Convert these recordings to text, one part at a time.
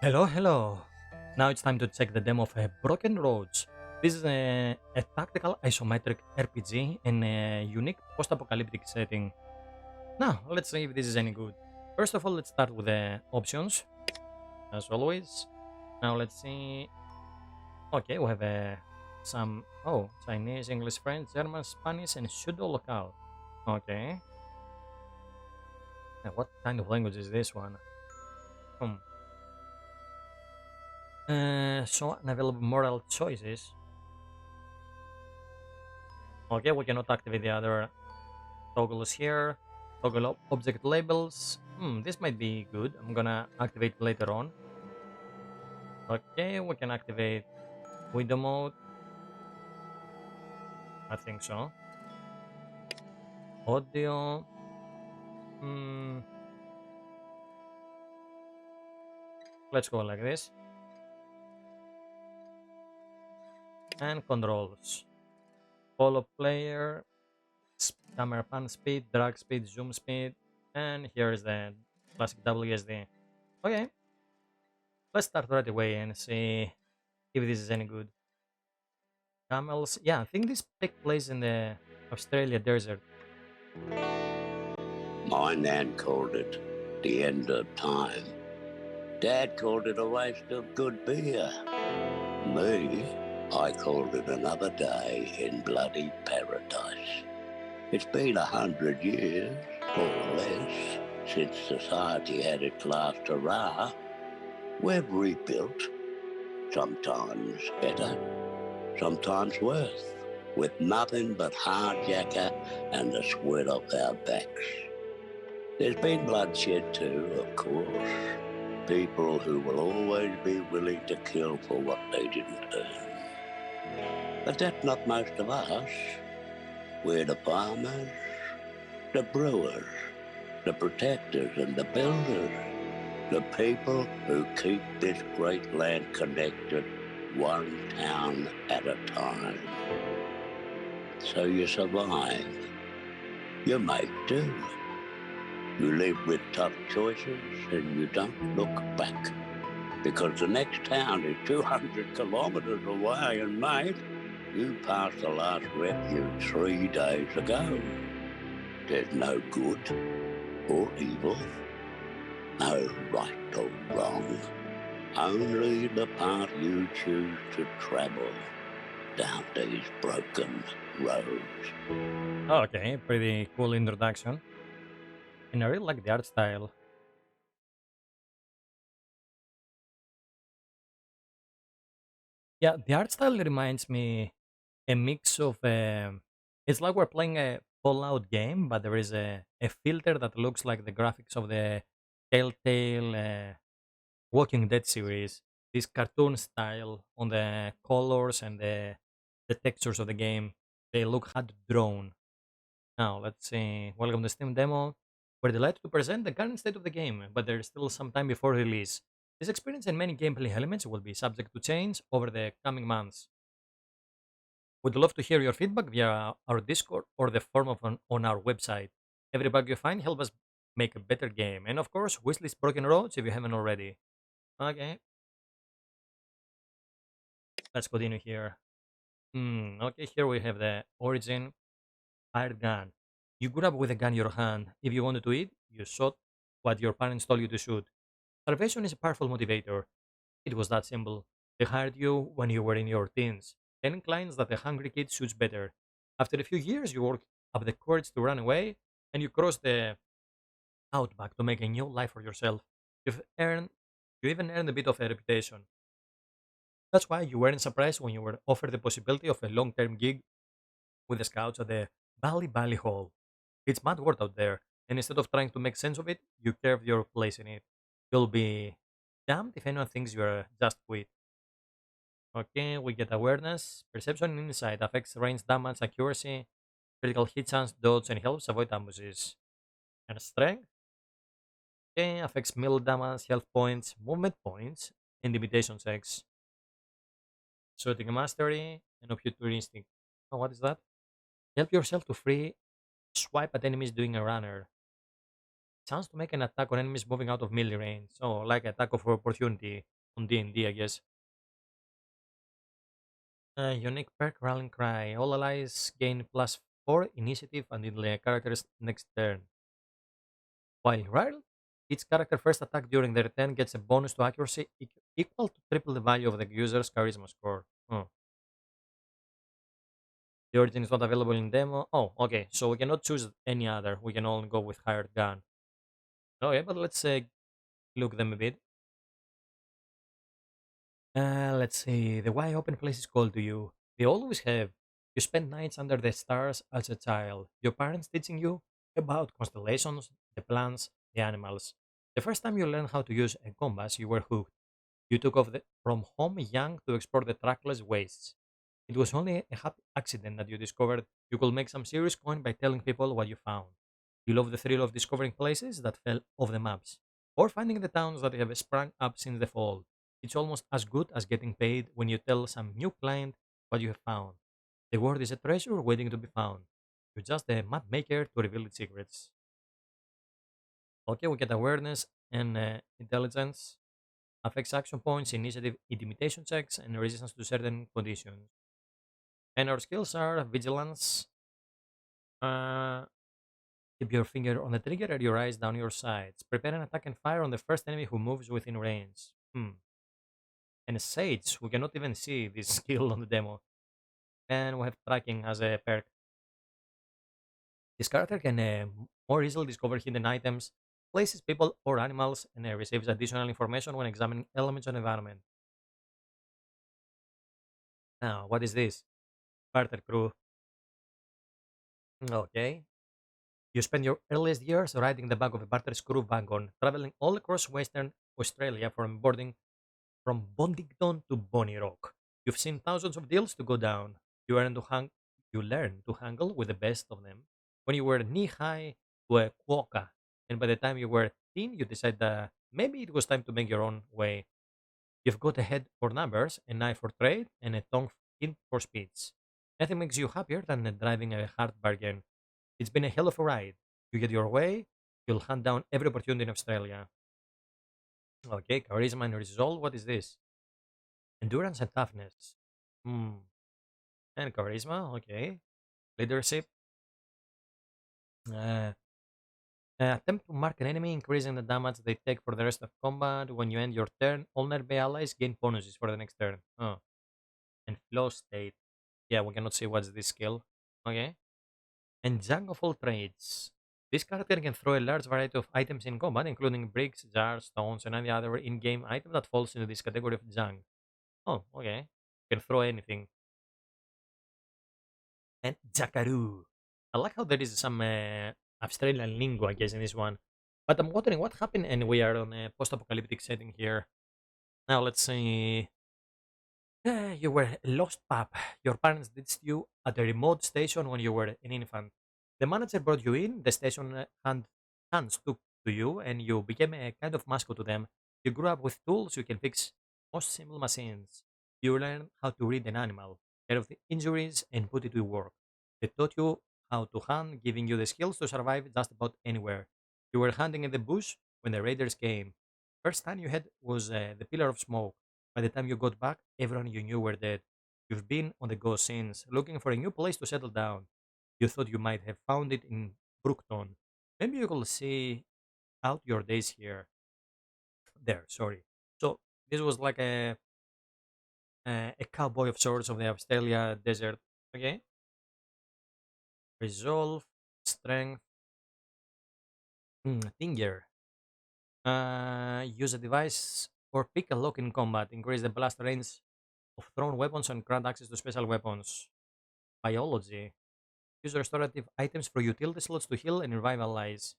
Hello, hello. Now it's time to check the demo of Broken Roads. This is a tactical isometric RPG in a unique post-apocalyptic setting. Now, let's see if this is any good. First of all, let's start with the options, as always. Now, let's see. Okay, we have some, Chinese, English, French, German, Spanish, and pseudo-local. Okay. Now, what kind of language is this one? Hmm. So, unavailable moral choices. Okay, we cannot activate the other toggles here. Toggle object labels. This might be good. I'm gonna activate later on. Okay, we can activate window mode. I think so. Audio. Hmm, let's go like this. And controls. Follow player. Camera pan speed, drag speed, zoom speed. And here is the classic WSD. Okay, let's start right away and see if this is any good. Camels. Yeah, I think this take place in the Australia desert. My nan called it the end of time. Dad called it a waste of good beer. Me, I called it another day in bloody paradise. It's been 100 years, or less, since society had its last hurrah. We've rebuilt, sometimes better, sometimes worse, with nothing but hardjacker and the sweat off our backs. There's been bloodshed too, of course. People who will always be willing to kill for what they didn't earn. But that's not most of us. We're the farmers, the brewers, the protectors and the builders, the people who keep this great land connected one town at a time. So you survive. You make do. You live with tough choices and you don't look back. Because the next town is 200 kilometres away, and mate, you passed the last refuge 3 days ago. There's no good or evil, no right or wrong. Only the path you choose to travel down these broken roads. Okay, pretty cool introduction. And I really like the art style. Yeah, the art style reminds me a mix of it's like we're playing a Fallout game, but there is a filter that looks like the graphics of the Telltale Walking Dead series. This cartoon style on the colors and the textures of the game, they look hand drawn. Now, let's see. Welcome to Steam Demo. We're delighted to present the current state of the game, but there's still some time before release. This experience and many gameplay elements will be subject to change over the coming months. We'd love to hear your feedback via our Discord or the form on our website. Every bug you find help us make a better game. And of course, wishlist Broken Roads if you haven't already. Okay, let's continue here. Okay, here we have the origin fired gun. You grew up with a gun in your hand. If you wanted to eat, you shot what your parents told you to shoot. Starvation is a powerful motivator. It was that simple. They hired you when you were in your teens, telling clients that a hungry kid shoots better. After a few years, you worked up the courage to run away, and you crossed the outback to make a new life for yourself. You've earned, you even earned a bit of a reputation. That's why you weren't surprised when you were offered the possibility of a long-term gig with the scouts at the Valley Hall. It's mad world out there, and instead of trying to make sense of it, you carve your place in it. You'll be damned if anyone thinks you're just quit. Okay, we get awareness, perception, and insight affects range damage, accuracy, critical hit chance, dodge, and helps avoid ambushes. And strength, okay, affects melee damage, health points, movement points, and intimidation checks. Shooting mastery and obituary instinct. Oh, what is that? Help yourself to free swipe at enemies doing a runner. Chance to make an attack on enemies moving out of melee range. So, like attack of opportunity on D&D, I guess. Unique perk Rallying Cry. All allies gain +4 initiative until the character's next turn. While rare, each character first attack during their turn gets a bonus to accuracy equal to triple the value of the user's charisma score. Oh. The origin is not available in demo. Oh, okay. So we cannot choose any other. We can only go with hired gun. Okay, but let's look them a bit. Let's see. The why open places call to you. They always have. You spend nights under the stars as a child. Your parents teaching you about constellations, the plants, the animals. The first time you learned how to use a compass, you were hooked. You took off from home young to explore the trackless wastes. It was only a happy accident that you discovered you could make some serious coin by telling people what you found. You love the thrill of discovering places that fell off the maps, or finding the towns that have sprung up since the fall. It's almost as good as getting paid when you tell some new client what you have found. The world is a treasure waiting to be found. You're just a map maker to reveal its secrets. Okay, we get awareness and intelligence, affects action points, initiative, intimidation checks, and resistance to certain conditions. And our skills are vigilance, uh, keep your finger on the trigger and your eyes down your sides. Prepare an attack and fire on the first enemy who moves within range. And Sage, we cannot even see this skill on the demo. And we have tracking as a perk. This character can more easily discover hidden items, places, people, or animals, and receives additional information when examining elements and environment. Now, what is this? Barter crew. Okay. You spend your earliest years riding the back of a barter screw wagon, traveling all across Western Australia from Bondington to Bonnie Rock. You've seen thousands of deals to go down. You learn to haggle with the best of them when you were knee high to a quokka. And by the time you were a teen, you decided that maybe it was time to make your own way. You've got a head for numbers, an eye for trade, and a tongue in for speeds. Nothing makes you happier than driving a hard bargain. It's been a hell of a ride. You get your way, you'll hunt down every opportunity in Australia. Okay, charisma and resolve. What is this? Endurance and toughness. Hmm. And charisma. Okay. Leadership. Uh, attempt to mark an enemy, increasing the damage they take for the rest of combat. When you end your turn, all nearby allies gain bonuses for the next turn. Oh. And flow state. Yeah, we cannot see what's this skill. Okay. And Jack of all trades. This character can throw a large variety of items in combat, including bricks, jars, stones, and any other in-game item that falls into this category of junk. Oh, okay. Can throw anything. And Jackaroo. I like how there is some Australian lingo, I guess, in this one. But I'm wondering what happened, and we are on a post-apocalyptic setting here. Now let's see. You were a lost pup. Your parents ditched you at a remote station when you were an infant. The manager brought you in. The station hands took to you, and you became a kind of mascot to them. You grew up with tools you can fix most simple machines. You learned how to read an animal, care of the injuries, and put it to work. They taught you how to hunt, giving you the skills to survive just about anywhere. You were hunting in the bush when the raiders came. First time you had was the pillar of smoke. By the time you got back, everyone you knew were dead. You've been on the go since, looking for a new place to settle down. You thought you might have found it in Brookton. Maybe you could see out your days here. There, sorry. So this was like a cowboy of sorts of the Australia desert. Okay. Resolve, strength, Tinger. Use a device or pick a lock in combat. Increase the blast range of thrown weapons and grant access to special weapons. Biology. Use restorative items for utility slots to heal and revive allies.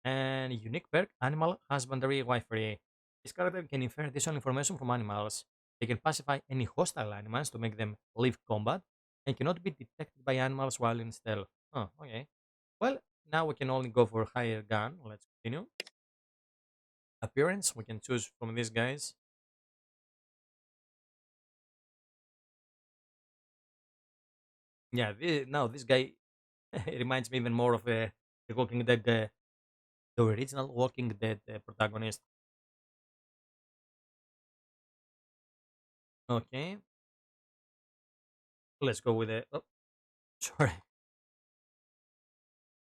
And unique perk, animal husbandry Wi-Fi. This character can infer additional information from animals. They can pacify any hostile animals to make them leave combat and cannot be detected by animals while in stealth. Oh, okay. Well, now we can only go for higher gun. Let's continue. Appearance, we can choose from these guys. Yeah, now this guy reminds me even more of a The Walking Dead guy. The original Walking Dead protagonist. Okay, let's go with it. Oh, sorry.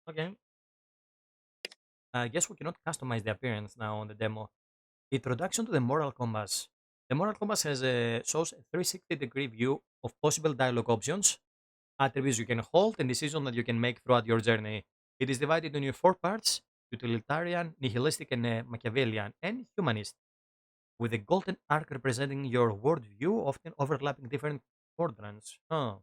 Okay, I guess we cannot customize the appearance now on the demo. Introduction to the moral compass. The moral compass shows a 360-degree view of possible dialogue options, attributes you can hold, and decisions that you can make throughout your journey. It is divided into four parts: utilitarian, nihilistic, and Machiavellian, and humanist, with the golden arc representing your worldview, often overlapping different quadrants. Huh.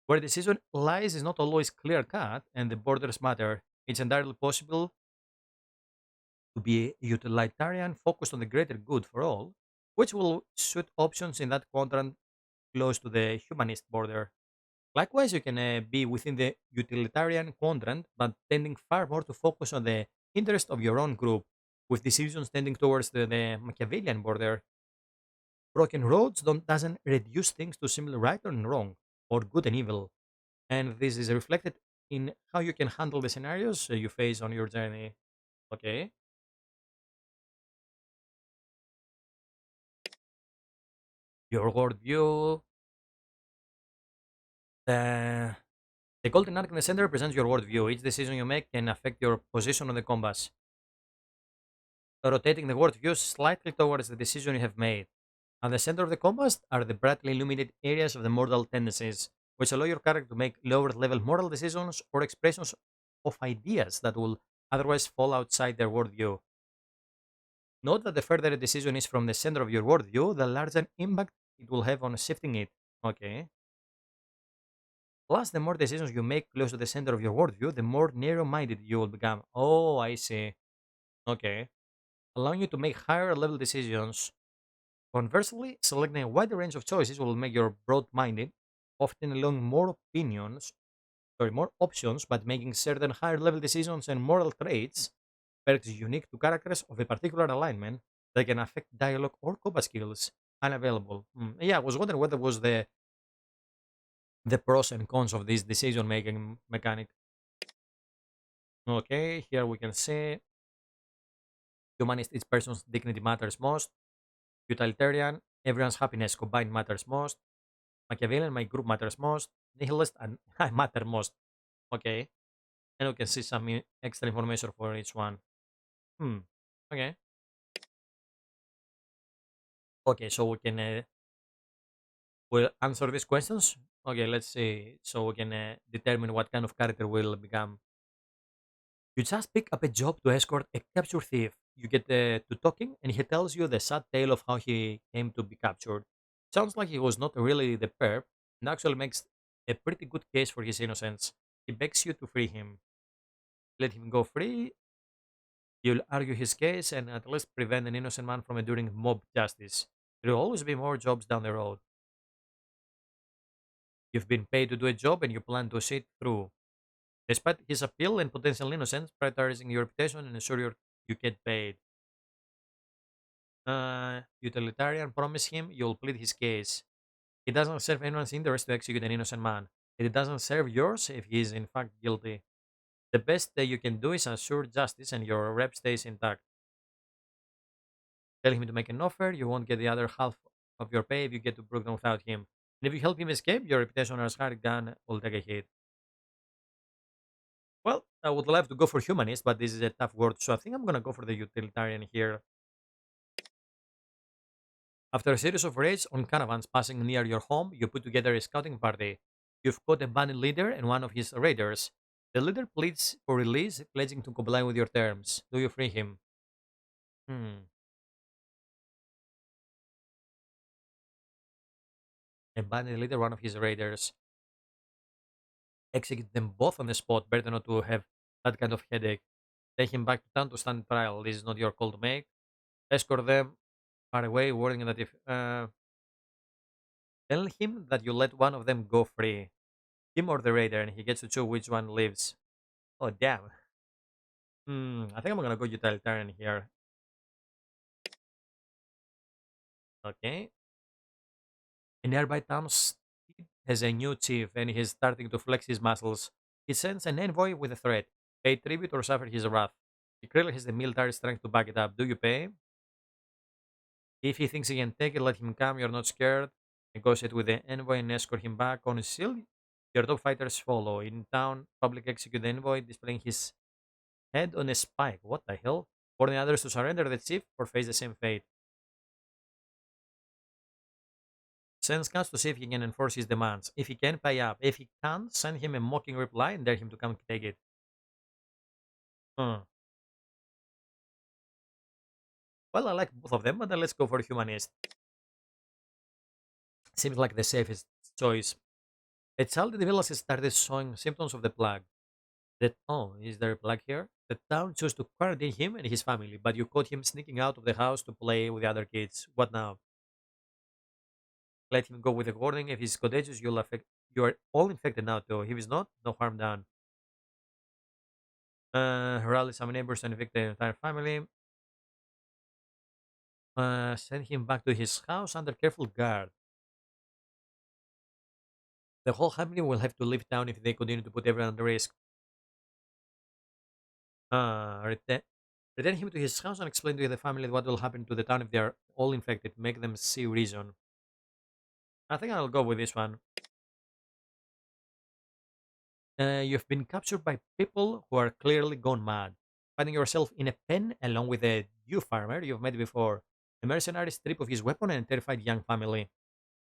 Where decision lies is not always clear cut, and the borders matter. It's entirely possible to be utilitarian, focused on the greater good for all, which will suit options in that quadrant close to the humanist border. Likewise, you can be within the utilitarian quadrant, but tending far more to focus on the interest of your own group, with decisions tending towards the Machiavellian border. Broken roads doesn't reduce things to simply right and wrong, or good and evil, and this is reflected in how you can handle the scenarios you face on your journey. Okay, your worldview. The golden arc in the center represents your worldview. Each decision you make can affect your position on the compass, rotating the worldview slightly towards the decision you have made. At the center of the compass are the brightly illuminated areas of the moral tendencies, which allow your character to make lower level moral decisions or expressions of ideas that will otherwise fall outside their worldview. Note that the further a decision is from the center of your worldview, the larger impact it will have on shifting it. Okay. Plus, the more decisions you make close to the center of your worldview, the more narrow minded you will become. Oh, I see. Okay. Allowing you to make higher level decisions. Conversely, selecting a wider range of choices will make you broad minded, often allowing more options, but making certain higher level decisions and moral traits, perks unique to characters of a particular alignment that can affect dialogue or combat skills unavailable. Yeah, I was wondering what was the pros and cons of this decision making mechanic. Okay, here we can see humanist, each person's dignity matters most. Utilitarian, everyone's happiness combined matters most. Machiavellian, my group matters most. Nihilist, and I matter most. Okay, and we can see some extra information for each one. Hmm. Okay. Okay, so we can we'll answer these questions. Okay, let's see. So we can determine what kind of character will become. You just pick up a job to escort a captured thief. You get to talking, and he tells you the sad tale of how he came to be captured. Sounds like he was not really the perp, and actually makes a pretty good case for his innocence. He begs you to free him. Let him go free. You'll argue his case and at least prevent an innocent man from enduring mob justice. There will always be more jobs down the road. You've been paid to do a job and you plan to see it through. Despite his appeal and potential innocence, prioritizing your reputation and ensure you get paid. Utilitarian promise him you'll plead his case. It doesn't serve anyone's interest to execute an innocent man. It doesn't serve yours if he is in fact guilty. The best that you can do is assure justice and your rep stays intact. Tell him to make an offer, you won't get the other half of your pay if you get to Brooklyn without him. And if you help him escape, your reputation as hired gun will take a hit. Well, I would love to go for humanist, but this is a tough word, so I think I'm gonna go for the utilitarian here. After a series of raids on caravans passing near your home, you put together a scouting party. You've caught a bandit leader and one of his raiders. The leader pleads for release, pledging to comply with your terms. Do you free him? Hmm. A bandit leader, one of his raiders. Execute them both on the spot. Better not to have that kind of headache. Take him back to town to stand trial. This is not your call to make. Escort them far away, warning that if tell him that you let one of them go free. Him or the raider, and he gets to choose which one lives. Oh damn. I think I'm gonna go utilitarian here. Okay. A nearby town has a new chief, and he's starting to flex his muscles. He sends an envoy with a threat. Pay tribute or suffer his wrath. He clearly has the military strength to back it up. Do you pay? If he thinks he can take it, let him come. You're not scared. Negotiate with the envoy and escort him back. On his shield, your top fighters follow. In town, public execute the envoy, displaying his head on a spike. What the hell? Warning others to surrender the chief or face the same fate. Send scouts to see if he can enforce his demands. If he can, pay up. If he can't, send him a mocking reply and dare him to come take it. Hmm. Well, I like both of them, but let's go for humanist. Seems like the safest choice. A child in the village started showing symptoms of the plague. Is there a plague here? The town chose to quarantine him and his family, but you caught him sneaking out of the house to play with the other kids. What now? Let him go with the warning. If he's contagious, you are all infected now too. If he's not, no harm done. Rally some neighbors and evict the entire family. Send him back to his house under careful guard. The whole family will have to leave town if they continue to put everyone at risk. Return him to his house and explain to the family what will happen to the town if they are all infected. Make them see reason. I think I'll go with this one. You've been captured by people who are clearly gone mad. Finding yourself in a pen along with a Jew farmer you've met before. The mercenaries strip of his weapon and a terrified young family.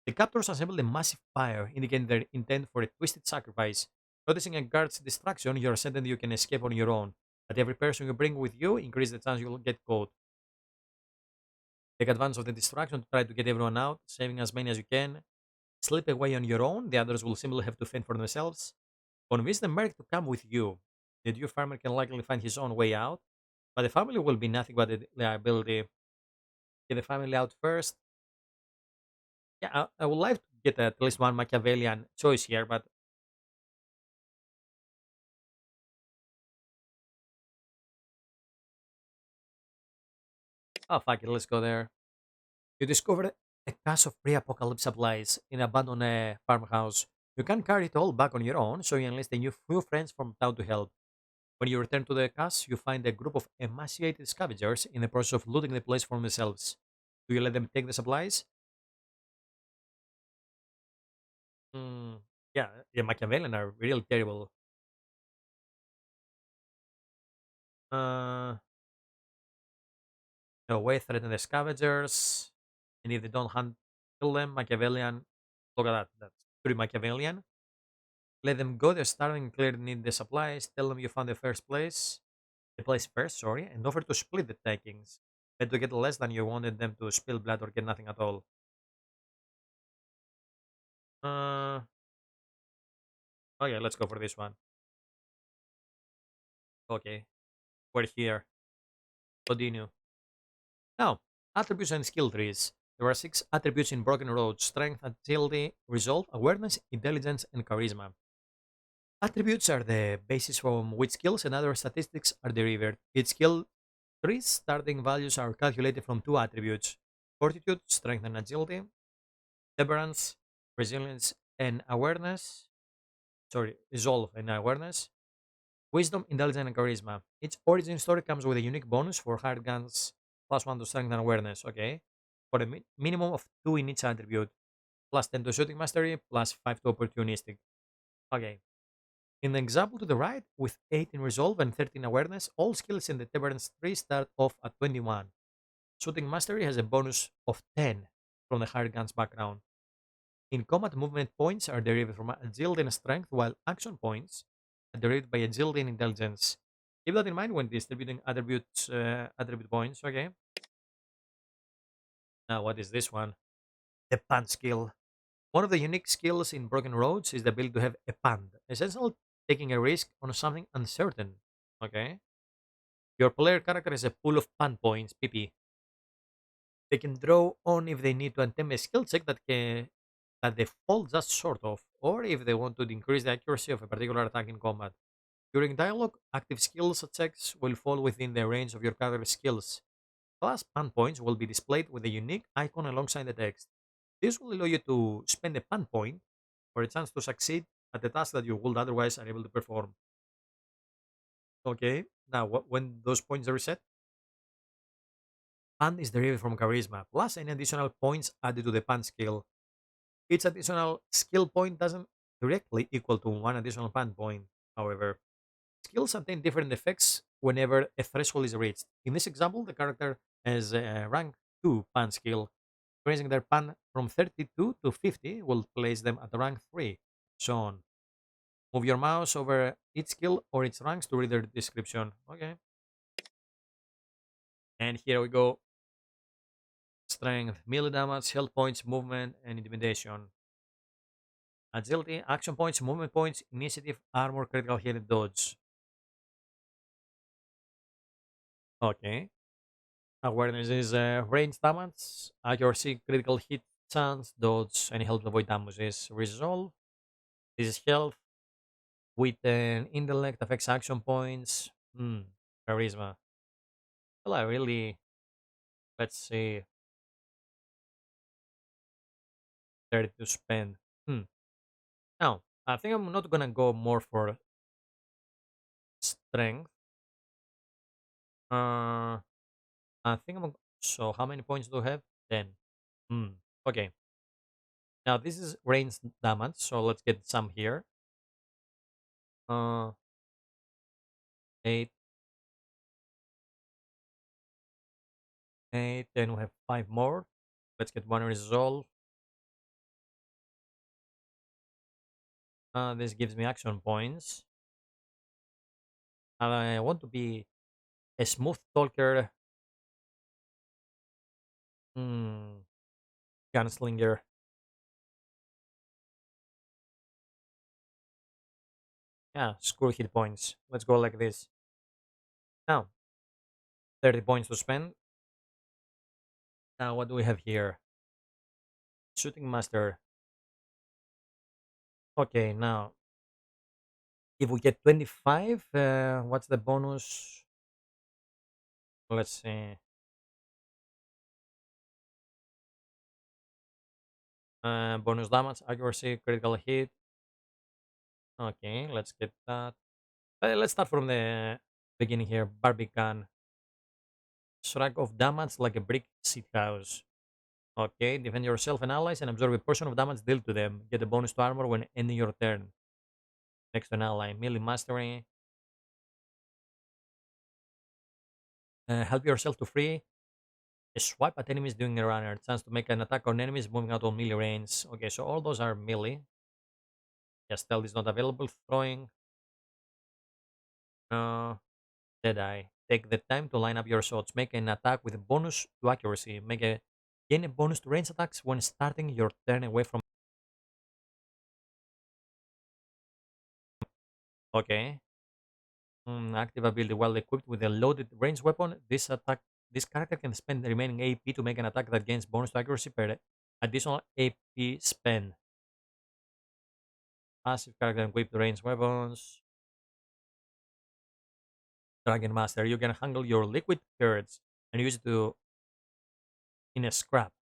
The captors assemble a massive fire, indicating their intent for a twisted sacrifice. Noticing a guard's distraction, you're certain you can escape on your own. But every person you bring with you increases the chance you'll get caught. Take advantage of the distraction to try to get everyone out, saving as many as you can. Slip away on your own, the others will simply have to fend for themselves. Convince the merc to come with you. The Jew farmer can likely find his own way out, but the family will be nothing but a liability. Get the family out first. Yeah, I would like to get at least one Machiavellian choice here, but oh fuck it, let's go there. You discover a cache of pre-apocalypse supplies in an abandoned farmhouse. You can't carry it all back on your own, so you enlist a new few friends from town to help. When you return to the cache, you find a group of emaciated scavengers in the process of looting the place for themselves. Do you let them take the supplies? Mm, yeah, the Machiavellian are really terrible. Uh, no way, threaten the scavengers, and if they don't hunt, kill them. Machiavellian, look at that. That's pretty Machiavellian. Let them go. They're starving and clearly need the supplies. Tell them you found the place first, sorry, and offer to split the takings. Had to get less than you wanted them to spill blood or get nothing at all. Uh, okay, let's go for this one. Okay, we're here. Continue. Now, attributes and skill trees. There are six attributes in Broken Road: strength, agility, resolve, awareness, intelligence, and charisma. Attributes are the basis from which skills and other statistics are derived. Each skill tree's starting values are calculated from two attributes: fortitude, strength, and agility, temperance, resilience, and awareness. Sorry, resolve and awareness, wisdom, intelligence, and charisma. Each origin story comes with a unique bonus for hired guns, +1 to strength and awareness, okay? For a minimum of 2 in each attribute, +10 to shooting mastery, +5 to opportunistic. Okay. In the example to the right, with 8 in resolve and 13 awareness, all skills in the temperance tree start off at 21. Shooting mastery has a bonus of 10 from the hired guns background. In combat, movement points are derived from agility and strength, while action points are derived by agility and intelligence. Keep that in mind when distributing attribute points. Okay. Now, what is this one? The pant skill. One of the unique skills in Broken Roads is the ability to have a pant, essentially taking a risk on something uncertain. Okay. Your player character has a pool of pant points, PP. They can draw on if they need to attempt a skill check that they fall just short of, or if they want to increase the accuracy of a particular attack in combat. During dialogue, active skills checks will fall within the range of your character's skills. Class pan points will be displayed with a unique icon alongside the text. This will allow you to spend a pan point for a chance to succeed at the task that you would otherwise unable to perform. Okay. Now, when those points are reset, pan is derived from charisma plus any additional points added to the pan skill. Each additional skill point doesn't directly equal to one additional pan point. However, skills obtain different effects whenever a threshold is reached. In this example, the character has a rank 2 pan skill. Raising their pan from 32 to 50 will place them at rank 3. So on. Move your mouse over each skill or its ranks to read their description. Okay. And here we go. Strength, melee damage, health points, movement, and intimidation. Agility, action points, movement points, initiative, armor, critical hit, and dodge. Okay. Awareness is range damage, accuracy, critical hit, chance, dodge, and help avoid damages. Resolve, this is health, with an intellect, affects action points. Charisma. Well, I really, let's see, 30 to spend. Hmm. Now, I think I'm not gonna go more for strength. Uh, I think I'm. So, how many points do I have? 10. Hmm. Okay. Now, this is range damage, so let's get some here. Uh, 8, 8, then we have 5 more. Let's get one resolve. This gives me action points. I want to be a smooth talker. Hmm. Gunslinger. Yeah, screw hit points. Let's go like this. Now, 30 points to spend. Now, what do we have here? Shooting master. Okay, now, if we get 25, what's the bonus? Let's see. Bonus damage, accuracy, critical hit. Okay, let's get that. Let's start from the beginning here. Barbican. Strike of damage like a brick seat house. Okay, defend yourself and allies and absorb a portion of damage dealt to them. Get a bonus to armor when ending your turn. Next to an ally. Melee mastery. Help yourself to free. Swipe at enemies during a runner. Chance to make an attack on enemies moving out of melee range. Okay, so all those are melee. Yeah, stealth is not available. Throwing. Uh, Deadeye. Take the time to line up your shots. Make an attack with a bonus to accuracy. Gain a bonus to range attacks when starting your turn away from. Okay. Active ability. While equipped with a loaded range weapon, this character can spend the remaining AP to make an attack that gains bonus to accuracy per additional AP spend. Passive character equipped range weapons. Dragon Master. You can handle your liquid curds and use it to in a scrap.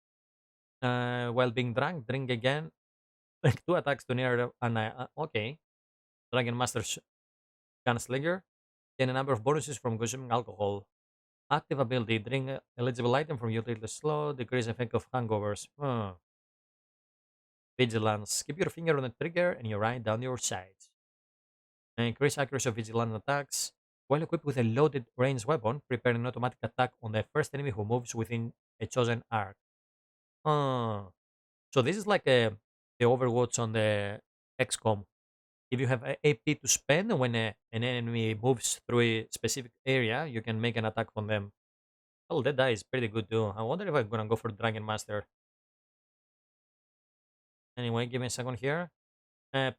While being drunk, drink again. Like two attacks to near an okay. Dragon Master Gunslinger. Gain a number of bonuses from consuming alcohol. Active ability. Drink eligible item from utility slot. Decrease effect of hangovers. Vigilance. Keep your finger on the trigger and your eye down your sides. And increase accuracy of vigilant attacks. While equipped with a loaded ranged weapon, prepare an automatic attack on the first enemy who moves within a chosen arc. Uh, so this is like the Overwatch on the XCOM. If you have AP to spend when an enemy moves through a specific area, you can make an attack on them. Well, that die is pretty good too. I wonder if I'm gonna go for Dragon Master. Anyway, give me a second here.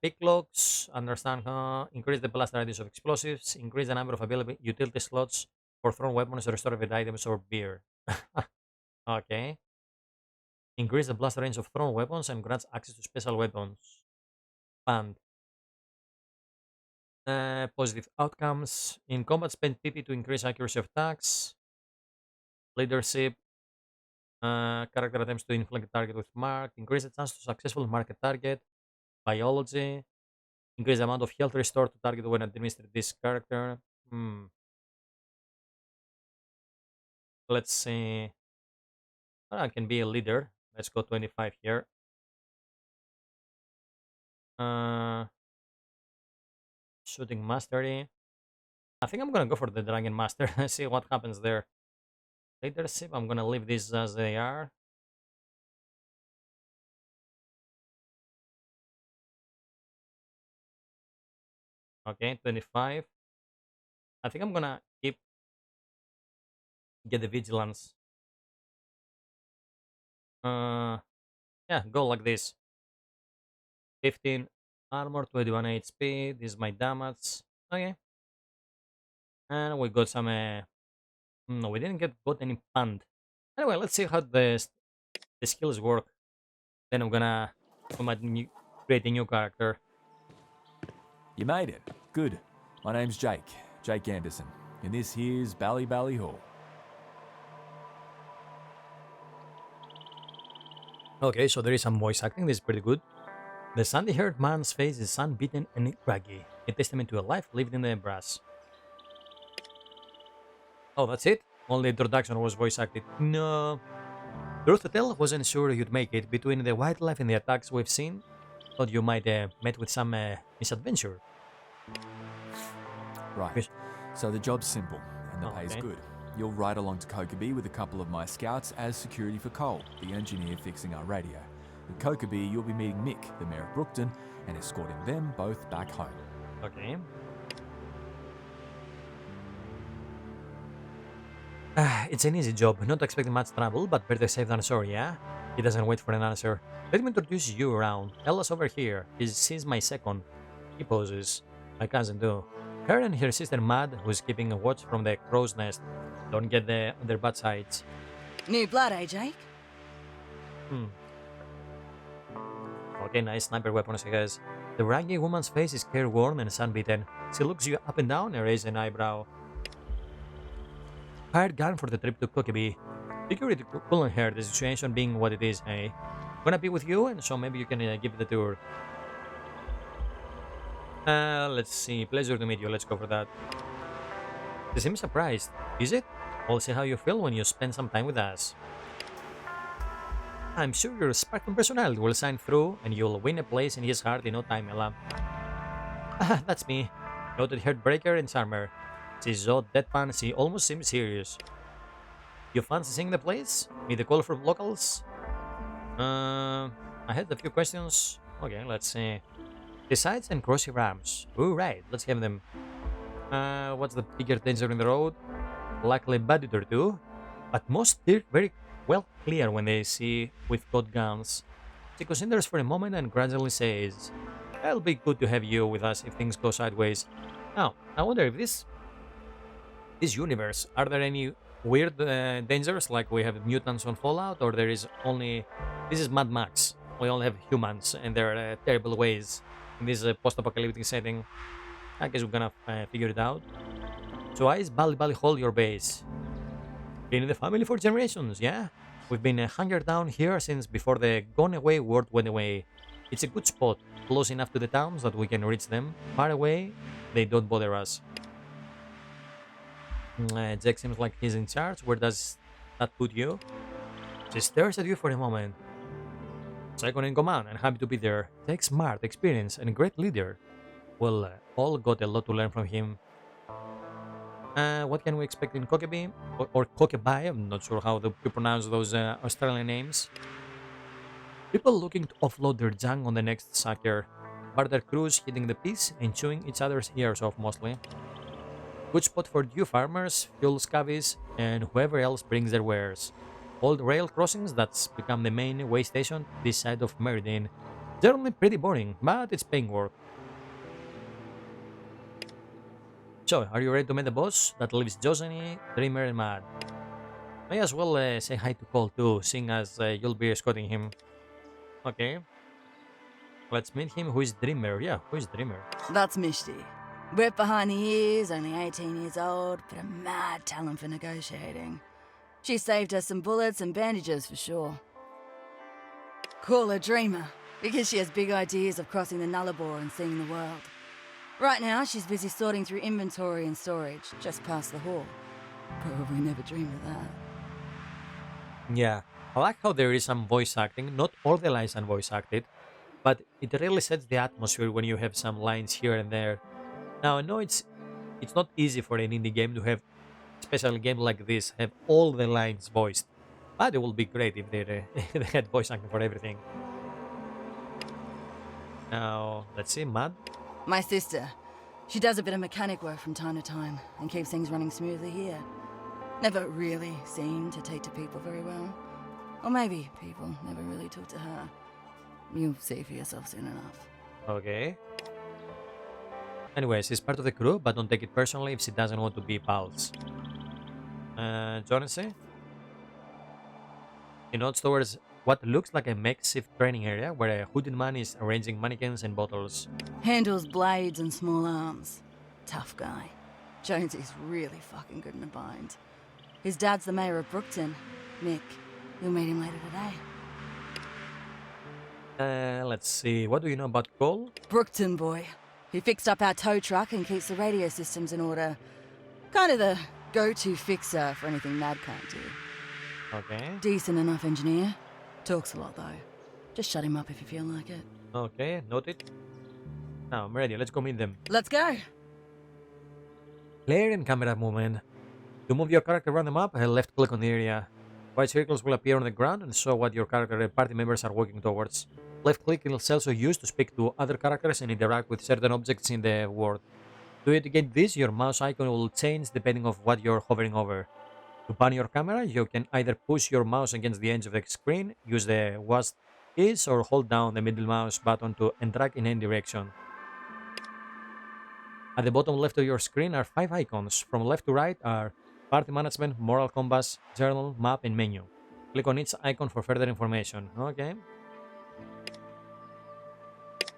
Pick locks, understand, increase the blast radius of explosives, increase the number of available utility slots for thrown weapons, restorative items, or beer. Okay. Increase the blast range of thrown weapons and grants access to special weapons. Banned. Positive outcomes. In combat, spend PP to increase accuracy of attacks. Leadership. Character attempts to inflict a target with mark. Increase the chance to successfully mark a target. Biology. Increase the amount of health restored to target when administered this character. Hmm. Let's see. I can be a leader. Let's go 25 here. Uh, Shooting mastery. I think I'm gonna go for the dragon master. See what happens there. Leadership. I'm gonna leave these as they are. Okay, 25. I think I'm gonna get the vigilance. Uh, yeah, go like this. 15 armor, 21 HP. This is my damage. Okay, and we got some. No, we didn't got any pand. Anyway, let's see how the skills work. Then we might create a new character. You made it. Good. My name's Jake Anderson, and this here's Bally Hall. Okay, so there is some voice acting. This is pretty good. The sandy-haired man's face is sun-beaten and craggy, a testament to a life lived in the brass. Oh, that's it? Only introduction was voice acted. No. Truth to tell, wasn't sure you'd make it. Between the wildlife and the attacks we've seen, thought you might met with some misadventure. Right. Yes. So the job's simple, and the pay's Okay. good. You'll ride along to Kokobee with a couple of my scouts as security for Cole, the engineer fixing our radio. At Kokobee, you'll be meeting Mick, the mayor of Brookton, and escorting them both back home. Okay. It's an easy job, not expecting much trouble, but better safe than sorry, yeah? He doesn't wait for an answer. Let me introduce you around. Ella's over here. She's my second. He poses. My cousin too. Her and her sister Mad, who's keeping a watch from the crow's nest. Don't get on their bad sides. New blood, eh, Jake? Hmm. Okay, nice sniper weapons, I guess. The raggy woman's face is careworn and sunbeaten. She looks you up and down and raises an eyebrow. Hired gun for the trip to Kokobee. Figure it cool on her, the situation being what it is, eh? Gonna be with you, and so maybe you can give it a tour. Let's see. Pleasure to meet you. Let's go for that. She seems surprised. Is it? We'll see how you feel when you spend some time with us. I'm sure your sparkling personality will shine through, and you'll win a place in his heart in no time, Ella. That's me. Noted heartbreaker and charmer. She's so deadpan, she almost seems serious. You fancy seeing the place? Meet the call from locals? I had a few questions. Okay, let's see. Besides and crossy rams. Ooh, right, let's have them. What's the bigger danger in the road? Likely bad or two, but most steer very well clear when they see we've got guns. She considers for a moment and gradually says, "It'll be good to have you with us if things go sideways." Now, I wonder if this universe, are there any weird dangers like we have mutants on Fallout, or there is only this is Mad Max? We all have humans and their terrible ways in this post-apocalyptic setting. I guess we're gonna figure it out. So why is Bally Hall your base? Been in the family for generations, yeah? We've been hunkered down here since before the gone away word went away. It's a good spot, close enough to the towns that we can reach them. Far away, they don't bother us. Jack seems like he's in charge. Where does that put you? She stares at you for a moment. Second in command and happy to be there. Jack's smart, experienced, and a great leader. Well, all got a lot to learn from him. What can we expect in Kokobee? Or Kokobee? I'm not sure how you pronounce those Australian names. People looking to offload their junk on the next sucker. Barter crews hitting the piece and chewing each other's ears off mostly. Good spot for you farmers, fuel scabbies, and whoever else brings their wares. Old rail crossings that's become the main way station this side of Meridian. Generally pretty boring, but it's paying work. So, are you ready to meet the boss? That leaves Joseny, Dreamer, and Mad. May as well say hi to Cole too, seeing as you'll be escorting him. Okay. Let's meet him. Who is Dreamer? Yeah, who is Dreamer? That's Mishti. Wet behind the ears, only 18 years old, but a mad talent for negotiating. She saved us some bullets and bandages for sure. Call her Dreamer, because she has big ideas of crossing the Nullarbor and seeing the world. Right now, she's busy sorting through inventory and storage, just past the hall. Probably never dreamed of that. Yeah, I like how there is some voice acting. Not all the lines are voice acted, but it really sets the atmosphere when you have some lines here and there. Now I know it's not easy for an indie game to have, especially a game like this, have all the lines voiced. But it would be great if they had voice acting for everything. Now let's see, Mad. My sister. She does a bit of mechanic work from time to time and keeps things running smoothly here. Never really seemed to take to people very well. Or maybe people never really took to her. You'll see for yourself soon enough. Okay. Anyways, she's part of the crew, but don't take it personally if she doesn't want to be pals. Jonesy, he nods towards what looks like a makeshift training area where a hooded man is arranging mannequins and bottles. Handles blades and small arms. Tough guy. Jonesy's really fucking good in a bind. His dad's the mayor of Brookton, Mick. You'll meet him later today. Let's see, what do you know about Cole? Brookton boy. He fixed up our tow truck and keeps the radio systems in order. Kind of the go-to fixer for anything Mad can't do. Okay. Decent enough engineer. Talks a lot though. Just shut him up if you feel like it. Okay, noted. Now I'm ready, let's go meet them. Let's go! Player and camera movement. To move your character around the map, left click on the area. White circles will appear on the ground and show what your character and party members are working towards. Left click is also used to speak to other characters and interact with certain objects in the world. To indicate this, your mouse icon will change depending on what you're hovering over. To pan your camera, you can either push your mouse against the edge of the screen, use the WASD keys, or hold down the middle mouse button to interact in any direction. At the bottom left of your screen are 5 icons. From left to right are Party Management, Moral Compass, Journal, Map, and Menu. Click on each icon for further information. Okay.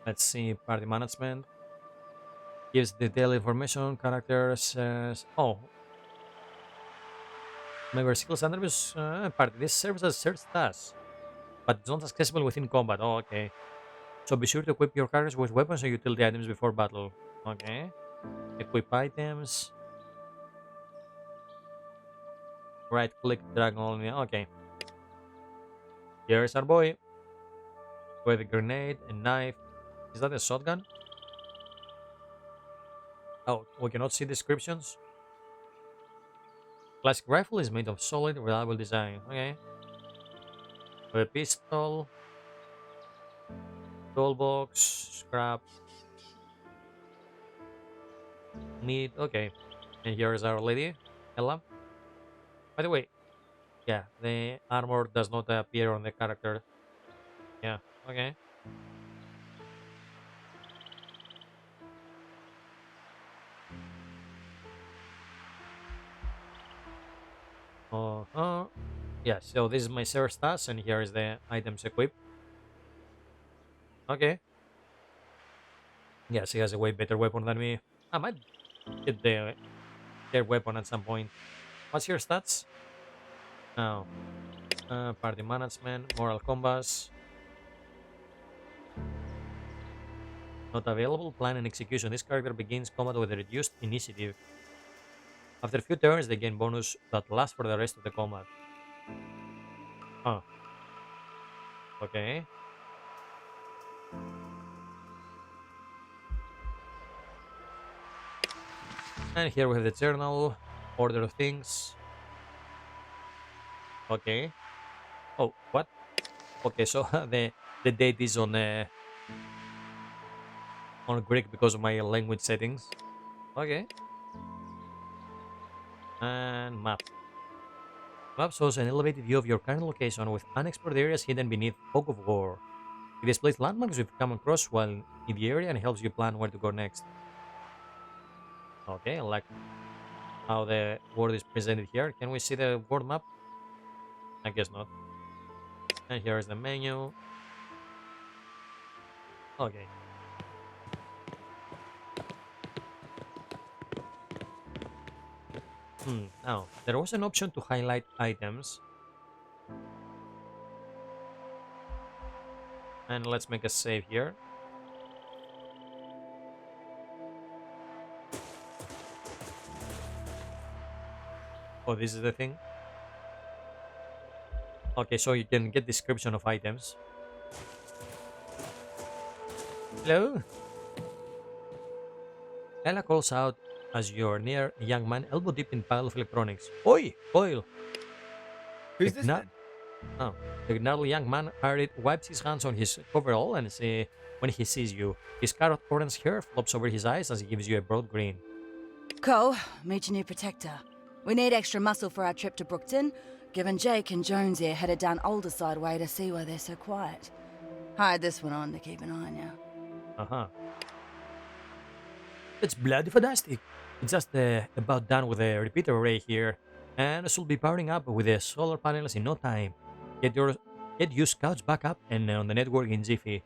Let's see, Party Management. Gives detailed information, characters. Oh. Member skills and attributes. Party. This serves as search task, but it's not accessible within combat. Oh, okay. So be sure to equip your characters with weapons and utility items before battle. Okay. Equip items. Right click, drag only. Okay. Here's our boy. With a grenade, a knife. Is that a shotgun? Oh, we cannot see descriptions. Classic rifle is made of solid, reliable design. Okay. With a pistol. Toolbox. Scrap. Meat. Okay. And here is our lady, Ella. By the way, yeah, the armor does not appear on the character. Yeah, okay. Uh-huh. Yeah, so this is my server stats, and here is the items equipped. Okay. Yeah, she has a way better weapon than me. I might get their weapon at some point. What's your stats? Now, party management, moral compass. Not available. Plan and execution. This character begins combat with a reduced initiative. After a few turns, they gain bonus that lasts for the rest of the combat. Huh. Okay. And here we have the journal, order of things. Okay. Oh, what? Okay, so the date is on Greek because of my language settings. Okay. And map. Map shows an elevated view of your current location with unexplored areas hidden beneath fog of war. It displays landmarks you've come across while in the area and helps you plan where to go next. Okay, I like how the world is presented here. Can we see the world map? I guess not. And here is the menu. Okay. Now, there was an option to highlight items. And let's make a save here. Oh, this is the thing. Okay, so you can get description of items. Hello? Ella calls out as you're near a young man elbow deep in pile of electronics. Oi, Boyle! The, Who's this gna- then? oh, the gnarly young man hurried wipes his hands on his coverall and when he sees you, his carrot orange hair flops over his eyes as he gives you a broad grin. Cole, meet your new protector. We need extra muscle for our trip to Brookton, given Jake and Jones here headed down Alderside way to see why they're so quiet. Hired this one on to keep an eye on you. Uh-huh. It's bloody fantastic. It's just about done with the repeater array here, and it should be powering up with the solar panels in no time. Get your scouts back up and on the network in Jiffy.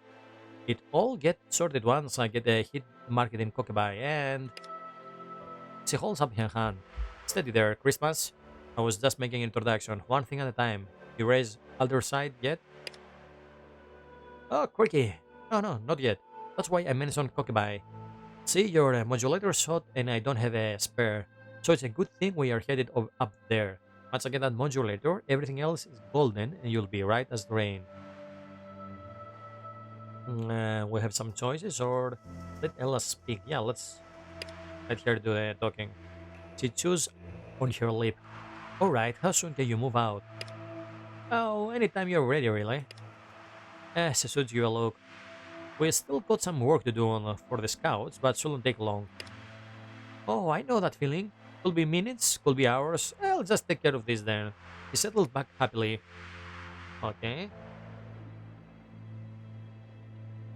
It all get sorted once I get a hit market in Kokeby, and she holds up her hand. Steady there, Christmas. I was just making an introduction, one thing at a time. You raise other side yet? Oh, quirky. No, not yet. That's why I mentioned Kokeby. See, your modulator shot and I don't have a spare. So it's a good thing we are headed up there. Once I get that modulator, everything else is golden and you'll be right as the rain. We have some choices, or let Ella speak. Yeah, let's let her do the talking. She chews on her lip. Alright, how soon can you move out? Oh, anytime you're ready, really. She suits you a look. We still got some work to do for the scouts, but shouldn't take long. Oh, I know that feeling. Could be minutes, could be hours. I'll just take care of this then. He settled back happily. Okay.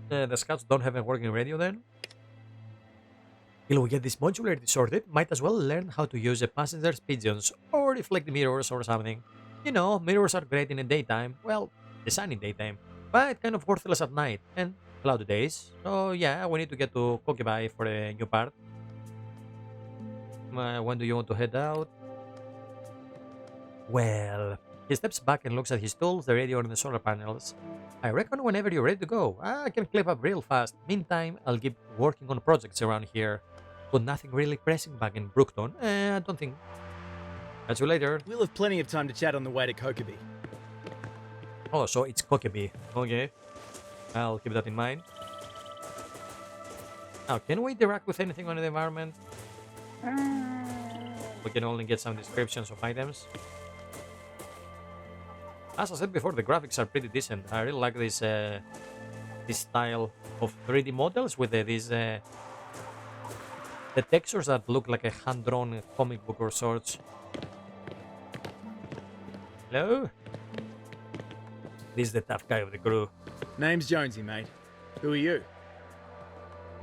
The scouts don't have a working radio then? Till we get this modularity sorted, might as well learn how to use a passenger's pigeons or reflect mirrors or something. You know, mirrors are great in the daytime. Well, the sunny daytime. But kind of worthless at night and cloudy days. So yeah, we need to get to Kokeby for a new part. When do you want to head out? Well, he steps back and looks at his tools, the radio and the solar panels. I reckon whenever you're ready to go, I can clip up real fast. Meantime, I'll keep working on projects around here. But nothing really pressing back in Brookton. I don't think. Catch you later. We'll have plenty of time to chat on the way to Kokeby. Oh, so it's Kokeby. Okay. I'll keep that in mind. Now, can we interact with anything on the environment? We can only get some descriptions of items. As I said before, the graphics are pretty decent. I really like this this style of 3D models with these the textures that look like a hand-drawn comic book or sorts. Hello? This is the tough guy of the crew. Name's Jonesy, mate. Who are you?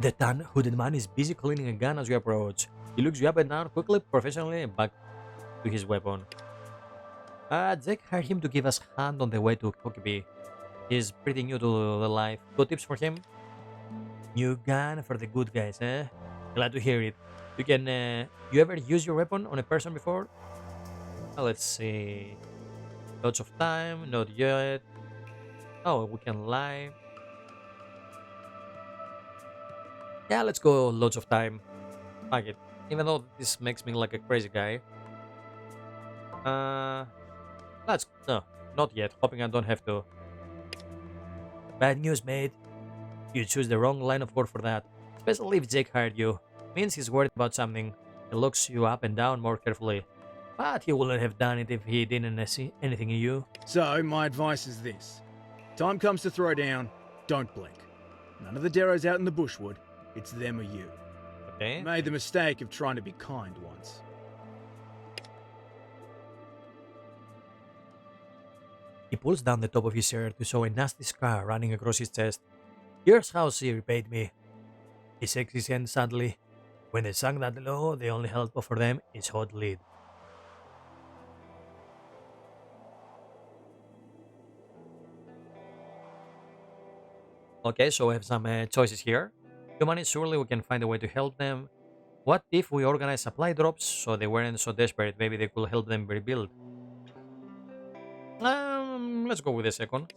The tan hooded man is busy cleaning a gun as you approach. He looks you up and down quickly, professionally, and back to his weapon. Jake hired him to give us a hand on the way to Kokeby. He's pretty new to the life. Good tips for him? New gun for the good guys, eh? Glad to hear it. You can, you ever use your weapon on a person before? Let's see. Lots of time, not yet. Oh, we can lie. Yeah, let's go loads of time. Fuck it. Even though this makes me like a crazy guy. No, not yet. Hoping I don't have to. Bad news, mate. You choose the wrong line of work for that. Especially if Jake hired you. Means he's worried about something. He looks you up and down more carefully. But he wouldn't have done it if he didn't see anything in you. So, my advice is this. Time comes to throw down, don't blink. None of the Deros out in the bush would. It's them or you. Okay. You made the mistake of trying to be kind once. He pulls down the top of his shirt to show a nasty scar running across his chest. Here's how she repaid me. He shakes his hand sadly. When they sunk that low, the only help for them is hot lead. Okay, so we have some choices here. Humanity, surely we can find a way to help them. What if we organize supply drops so they weren't so desperate? Maybe they could help them rebuild. Let's go with the second.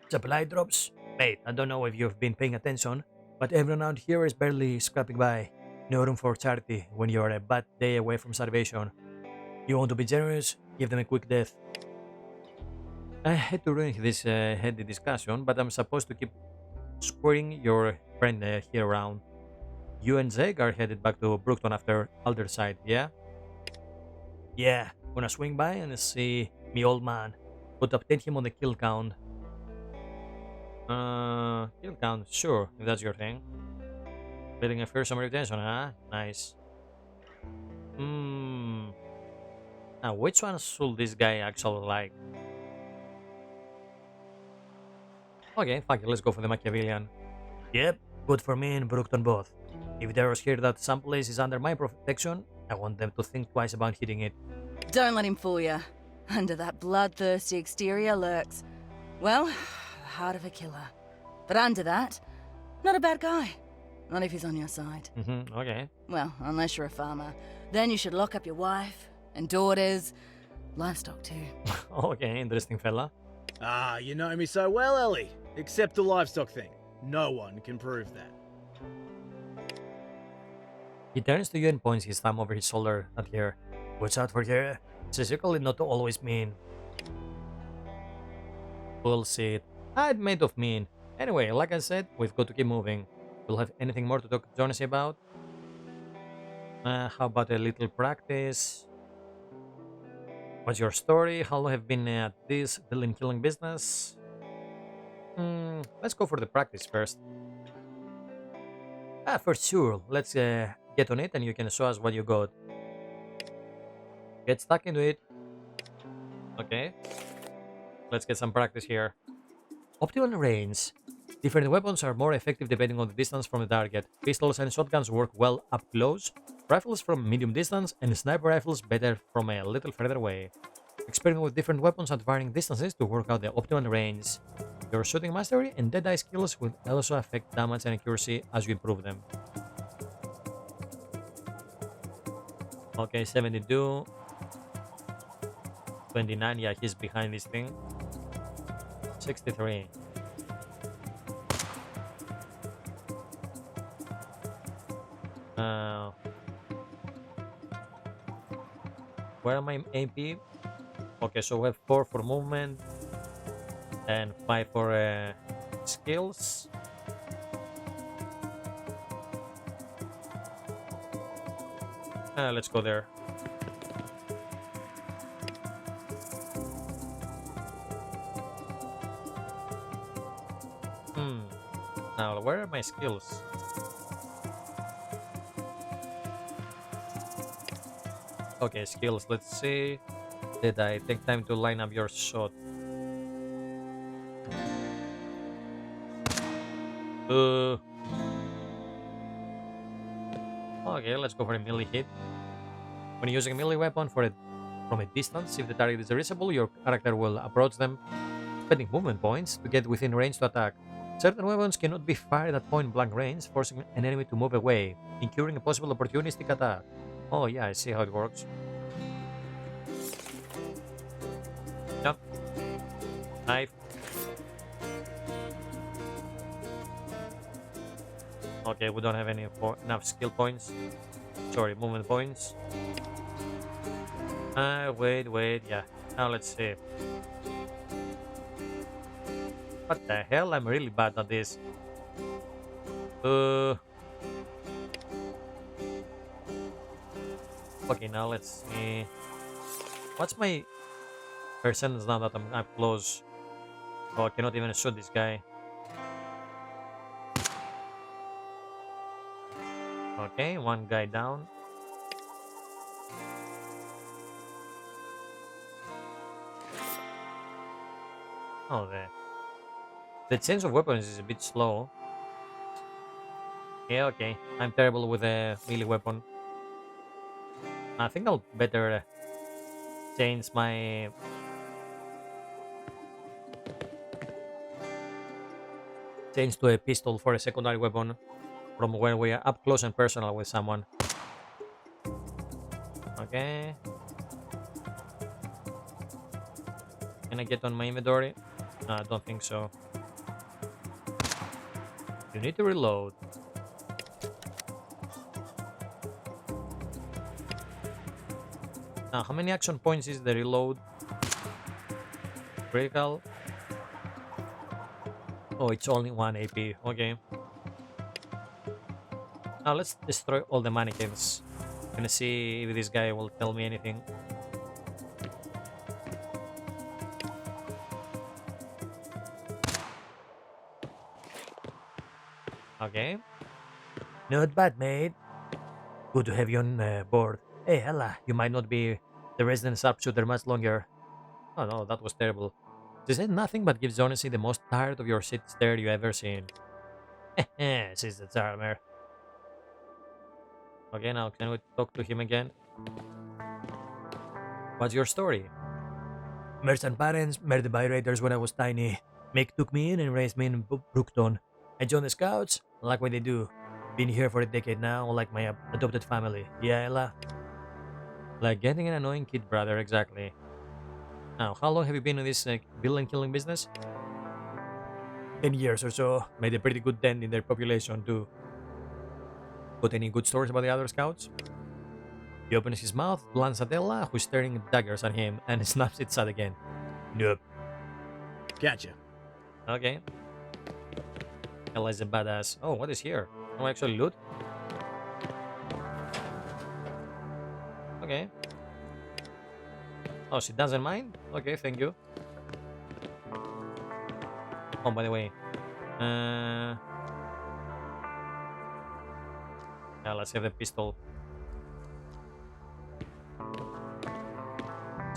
Supply drops? Wait, I don't know if you've been paying attention, but everyone out here is barely scraping by. No room for charity when you're a bad day away from starvation. You want to be generous? Give them a quick death. I hate to ruin this heady discussion, but I'm supposed to keep squaring your friend here around. You and Zeg are headed back to Brookton after Alderside, yeah? Yeah, gonna swing by and see me old man. But update him on the kill count. Kill count, sure, if that's your thing. Building a fearsome reputation, huh? Nice. Hmm. Now, which one should this guy actually like? Okay, fuck it, let's go for the Machiavellian. Yep, good for me and Brookton both. If there's here that some place is under my protection, I want them to think twice about hitting it. Don't let him fool you. Under that bloodthirsty exterior lurks, well, the heart of a killer. But under that, not a bad guy. Not if he's on your side. Okay. Well, unless you're a farmer. Then you should lock up your wife and daughters. Livestock too. Okay, interesting fella. Ah, you know me so well, Ellie. Except the livestock thing. No one can prove that. He turns to you and points his thumb over his shoulder at her. Watch out for her. She's equally not always mean. Bullshit. I'd made of mean. Anyway, like I said, we've got to keep moving. We'll have anything more to talk to Jonesy about? How about a little practice? What's your story? How long have you been at this villain killing business? Let's go for the practice first. For sure. Let's get on it and you can show us what you got. Get stuck into it. Okay. Let's get some practice here. Optimal range. Different weapons are more effective depending on the distance from the target. Pistols and shotguns work well up close, rifles from medium distance, and sniper rifles better from a little further away. Experiment with different weapons at varying distances to work out the optimal range. Your shooting mastery and deadeye skills will also affect damage and accuracy as you improve them. Okay, 72. 29, yeah, he's behind this thing. 63. Where am I AP? Okay, so we have 4 for movement and 5 for skills. Let's go there. Now, where are my skills? Okay, skills. Let's see. Did I take time to line up your shot? Okay, let's go for a melee hit. When using a melee weapon from a distance, if the target is erasable, your character will approach them, spending movement points to get within range to attack. Certain weapons cannot be fired at point-blank range, forcing an enemy to move away, incurring a possible opportunistic attack. Oh yeah, I see how it works. Yep. Knife. Okay, we don't have enough skill points. Sorry, movement points. Wait, yeah. Now let's see. What the hell? I'm really bad at this. Okay, now let's see. What's my percentage now that I'm up close? Oh, I cannot even shoot this guy. Okay, one guy down. Oh, the change of weapons is a bit slow. Yeah, okay. I'm terrible with a melee weapon. I think I'll better change my... change to a pistol for a secondary weapon from when we are up close and personal with someone. Okay. Can I get on my inventory? No, I don't think so. You need to reload. Now, how many action points is the reload? Critical. Oh, it's only 1 AP. Okay. Now let's destroy all the mannequins. Gonna see if this guy will tell me anything. Okay. Not bad, mate. Good to have you on board. Hey, Ella, you might not be the resident sharpshooter much longer. Oh no, that was terrible. She said nothing but gives honestly the most tired of your shit stare you ever seen. Says the charmer. Okay, now can we talk to him again? What's your story? Merchant parents, murdered by raiders when I was tiny. Mick took me in and raised me in Brookton. I joined the scouts, like what they do. Been here for a decade now, like my adopted family. Yeah, Ella? Like getting an annoying kid brother, exactly. Now, how long have you been in this villain killing business? 10 years or so. Made a pretty good dent in their population, too. Got any good stories about the other scouts? He opens his mouth, glance at Ella, who's staring daggers at him, and snaps it shut again. Nope. Gotcha. Okay. Ella is a badass. Oh, what is here? Oh, actually loot? Okay. Oh, she doesn't mind? Okay, thank you. Oh, by the way. Yeah, let's have the pistol.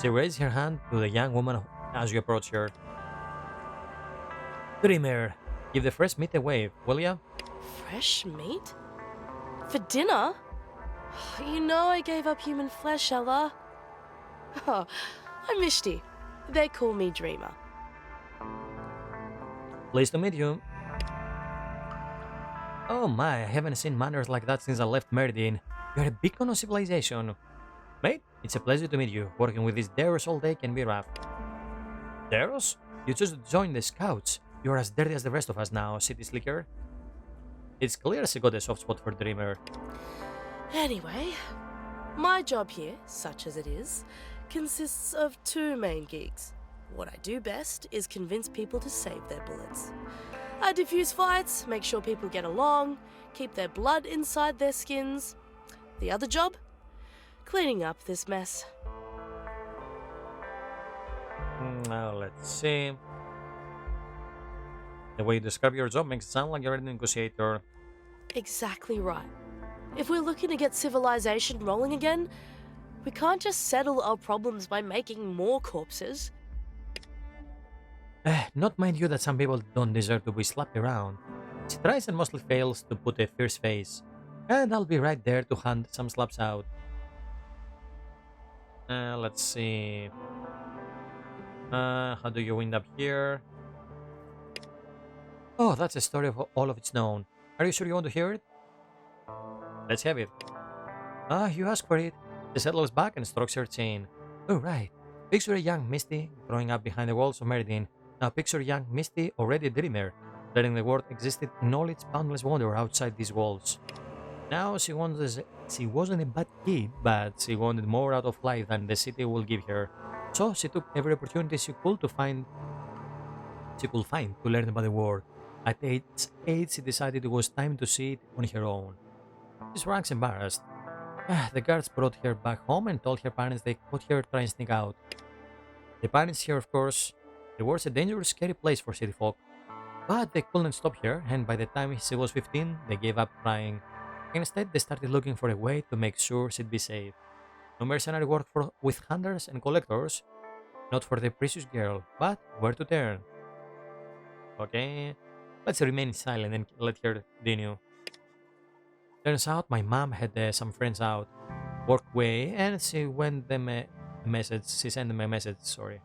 She raised her hand to the young woman as you approach her. Dreamer, give the fresh meat a wave, will ya? Fresh meat? For dinner? You know I gave up human flesh, Ella. Oh, I'm Mishti. They call me Dreamer. Pleased to meet you. Oh my, I haven't seen manners like that since I left Meridian. You're a beacon of civilization. Mate, it's a pleasure to meet you. Working with these dares all day can be rough. Dares? You chose to join the scouts. You're as dirty as the rest of us now, city slicker. It's clear she got a soft spot for Dreamer. Anyway, my job here, such as it is, consists of two main gigs. What I do best is convince people to save their bullets. I diffuse fights, make sure people get along, keep their blood inside their skins. The other job? Cleaning up this mess. Now let's see. The way you describe your job makes it sound like you're a negotiator. Exactly right. If we're looking to get civilization rolling again, we can't just settle our problems by making more corpses. Not mind you that some people don't deserve to be slapped around. She tries and mostly fails to put a fierce face. And I'll be right there to hand some slaps out. Let's see. How do you wind up here? Oh, that's a story of all of its own. Are you sure you want to hear it? Let's have it. Ah, you asked for it. The settler's back and strokes her chin. Oh, right. Picture a young Misty growing up behind the walls of Meridian. Now picture young Misty, already a dreamer, letting the world existed in all its boundless wonder outside these walls. Now she wasn't a bad kid, but she wanted more out of life than the city will give her. So she took every opportunity she could find to learn about the world. At age 8, she decided it was time to see it on her own. She ranks embarrassed. The guards brought her back home and told her parents they caught her trying to sneak out. The parents here, of course, it was a dangerous, scary place for city folk. But they couldn't stop her, and by the time she was 15, they gave up trying. Instead, they started looking for a way to make sure she'd be safe. No mercenary work with hunters and collectors, not for the precious girl, but where to turn. Okay, let's remain silent and let her continue. Turns out my mom had some friends out, work way, and she sent them a message, sorry.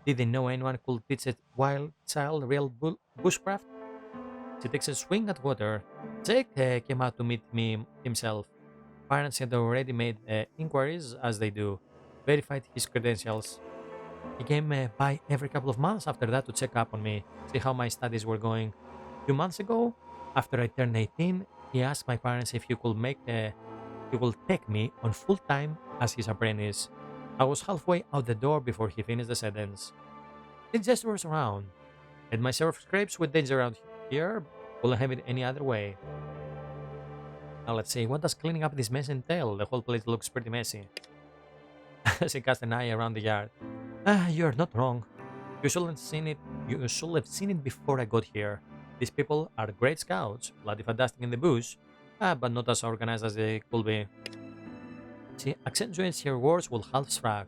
Did they know anyone could teach a wild child real bushcraft? She takes a swing at water. Jake came out to meet me himself. Parents had already made inquiries, as they do, verified his credentials. He came by every couple of months after that to check up on me, see how my studies were going. A few months ago, after I turned 18, he asked my parents if he could make he will take me on full time as his apprentice. I was halfway out the door before he finished the sentence. He gestures around. Let myself scrapes with danger out here. Will I have it any other way? Now let's see, what does cleaning up this mess entail? The whole place looks pretty messy. As he casts an eye around the yard. You're not wrong. You should have seen it. You should have seen it before I got here. These people are great scouts, bloody fantastic in the bush, but not as organized as they could be. She accentuates her words with half shrug.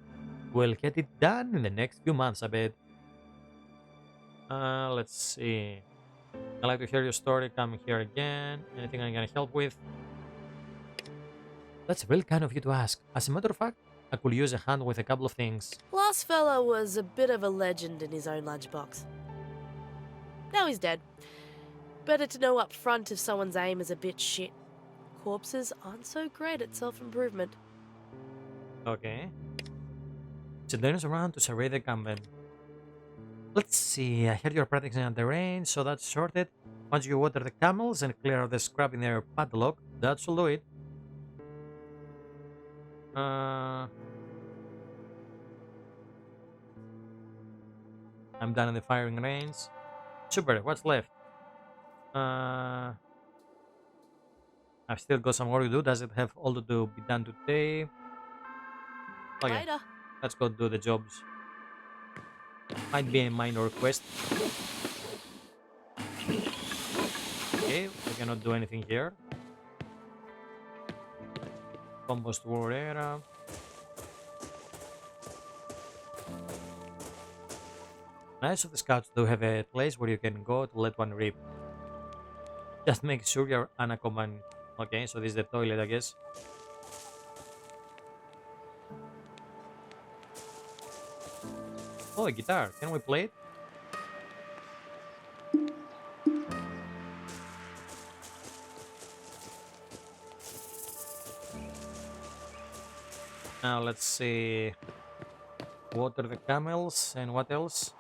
We'll get it done in the next few months, I bet. Let's see. I'd like to hear your story. Come here again. Anything I can help with? That's really kind of you to ask. As a matter of fact, I could use a hand with a couple of things. Last fella was a bit of a legend in his own lunchbox. Now he's dead. Better to know up front if someone's aim is a bit shit. Corpses aren't so great at self-improvement. Okay. She turns around to survey the convent. Let's see, I heard you're practicing at the range, so that's sorted. Once you water the camels and clear out the scrap in their padlock, that should do it. I'm done in the firing range. Super, what's left? I've still got some work to do. Does it have all to do be done today? Okay, Later. let's go do the jobs. Might be a minor quest. Okay, we cannot do anything here. Compost war era. Nice of the scouts do have a place where you can go to let one rip. Just make sure you're unaccompanied. Okay, so this is the toilet, I guess. Oh, a guitar. Can we play it? Now let's see. Water the camels and what else?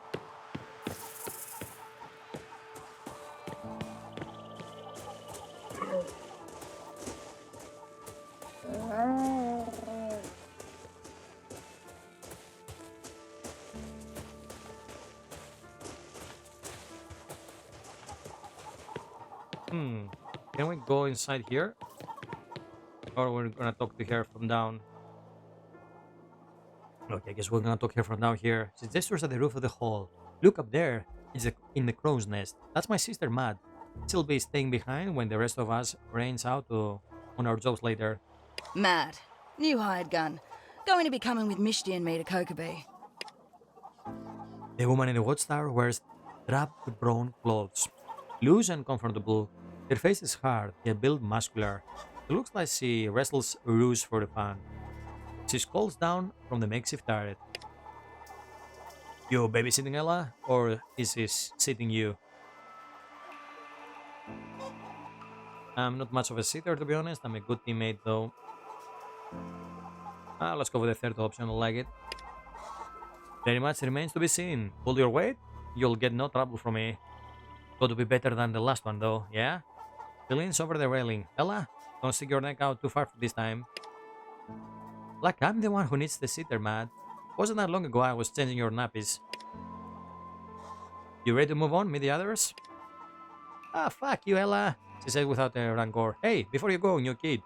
Can we go inside here? Or we're gonna talk to her from down? Okay, I guess we're gonna talk here from down here. She gestures at the roof of the hall. Look up there. It's in the crow's nest. That's my sister, Mad. She'll be staying behind when the rest of us rains out on our jobs later. Mad. New hired gun. Going to be coming with Mishti and me to Kokobee. The woman in the watchtower wears drab brown clothes. Loose and comfortable. Her face is hard, yet built muscular. It looks like she wrestles ruse for the fun. She calls down from the makeshift turret. You babysitting Ella, or is he sitting you? I'm not much of a sitter, to be honest. I'm a good teammate, though. Let's go with the third option. I like it. Very much remains to be seen. Pull your weight, you'll get no trouble from me. Got to be better than the last one, though, yeah? She leans over the railing. Ella, don't stick your neck out too far this time. Like I'm the one who needs the sitter, Mad. Wasn't that long ago I was changing your nappies. You ready to move on, meet the others? Fuck you, Ella, she said without a rancor. Hey, before you go, new kid,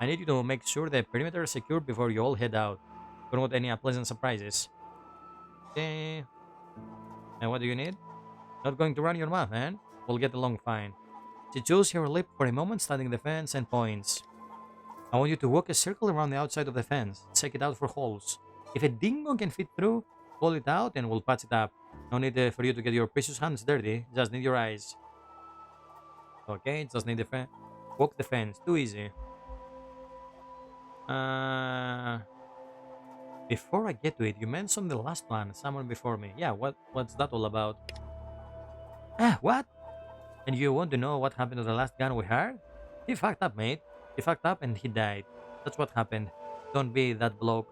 I need you to make sure the perimeter is secure before you all head out. Don't want any unpleasant surprises. Okay. And what do you need? Not going to run your mouth, man. We'll get along fine. She chews her lip for a moment, studying the fence and points. I want you to walk a circle around the outside of the fence. Check it out for holes. If a dingo can fit through, pull it out and we'll patch it up. No need for you to get your precious hands dirty. Just need your eyes. Okay, just need the fence. Walk the fence. Too easy. Before I get to it, you mentioned the last one. Someone before me. Yeah, what's that all about? What? And you want to know what happened to the last gun we hired? He fucked up, mate. He fucked up and he died. That's what happened. Don't be that bloke.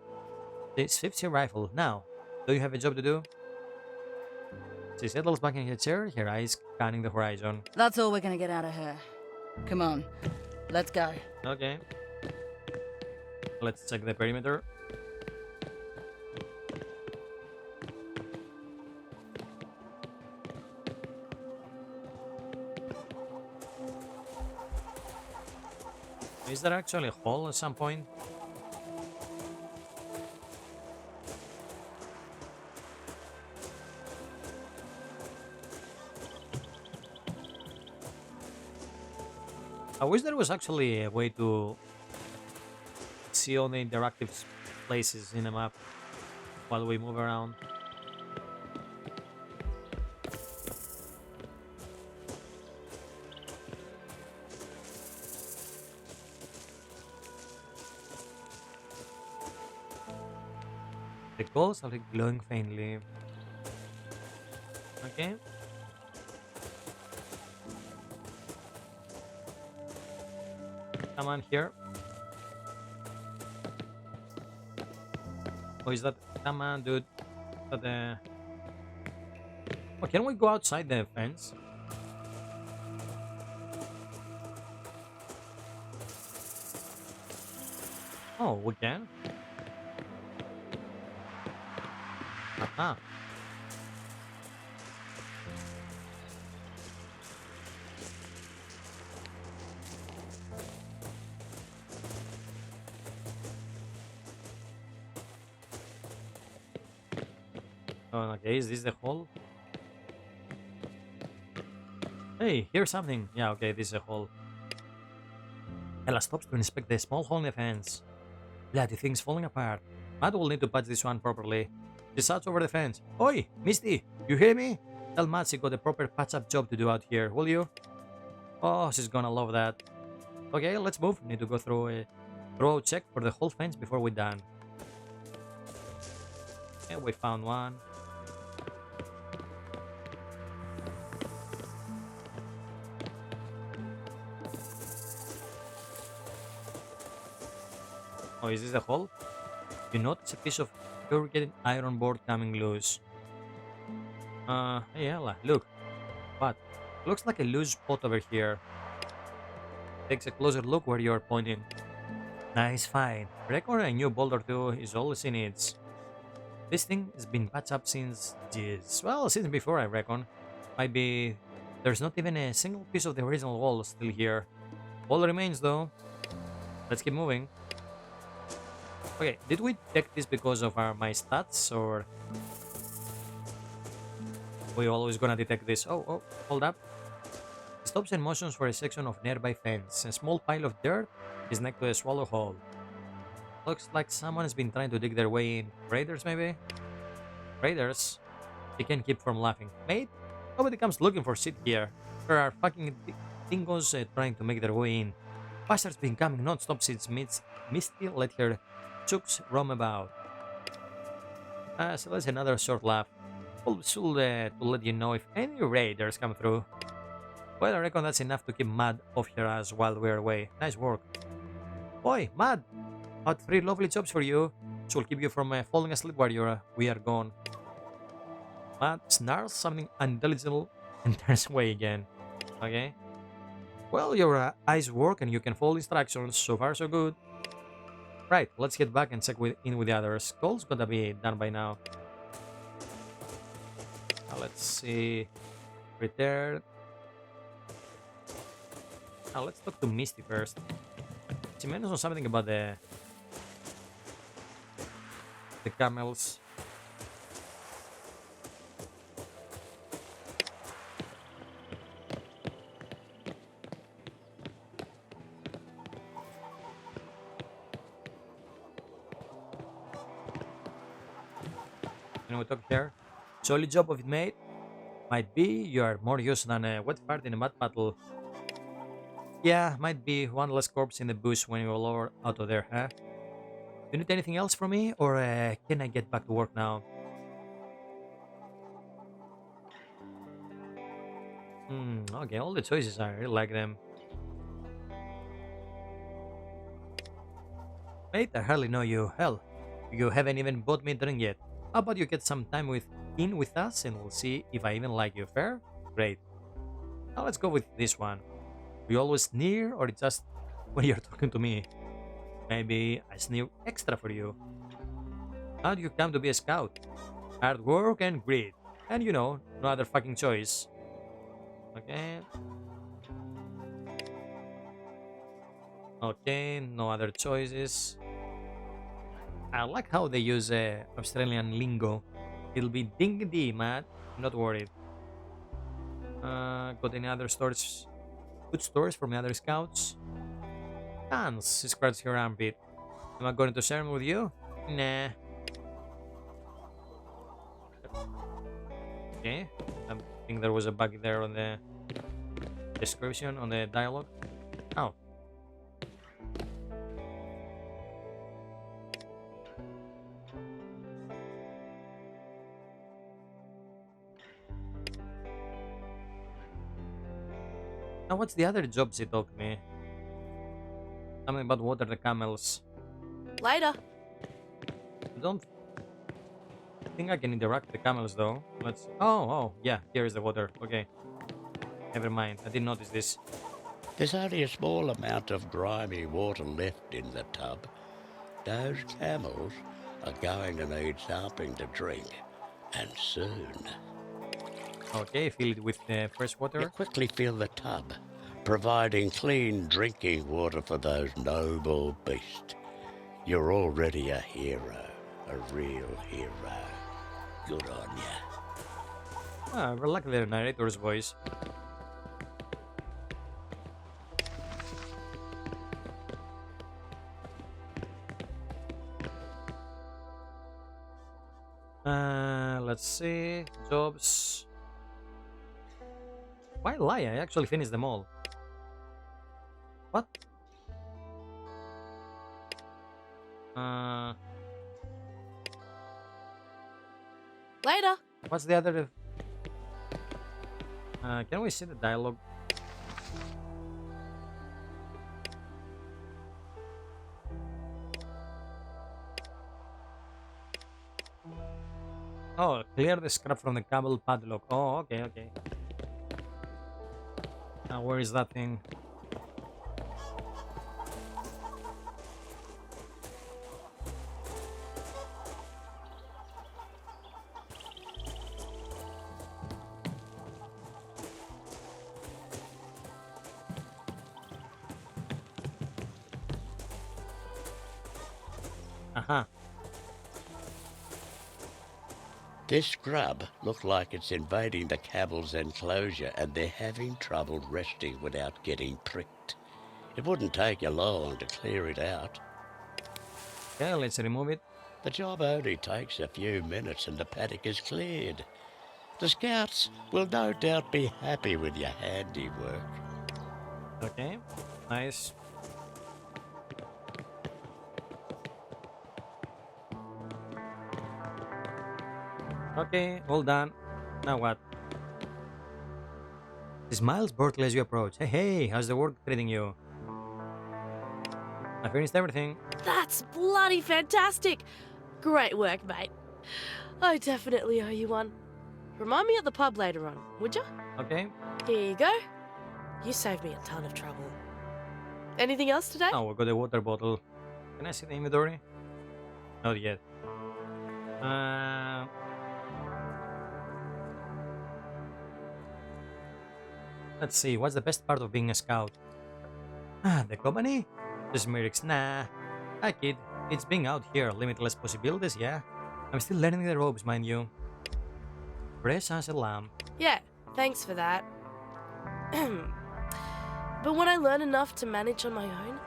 She shifts her rifle. Now, do you have a job to do? She settles back in her chair, her eyes scanning the horizon. That's all we're gonna get out of her. Come on, let's go. Okay. Let's check the perimeter. Is there actually a hole at some point? I wish there was actually a way to see all the interactive places in the map while we move around. The ghosts are like glowing faintly. Okay. Come on here. Oh, is that? Come on, dude. Is that oh, can we go outside the fence? Oh, we can. Aha. Oh, okay, is this the hole? Hey, here's something. Yeah, okay, this is a hole. Ella stops to inspect the small hole in the fence. Bloody thing's falling apart. Matt will need to patch this one properly. She shouts over the fence. Oi, Misty, you hear me? Tell Matt she got a proper patch-up job to do out here, will you? Oh, she's gonna love that. Okay, let's move. Need to go through a thorough check for the whole fence before we're done. Yeah, we found one. Oh, is this a hole? You notice a piece of corrugated iron board coming loose. Hey Ella, look. What? Looks like a loose spot over here. Takes a closer look where you're pointing. Nice find. Reckon a new bolt or two is all she needs. This thing has been patched up since, geez, well, since before I reckon. Might be there's not even a single piece of the original wall still here. All remains though. Let's keep moving. Okay, did we check this because of my stats, or we always gonna detect this? Oh, hold up. It stops in motions for a section of nearby fence. A small pile of dirt is next to a swallow hole. Looks like someone has been trying to dig their way in. Raiders, maybe? Raiders? You can't keep from laughing. Mate, nobody comes looking for shit here. There are fucking dingoes trying to make their way in. Bastards been coming non-stop since Misty let her chooks roam about. So that's another short laugh. We'll to let you know if any raiders come through. Well, I reckon that's enough to keep Mad off your ass while we're away. Nice work. Boy, Mad! Had 3 lovely jobs for you. Which will keep you from falling asleep while we are gone. Mad snarls something unintelligible and turns away again. Okay. Well, your eyes work and you can follow instructions. So far, so good. Right, let's get back and check in with the others. Cole's gotta be done by now. Let's see. Return. Now let's talk to Misty first. She mentioned something about the camels. Can we talk here? Solid job of it, mate. Might be you are more used than a wet fart in a mud battle. Yeah, might be one less corpse in the bush when you're lower out of there, huh? You need anything else from me, or can I get back to work now? Okay, all the choices I really like them. Mate, I hardly know you. Hell, you haven't even bought me a drink yet. How about you get some time with us and we'll see if I even like you. Fair? Great. Now let's go with this one. You always sneer or it's just when you're talking to me? Maybe I sneak extra for you. How do you come to be a scout? Hard work and grit. And you know, no other fucking choice. Okay. Okay, no other choices. I like how they use Australian lingo. It'll be ding-dee, Matt. Not worried. Got any other stores? Good stories from the other scouts? Tons. She scratched her armpit. Am I going to share them with you? Nah. Okay. I think there was a bug there on the description, on the dialogue. Oh. Now, what's the other job she told me? Something about water the camels. Later. I don't think I can interact with the camels though. Let's. Oh, yeah. Here is the water. Okay. Never mind. I didn't notice this. There's only a small amount of grimy water left in the tub. Those camels are going to need something to drink, and soon. Okay, fill it with fresh water. You quickly fill the tub, providing clean drinking water for those noble beasts. You're already a hero, a real hero. Good on ya. I like the narrator's voice. Let's see. Jobs. Why lie? I actually finished them all. What? Later. What's the other? Can we see the dialogue? Oh, clear the scrap from the cable padlock. Oh, okay. Now, where is that thing? Aha. This scrub looks like it's invading the camel's enclosure and they're having trouble resting without getting pricked. It wouldn't take you long to clear it out. Okay, let's remove it. The job only takes a few minutes and the paddock is cleared. The scouts will no doubt be happy with your handiwork. Okay, nice. Okay, all done. Now what? He smiles brightly as you approach. Hey, how's the work treating you? I finished everything. That's bloody fantastic. Great work, mate. I definitely owe you one. Remind me at the pub later on, would ya? Okay. Here you go. You saved me a ton of trouble. Anything else today? Oh, we got a water bottle. Can I see the inventory? Not yet. Let's see, what's the best part of being a scout? The company? The Smerics, nah. Hi kid, it's being out here, limitless possibilities, yeah? I'm still learning the ropes, mind you. Fresh as a lamb. Yeah, thanks for that. But when I learn enough to manage on my own,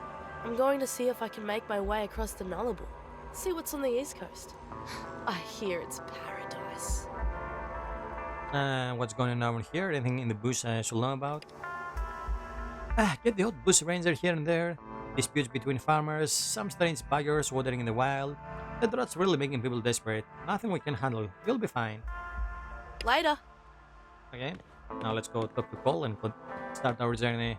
I'm going to see if I can make my way across the Nullarbor. See what's on the east coast. I hear it's paradise. What's going on over here? Anything in the bush I should know about? Get the odd bush ranger here and there. Disputes between farmers, some strange buggers wandering in the wild. The droughts really making people desperate. Nothing we can handle. You'll be fine. Later. Okay, now let's go talk to Cole and start our journey.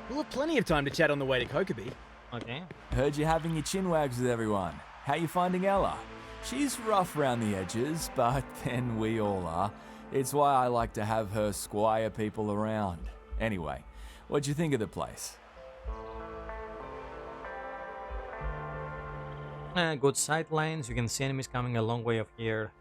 We'll have plenty of time to chat on the way to Kokobee. Okay. Heard you having your chin wags with everyone. How you finding Ella? She's rough round the edges, but then we all are. It's why I like to have her squire people around. Anyway, what'd you think of the place? Good sight lines, you can see enemies coming a long way off here.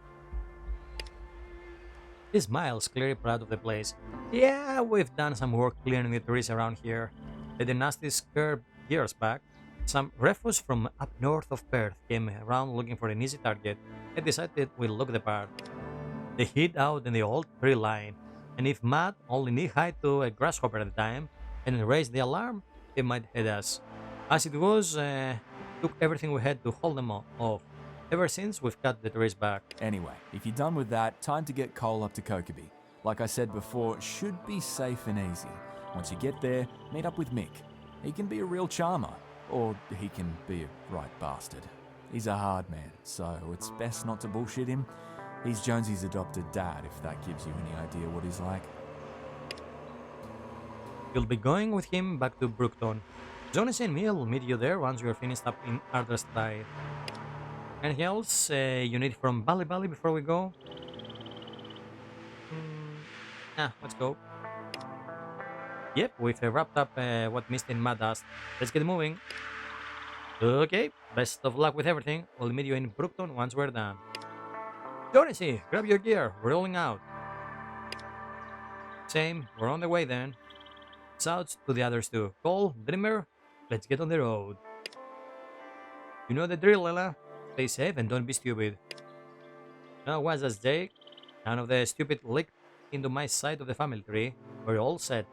He smiles, clearly proud of the place. Yeah, we've done some work clearing the trees around here. The dynasty scared years back. Some refuse from up north of Perth came around looking for an easy target. I decided we'll look the part. They hid out in the old tree line, and if Matt, only knee-high to a grasshopper at the time, and raised the alarm, they might hit us. As it was, took everything we had to hold them off. Ever since, we've cut the trees back. Anyway, if you're done with that, time to get Cole up to Kokobi. Like I said before, should be safe and easy. Once you get there, meet up with Mick. He can be a real charmer, or he can be a right bastard. He's a hard man, so it's best not to bullshit him. He's Jonesy's adopted dad, if that gives you any idea what he's like. You'll be going with him back to Brookton. Jonas and me will meet you there once we are finished up in Arderstide. Anything else you need from Bali Bali before we go? Let's go. Yep, we've wrapped up what Misty and Matt asked. Let's get moving. Okay, best of luck with everything. We'll meet you in Brookton once we're done. Jonesy, grab your gear. We're rolling out. Same, we're on the way then. Shouts to the others too. Cole, Dreamer, let's get on the road. You know the drill, Ella. Stay safe and don't be stupid. Now, what's that, Jake? None of the stupid licked into my side of the family tree. We're all set.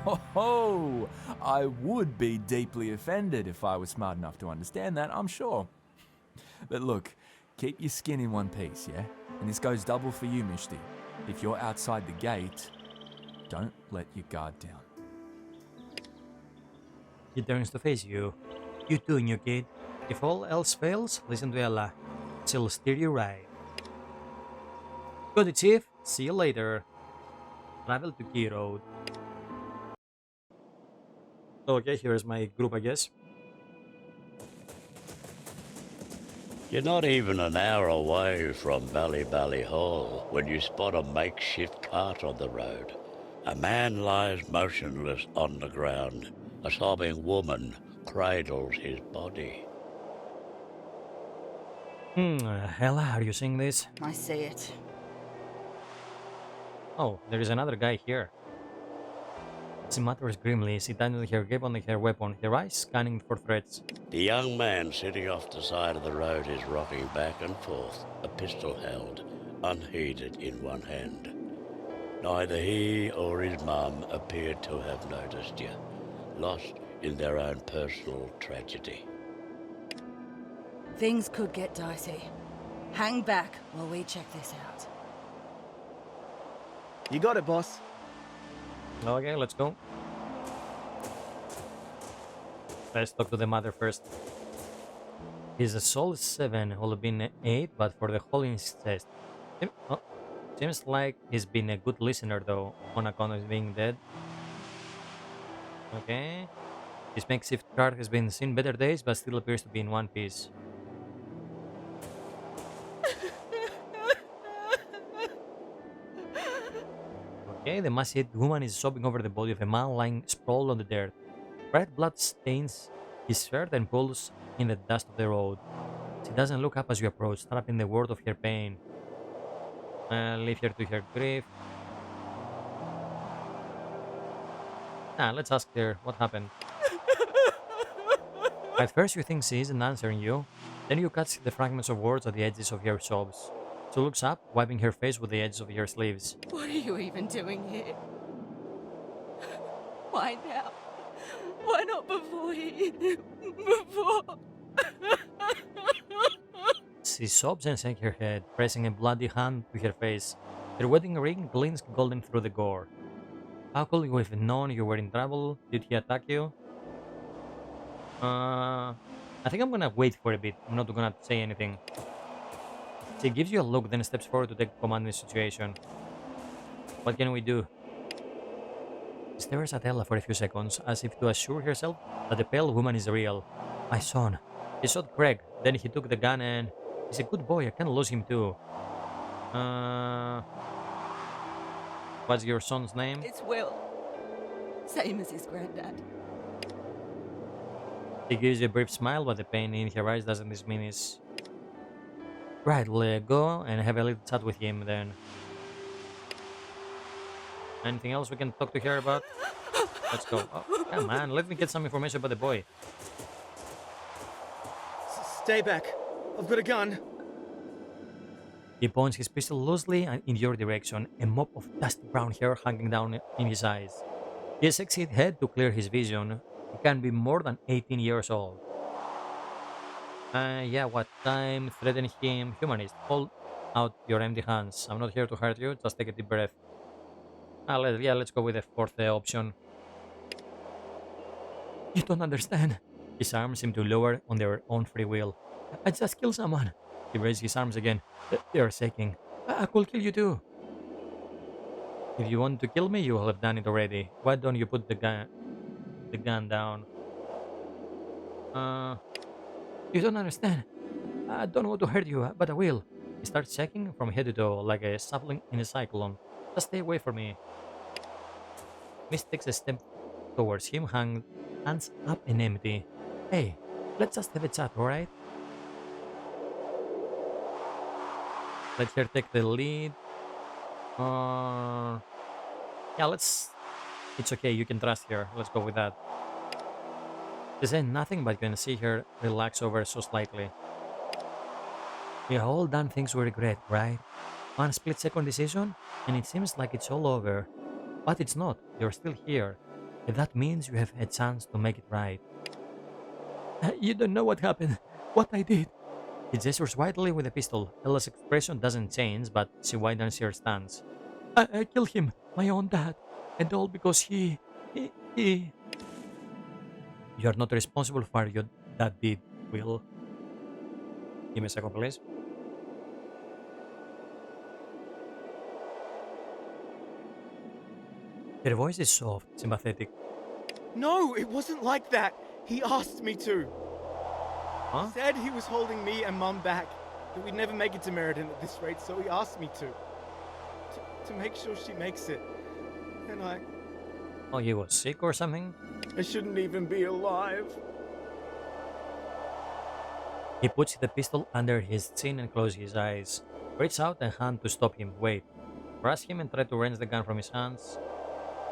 Ho ho! I would be deeply offended if I was smart enough to understand that, I'm sure. But look, keep your skin in one piece, yeah? And this goes double for you, Mishti. If you're outside the gate, don't let your guard down. He turns to face you. You too, new kid. If all else fails, listen to Ella. She'll steer you right. Got it, Chief. See you later. Travel to Key Road. Okay, here's my group, I guess. You're not even an hour away from Bally Bally Hall when you spot a makeshift cart on the road. A man lies motionless on the ground. A sobbing woman cradles his body. Ella, are you seeing this? I see it. Oh, there is another guy here. She mutters grimly, she tightens her grip on her weapon, her eyes scanning for threats. The young man sitting off the side of the road is rocking back and forth, a pistol held, unheeded in one hand. Neither he or his mum appeared to have noticed you, lost in their own personal tragedy. Things could get dicey. Hang back while we check this out. You got it, boss. Okay, let's go. Let's talk to the mother first. His soul is 7, will have been 8, but for the hole in his chest. Seems like he's been a good listener though, on account of being dead. Okay. This makeshift cart has been seen better days, but still appears to be in one piece. Okay, the emaciated woman is sobbing over the body of a man lying sprawled on the dirt. Red blood stains his shirt and pools in the dust of the road. She doesn't look up as you approach, trapped in the world of her pain. Leave her to her grief. Let's ask her what happened. At first you think she isn't answering you, then you catch the fragments of words at the edges of her sobs. She looks up, wiping her face with the edges of her sleeves. What are you even doing here? Why now? Why not before before? She sobs and shakes her head, pressing a bloody hand to her face. Her wedding ring glints golden through the gore. How could you have known you were in trouble? Did he attack you? I think I'm gonna wait for a bit. I'm not gonna say anything. She gives you a look, then steps forward to take command in the situation. What can we do? She stares at Ella for a few seconds, as if to assure herself that the pale woman is real. My son. He shot Craig, then he took the gun and... He's a good boy. I can't lose him too. What's your son's name? It's Will. Same as his granddad. He gives you a brief smile, but the pain in her eyes doesn't diminish. Right, let's go and have a little chat with him then. Anything else we can talk to her about? Let's go. Oh, come on, let me get some information about the boy. Stay back. I've got a gun. He points his pistol loosely in your direction, a mop of dusty brown hair hanging down in his eyes. He has exit head to clear his vision. He can be more than 18 years old. Yeah, what time? Threaten him. Humanist, hold out your empty hands. I'm not here to hurt you, just take a deep breath. Let's go with the fourth option. You don't understand. His arms seem to lower on their own free will. I just killed someone. He raised his arms again. They are shaking. I could kill you too. If you want to kill me, you will have done it already. Why don't you put the gun down? You don't understand. I don't want to hurt you, but I will. He starts shaking from head to toe like a sapling in a cyclone. Just stay away from me. Miss takes a step towards him, hands up and empty. Hey, let's just have a chat, alright? Let her take the lead. Yeah, it's okay, you can trust her. Let's go with that. She said nothing, but you can see her relax over so slightly. We have all done things we regret, right? One split-second decision, and it seems like it's all over. But it's not. You're still here. And that means you have a chance to make it right. You don't know what happened. What I did. He gestures widely with a pistol. Ella's expression doesn't change, but she widens her stance. I killed him, my own dad. And all because he... You are not responsible for your dad did, Will. Give me a second, please. Her voice is soft, sympathetic. No, it wasn't like that. He asked me to. Huh? Said he was holding me and Mum back. That we'd never make it to Meriden at this rate, so he asked me to. To make sure she makes it. And Oh, you was sick or something? I shouldn't even be alive. He puts the pistol under his chin and closes his eyes. Reach out a hand to stop him. Wait. Rush him and try to wrench the gun from his hands.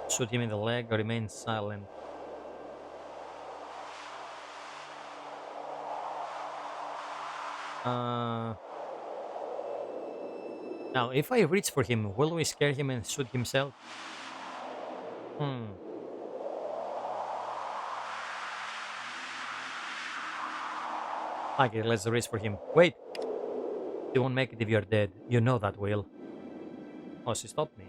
Shoot him in the leg or remain silent. Now, if I reach for him, will we scare him and shoot himself? Okay, let's reach for him. Wait! You won't make it if you're dead. You know that, Will. Oh, she stopped me.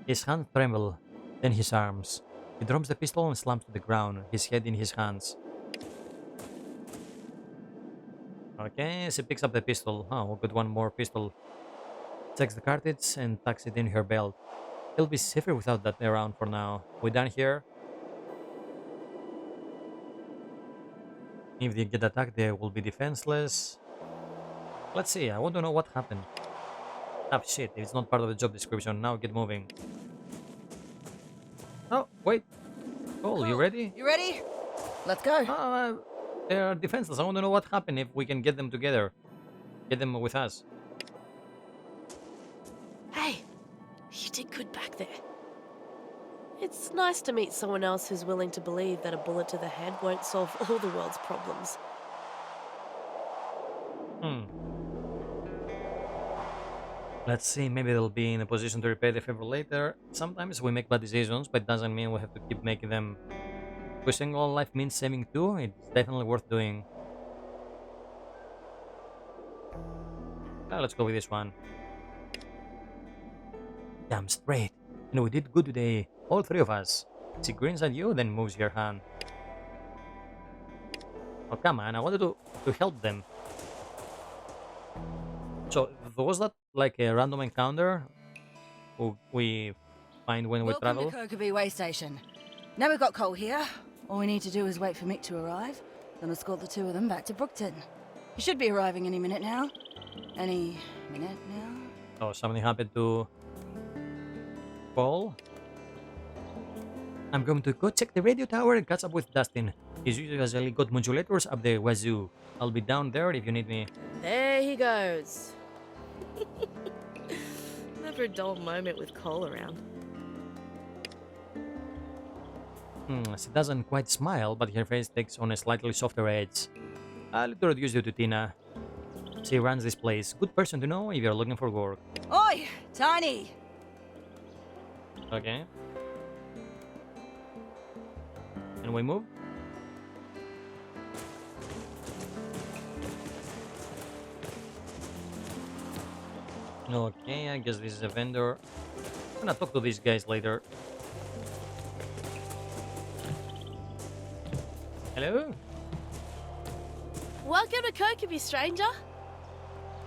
His hands tremble, then his arms. He drops the pistol and slumps to the ground, his head in his hands. Okay, she picks up the pistol. Oh, we've got one more pistol. Checks the cartridge and tucks it in her belt. He'll be safer without that around for now. We done here? If they get attacked, they will be defenseless. Let's see, I want to know what happened. Ah, shit, it's not part of the job description. Now get moving. Oh, wait. Cole, you ready? You ready? Let's go. They're defenseless. I want to know what happened if we can get them together. Get them with us. Hey, you did good back there. It's nice to meet someone else who's willing to believe that a bullet to the head won't solve all the world's problems. Let's see, maybe they'll be in a position to repay the favor later. Sometimes we make bad decisions, but it doesn't mean we have to keep making them. If a single life means saving two, it's definitely worth doing. Let's go with this one. Damn straight. And we did good today, all three of us. She grins at you, then moves your hand. Oh, come on, I wanted to help them. So, was that like a random encounter we find when we Welcome travel? to Kokovi Way Station. Now we've got Cole here. All we need to do is wait for Mick to arrive. Gonna escort the two of them back to Brookton. He should be arriving any minute now. Any minute now? Oh, something happened to Paul. I'm going to go check the radio tower and catch up with Dustin. He's usually got modulators up the wazoo. I'll be down there if you need me. There he goes. Never a dull moment with Cole around. She doesn't quite smile, but her face takes on a slightly softer edge. I'll introduce you to Tina. She runs this place. Good person to know if you're looking for work. Oi, Tiny! Okay. Can we move? Okay, I guess this is a vendor. I'm gonna talk to these guys later. Hello? Welcome to Kokobi, stranger.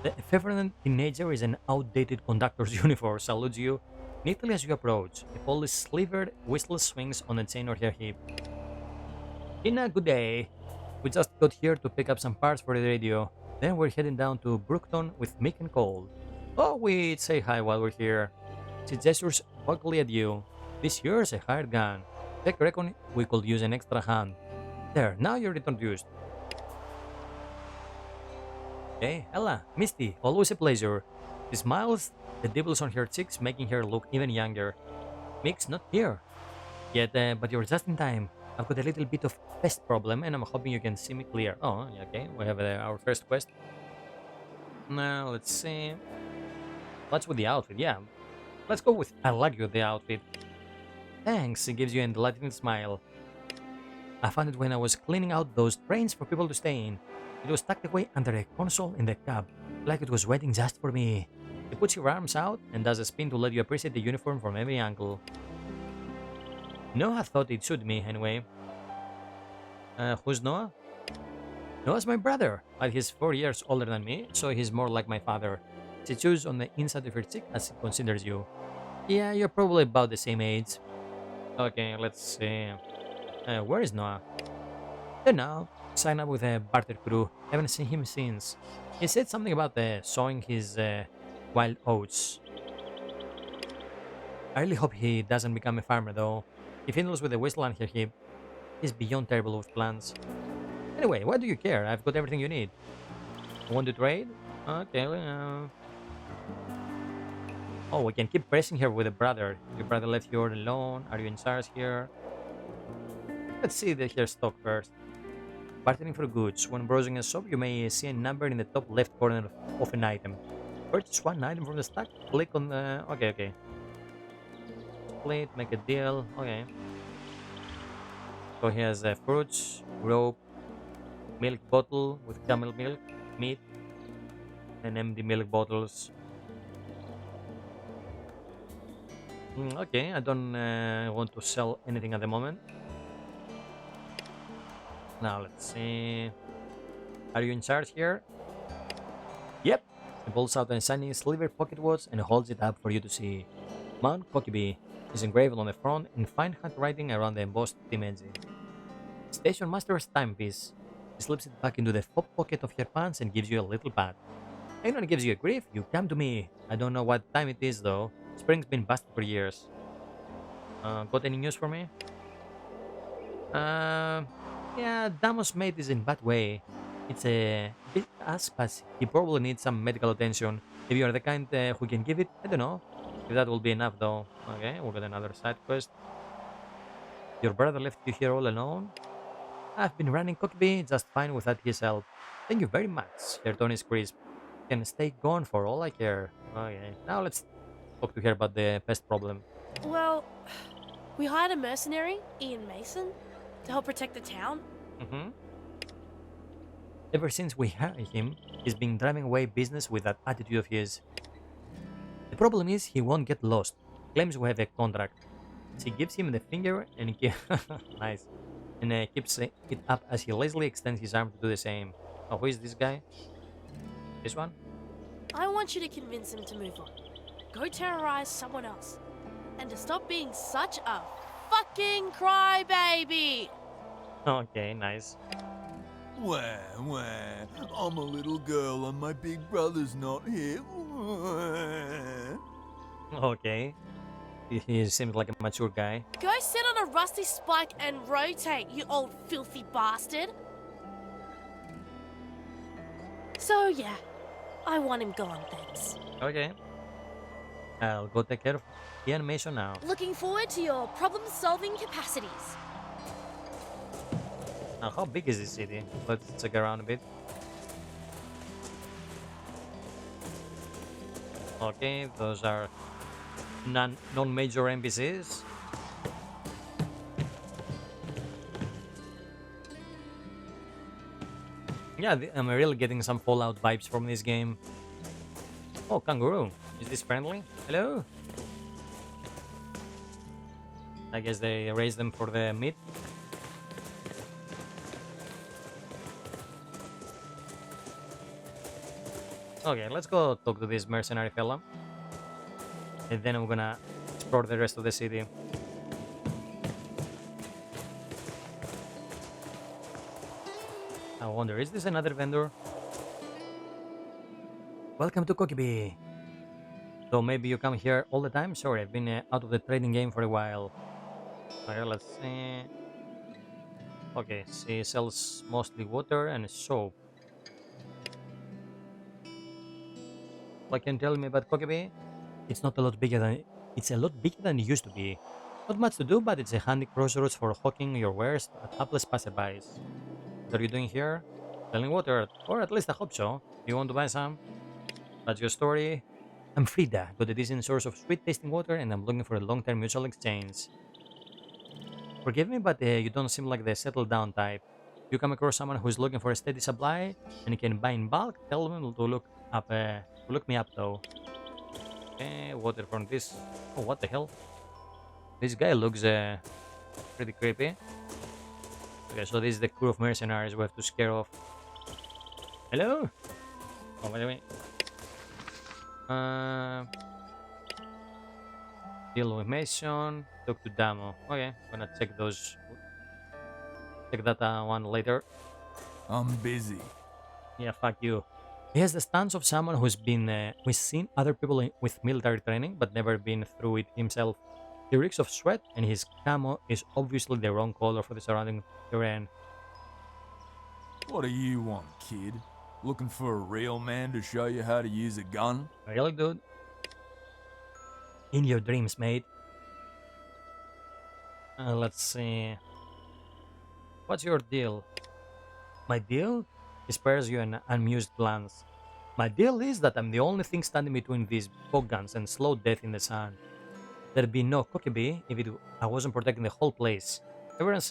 The effeminate teenager is an outdated conductor's uniform. Salutes you neatly as you approach. A fully slivered whistle swings on a chain on her hip. Tina, good day. We just got here to pick up some parts for the radio. Then we're heading down to Brookton with Mick and Cole. Oh, we say hi while we're here. She gestures vaguely at you. This here's a hired gun. Tech reckon we could use an extra hand. There, now you're introduced. Hey, Ella, Misty, always a pleasure. She smiles, the dimples on her cheeks making her look even younger. Mick's not here yet, but you're just in time. I've got a little bit of pest problem and I'm hoping you can see me clear. Oh, okay, we have our first quest. Now, let's see. What's with the outfit? Yeah, let's go with I like you, the outfit. Thanks, it gives you a enlightening smile. I found it when I was cleaning out those trains for people to stay in. It was tucked away under a console in the cab, like it was waiting just for me. He puts your arms out and does a spin to let you appreciate the uniform from every angle. Noah thought it suited me anyway. Who's Noah? Noah's my brother, but he's 4 years older than me, so he's more like my father. She chews on the inside of her cheek as he considers you. Yeah, you're probably about the same age. Okay, let's see. Where is Noah? Don't know. Sign up with a barter crew. Haven't seen him since. He said something about sowing his wild oats. I really hope he doesn't become a farmer though. If he knows with the wasteland here, he's beyond terrible with plans. Anyway, why do you care? I've got everything you need. Want to trade? Okay. Oh, we can keep pressing here with a brother. Your brother left you all alone. Are you in charge here? Let's see her stock first. Bartering for goods. When browsing a shop, you may see a number in the top left corner of an item. Purchase one item from the stack. Click on the... Okay. Split, make a deal. Okay. So he has fruits, rope, milk bottle with camel milk, meat, and empty milk bottles. Okay, I don't want to sell anything at the moment. Now let's see. Are you in charge here? Yep. He pulls out a shiny silver pocket watch and holds it up for you to see. Mount Kokibi is engraved on the front in fine handwriting around the embossed image. Station Master's timepiece. He slips it back into the top pocket of her pants and gives you a little pat. Anyone gives you a grief, you come to me. I don't know what time it is though. Spring's been busted for years. Got any news for me? Yeah, Damo's mate is in bad way. It's a bit ass, but he probably needs some medical attention. If you're the kind who can give it, I don't know. If that will be enough though. Okay, we'll get another side quest. Your brother left you here all alone? I've been running Cookby just fine without his help. Thank you very much. Your tone is crisp. Can stay gone for all I care. Okay, now let's talk to her about the pest problem. Well, we hired a mercenary, Ian Mason, to help protect the town. Ever since we hired him, he's been driving away business with that attitude of his. The problem is he won't get lost. Claims we have a contract. She gives him the finger and he nice. And keeps it up as he lazily extends his arm to do the same. Oh, who is this guy? This one? I want you to convince him to move on. Go terrorize someone else. And to stop being such a fucking crybaby. Okay, nice. Wah, wah. I'm a little girl and my big brother's not here. Wah. Okay. He seems like a mature guy. Go sit on a rusty spike and rotate, you old filthy bastard. So yeah, I want him gone, thanks. Okay. I'll go take care of the animation now. Looking forward to your problem-solving capacities. Now, how big is this city? Let's check around a bit. Okay, those are non-major NPCs. Yeah, I'm really getting some Fallout vibes from this game. Oh, kangaroo. Is this friendly? Hello? I guess they raise them for the meat. Okay, let's go talk to this mercenary fella. And then I'm gonna explore the rest of the city. I wonder, is this another vendor? Welcome to Kokibi. So maybe you come here all the time? Sorry, I've been out of the trading game for a while. Okay, let's see. Okay, she sells mostly water and soap. What can you tell me about Kokibi? It's a lot bigger than it used to be. Not much to do, but it's a handy crossroads for hawking your wares at hapless passerbys. What are you doing here? Selling water, or at least I hope so. You want to buy some? That's your story. I'm Frida, got a decent source of sweet-tasting water, and I'm looking for a long-term mutual exchange. Forgive me, but you don't seem like the settled-down type. If you come across someone who's looking for a steady supply and you can buy in bulk, tell them to look me up, though. Okay, water from this. Oh, what the hell? This guy looks pretty creepy. Okay, so this is the crew of mercenaries we have to scare off. Hello? Oh, wait a minute. Deal with Mason. Talk to Damo. Okay, gonna check those. Check that one later. I'm busy. Yeah, fuck you. He has the stance of someone who's seen other people with military training but never been through it himself. He reeks of sweat, and his camo is obviously the wrong color for the surrounding terrain. What do you want, kid? Looking for a real man to show you how to use a gun? Really, dude? In your dreams, mate. Let's see. What's your deal? My deal? He spares you an amused glance. My deal is that I'm the only thing standing between these bogguns and slow death in the sun. There'd be no Kokibi if I wasn't protecting the whole place. Everyone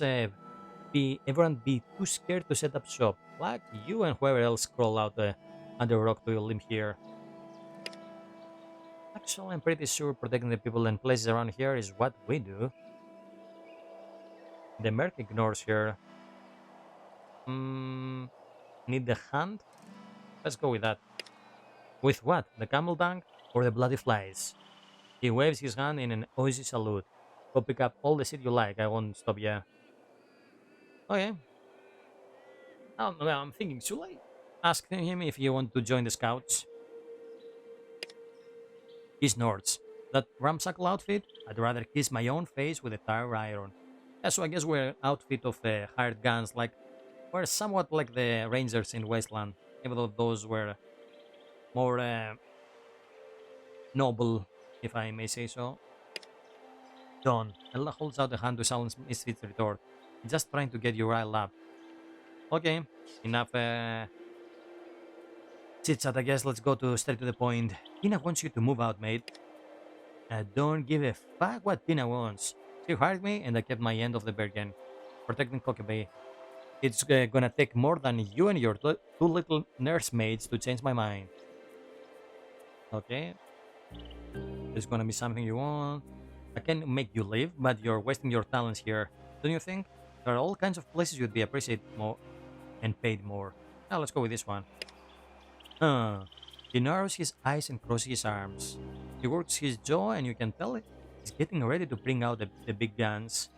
be too scared to set up shop, like you and whoever else crawl out under a rock to live here. Actually, I'm pretty sure protecting the people and places around here is what we do. The merc ignores her. Need the hand? Let's go with that. With what? The camel dung or the bloody flies? He waves his hand in an Aussie salute. Go pick up all the shit you like, I won't stop ya. Okay. Well, I'm thinking, should I ask him if you want to join the scouts? He snorts. That ramshackle outfit? I'd rather kiss my own face with a tire iron. Yeah, so I guess we're an outfit of hired guns, like we're somewhat like the rangers in Wasteland, even though those were more noble, if I may say so. John, Ella holds out a hand to silence Misfit's retort. He's just trying to get you riled up. Okay, enough chit-chat, I guess. Let's go straight to the point. Tina wants you to move out, mate. I don't give a fuck what Tina wants. She hired me and I kept my end of the bargain. Protecting Kokibi. It's gonna take more than you and your two little nursemaids to change my mind. Okay. There's gonna be something you want. I can make you leave, but you're wasting your talents here. Don't you think? There are all kinds of places you'd be appreciated more and paid more. Now let's go with this one. He narrows his eyes and crosses his arms. He works his jaw and you can tell he's getting ready to bring out the big guns.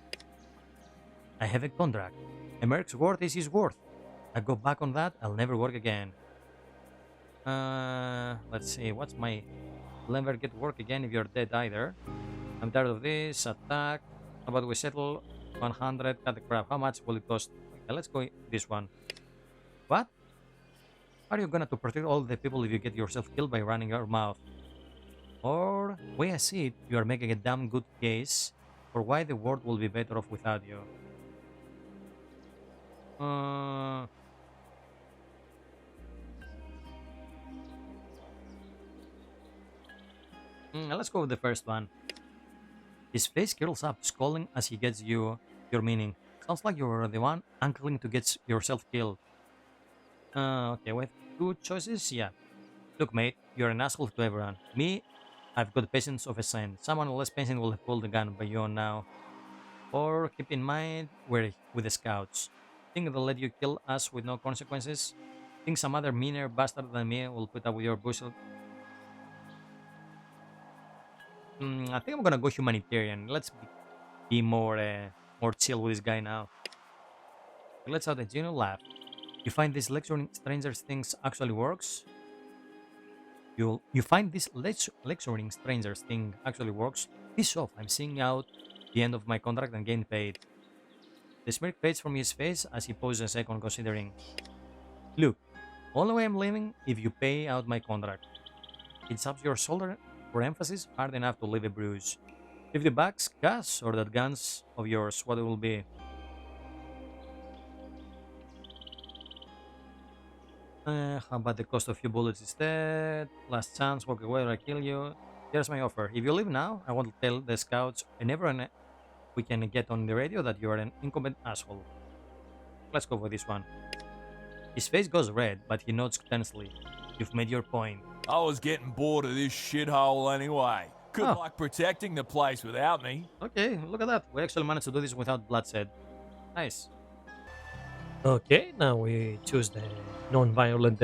I have a contract. A merc's word is his worth. I go back on that, I'll never work again. Let's see, what's my... I'll never get work again if you're dead either. I'm tired of this. Attack. How about we settle 100? Cut the crap. How much will it cost? Okay, let's go this one. What? Are you gonna to protect all the people if you get yourself killed by running your mouth? Or, way I see it, you are making a damn good case for why the world will be better off without you. Uh, let's go with the first one. His face curls up, scolding as he gets your meaning. Sounds like you're the one uncling to get yourself killed. Okay, with two choices, yeah. Look, mate, you're an asshole to everyone. Me, I've got the patience of a saint. Someone less patient will have pulled the gun by you now. Or keep in mind, we're with the scouts. Think they'll let you kill us with no consequences? Think some other meaner bastard than me will put up with your bullshit? I think I'm gonna go humanitarian. Let's be more chill with this guy now. Let's have a genuine laugh. You find this lecturing strangers things actually works? You find this lecturing strangers thing actually works? Piss off, I'm seeing out the end of my contract and getting paid. The smirk fades from his face as he pauses a second considering. Look, only way I'm leaving if you pay out my contract. It taps your shoulder for emphasis hard enough to leave a bruise. 50 bucks, cash, or that guns of yours, what it will be? How about the cost of few bullets instead? Last chance, walk away or I kill you. Here's my offer. If you leave now, I want to tell the scouts and everyone we can get on the radio that you are an incompetent asshole. Let's go for this one. His face goes red, but he nods tensely. You've made your point. I was getting bored of this shithole anyway. Good Oh. luck protecting the place without me. Okay, look at that. We actually managed to do this without bloodshed. Nice. Okay, now we choose the non-violent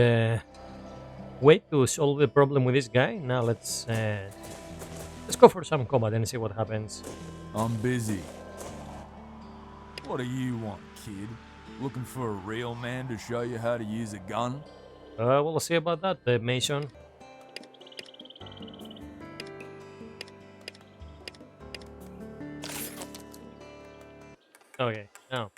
way to solve the problem with this guy. Now let's go for some combat and see what happens. I'm busy. What do you want, kid? Looking for a real man to show you how to use a gun? We'll see about that, Mason. Okay, now.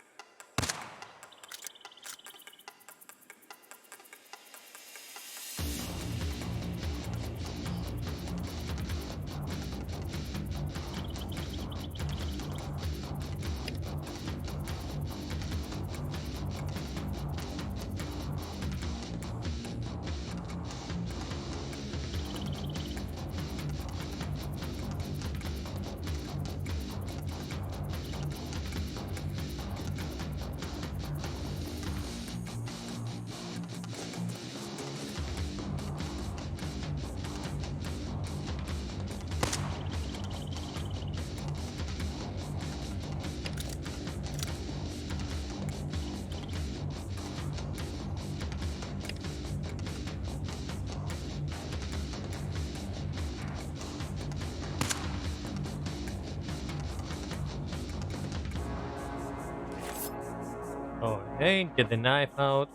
Okay, get the knife out.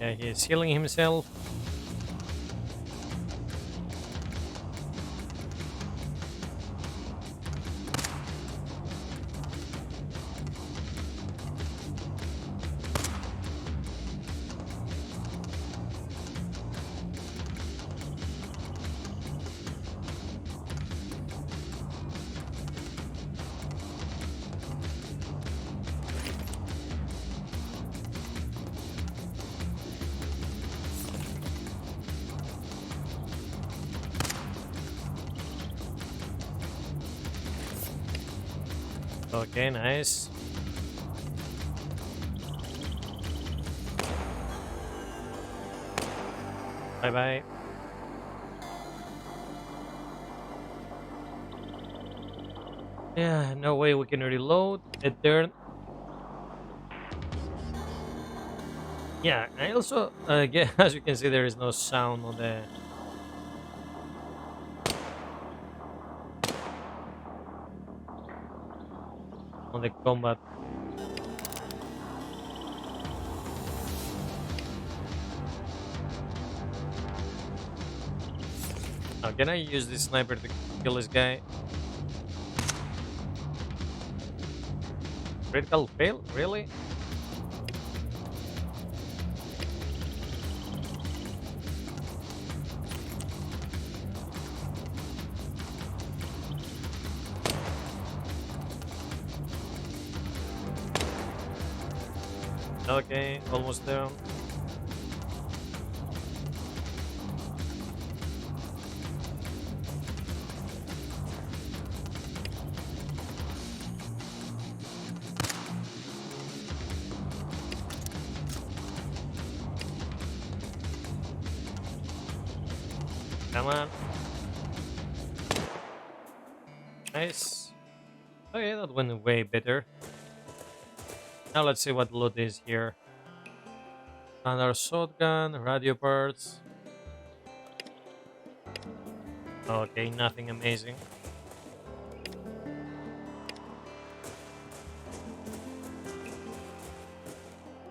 Yeah, he's healing himself. Okay, nice. Bye bye. Yeah, no way we can reload. A turn. Yeah, I also, again, as you can see, there is no sound on the combat. Now, can I use this sniper to kill this guy? Critical fail? Really? Okay, almost there. Come on. Nice. Okay, that went way better. Now let's see what loot is here. Another shotgun, radio parts. Okay, nothing amazing.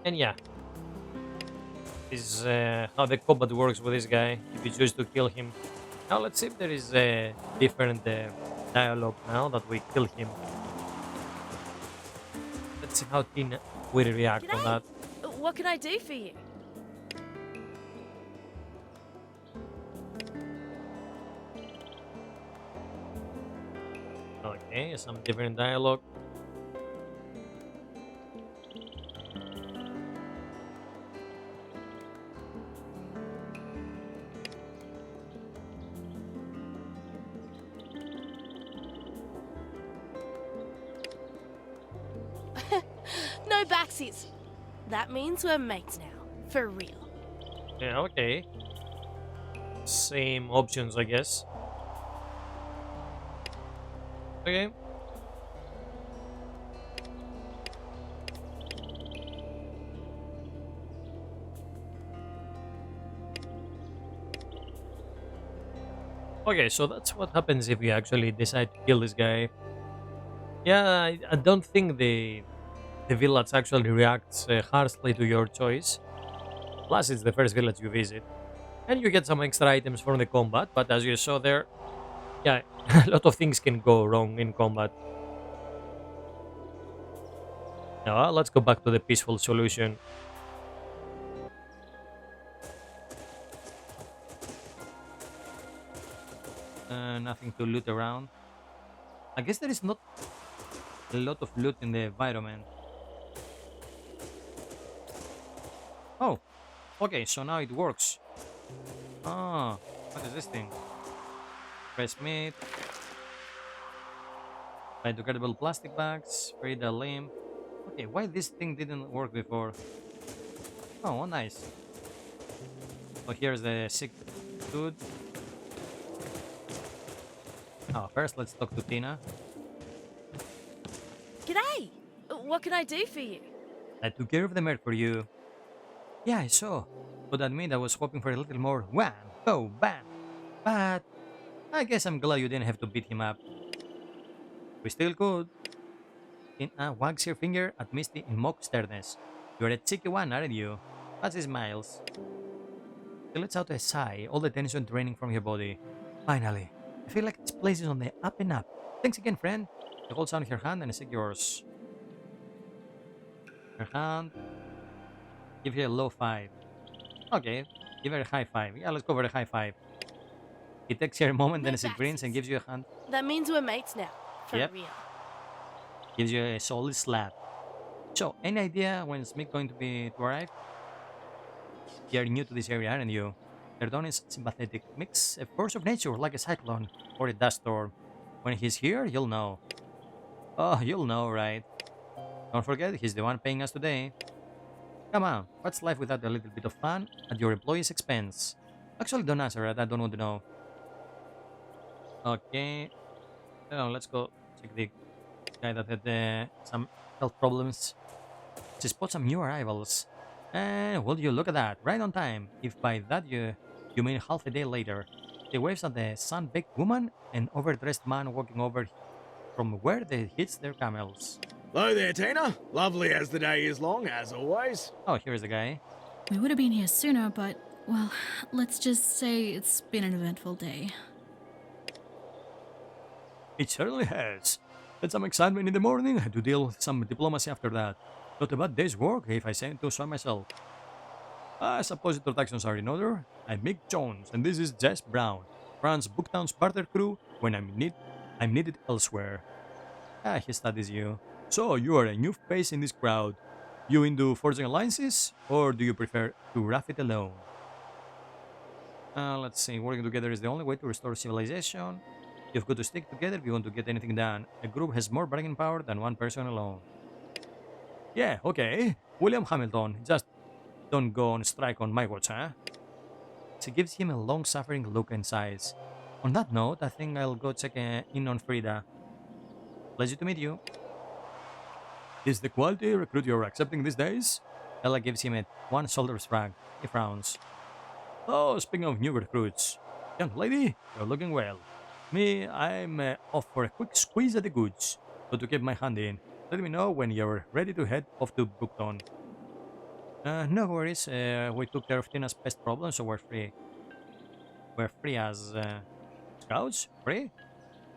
And yeah, this is how the combat works with this guy if you choose to kill him. Now let's see if there is a different dialogue now that we kill him. Let's see how Tina will react on G'day. that. What can I do for you? Okay, some different dialogue. No backsies. That means we're mates now. For real. Yeah, okay. Same options, I guess. Okay. Okay, so that's what happens if you actually decide to kill this guy. Yeah, I don't think the village actually reacts harshly to your choice. Plus, it's the first village you visit, and you get some extra items from the combat. But as you saw there, yeah, a lot of things can go wrong in combat. Now, let's go back to the peaceful solution. Nothing to loot around. I guess there is not a lot of loot in the environment. Oh, okay, so now it works. Ah, what is this thing? Press meat, biodegradable plastic bags, read a limb. Okay, why this thing didn't work before? Oh, nice. Oh, here's the sick dude. Oh, first let's talk to Tina. G'day. What can I do for you? I took care of the merc for you. Yeah, I saw. But admit I was hoping for a little more wham, oh, bam. But I guess I'm glad you didn't have to beat him up. We still could. Tina wags her finger at Misty in mock sternness. You're a cheeky one, aren't you? That's smiles. She lets out a sigh, all the tension draining from her body. Finally, I feel like this place is on the up and up. Thanks again, friend. She holds out her hand and I shake yours. Her hand. Give her a low five. Okay, give her a high five. Yeah, let's go for a high five. He takes her a moment, then she grins and gives you a hand. That means we're mates now. For Yep. real. Gives you a solid slap. So, any idea when Smith going to arrive? You're new to this area, aren't you? Her tone is sympathetic. Mix a force of nature like a cyclone or a dust storm. When he's here, you'll know. Oh, you'll know, right? Don't forget, he's the one paying us today. Come on, what's life without a little bit of fun at your employee's expense? Actually, don't answer that. I don't want to know. Okay. Oh, let's go check the Guy that had some health problems. She spots some new arrivals. And will you look at that? Right on time. If by that you mean half a day later. She waves at the sun-baked woman and overdressed man walking over from where they hitch their camels. Hello there, Tina. Lovely as the day is long, as always. Oh, here's the guy. We would have been here sooner, but, well, let's just say it's been an eventful day. It certainly has. Had some excitement in the morning, had to deal with some diplomacy after that. Not a bad day's work, if I say so myself. I suppose introductions are in order. I'm Mick Jones, and this is Jess Brown, France Booktown's partner crew when I'm needed elsewhere. Ah, he studies you. So, you are a new face in this crowd. You into forging alliances, or do you prefer to rough it alone? Let's see, working together is the only way to restore civilization. You've got to stick together if you want to get anything done. A group has more bargaining power than one person alone. Yeah, okay. William Hamilton, just don't go on strike on my watch, huh? She gives him a long-suffering look and sighs. On that note, I think I'll go check in on Frida. Pleasure to meet you. Is the quality recruit you're accepting these days? Ella gives him a one-shoulder shrug. He frowns. Oh, speaking of new recruits. Young lady, you're looking well. Me, I'm off for a quick squeeze at the goods. But to keep my hand in, let me know when you're ready to head off to Bookton. No worries, we took care of Tina's pest problem, so we're free. We're free as scouts? Free?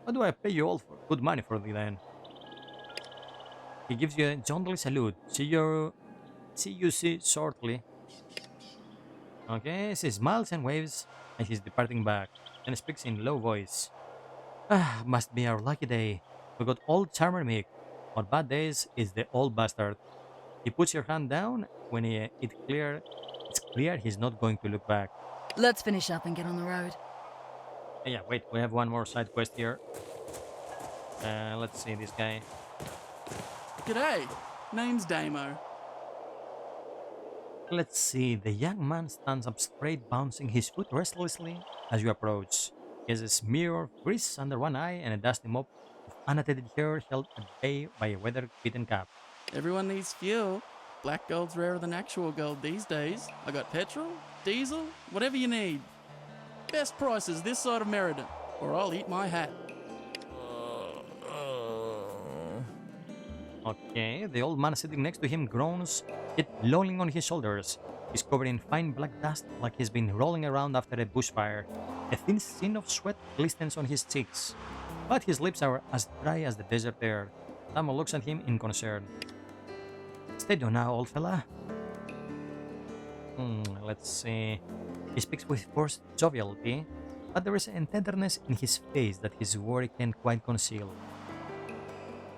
What do I pay you all for? Good money for the then. He gives you a jauntily salute. See you shortly. Okay, she smiles and waves, and he's departing back, and speaks in low voice. Ah, must be our lucky day. We got old Charmer Mick. On bad days is the old bastard. He puts your hand down when it's clear he's not going to look back. Let's finish up and get on the road. Yeah, wait, we have one more side quest here. Let's see this guy. G'day, name's Damo. Let's see, the young man stands up straight, bouncing his foot restlessly as you approach. He has a smear of grease under one eye and a dusty mop of unattended hair held at bay by a weather-beaten cap. Everyone needs fuel. Black gold's rarer than actual gold these days. I got petrol, diesel, whatever you need. Best prices this side of Meriden, or I'll eat my hat. Okay, the old man sitting next to him groans, yet lolling on his shoulders. He's covered in fine black dust like he's been rolling around after a bushfire. A thin stain of sweat glistens on his cheeks, but his lips are as dry as the desert air. Samo looks at him in concern. Steady on now, old fella. Let's see. He speaks with forced joviality, but there is a tenderness in his face that his worry can't quite conceal.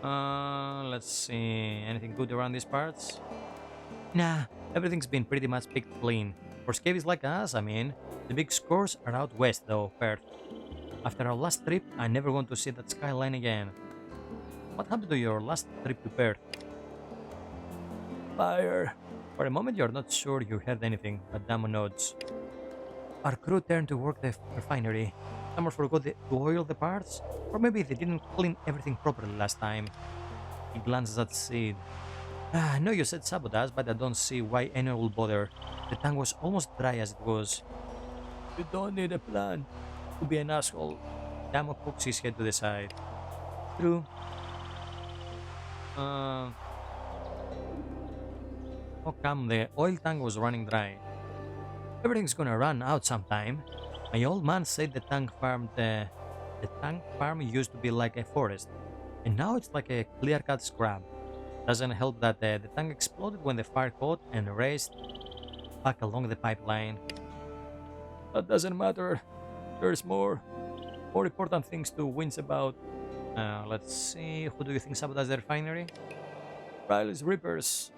Let's see. Anything good around these parts? Nah, everything's been pretty much picked clean. For scabies like us, I mean. The big scores are out west, though, Perth. After our last trip, I never want to see that skyline again. What happened to your last trip to Perth? Fire. For a moment, you're not sure you heard anything, but Damo nods. Our crew turned to work the refinery. Someone forgot to oil the parts, or maybe they didn't clean everything properly last time. He glances at Sid. I know you said sabotage, but I don't see why anyone will bother. The tank was almost dry as it was. You don't need a plan to be an asshole. Damo cocks his head to the side. True. How come the oil tank was running dry? Everything's gonna run out sometime. My old man said the tank farm used to be like a forest, and now it's like a clear-cut scrub. Doesn't help that the tank exploded when the fire caught and raced back along the pipeline. That doesn't matter. There's more important things to wince about. Let's see. Who do you think sabotaged the refinery? Riley's Rippers.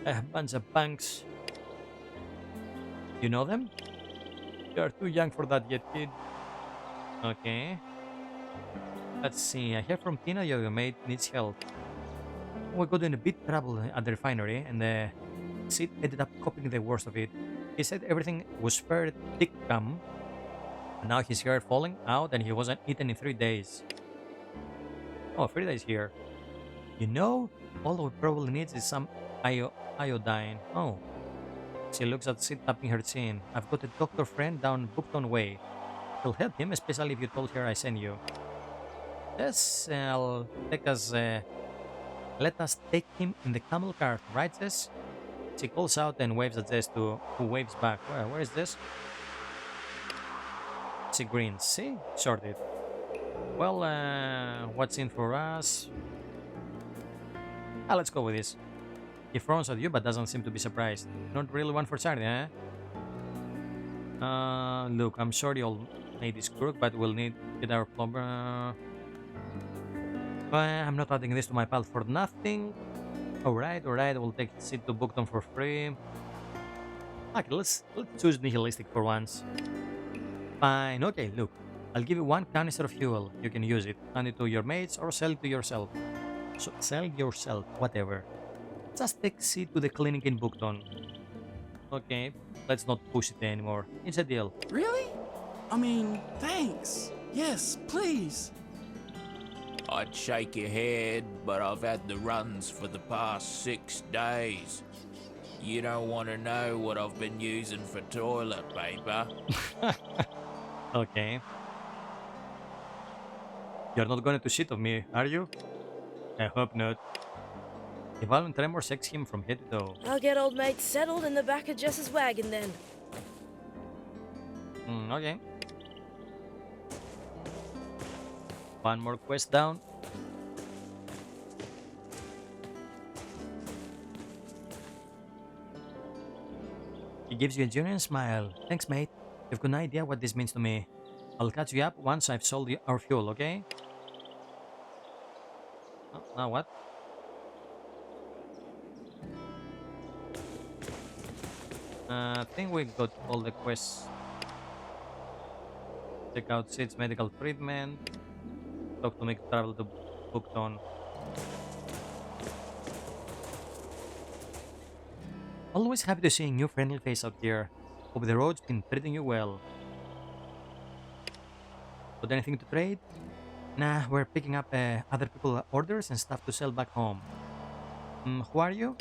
A bunch of punks. You know them? You are too young for that yet, kid. Okay. Let's see. I hear from Tina your mate needs help. We got in a bit trouble at the refinery, and Sid ended up copying the worst of it. He said everything was fair thick gum, and now his hair falling out, and he wasn't eaten in 3 days. Oh, Frida is here. You know, all we probably needs is some iodine. Oh, she looks at it tapping her chin. I've got a doctor friend down Bookton Way. He'll help him, especially if you told her I sent you. Yes, I'll take us. Let us take him in the camel cart, right, Jess? She calls out and waves at Jess, who waves back. Where is this? She grins. See? Sorted. Well, what's in for us? Let's go with this. He frowns at you but doesn't seem to be surprised. Not really one for charity, eh? Look, I'm sorry old mate is crook, but we'll need to get our plumber. I'm not adding this to my pal for nothing. Alright, we'll take it to Bookton for free. Okay, let's choose nihilistic for once. Fine, okay, look. I'll give you one canister of fuel. You can use it, hand it to your mates, or sell it to yourself. So sell yourself, whatever. Just take it to the clinic in Bookton. Okay, let's not push it anymore. It's a deal. Really? I mean, thanks. Yes, please. I'd shake your head, but I've had the runs for the past 6 days. You don't want to know what I've been using for toilet paper. Okay. You're not going to shit on me, are you? I hope not. A violent tremor shakes him from head to toe. I'll get old mate settled in the back of Jess's wagon then. Okay. One more quest down. He gives you a genuine smile. Thanks, mate. You've got no idea what this means to me. I'll catch you up once I've sold our fuel, okay? Oh, now what? I think we got all the quests. Check out Sid's medical treatment. Talk to make travel to Bookton. Always happy to see a new friendly face out here. Hope the road's been treating you well. Got anything to trade? Nah, we're picking up other people's orders and stuff to sell back home. Who are you?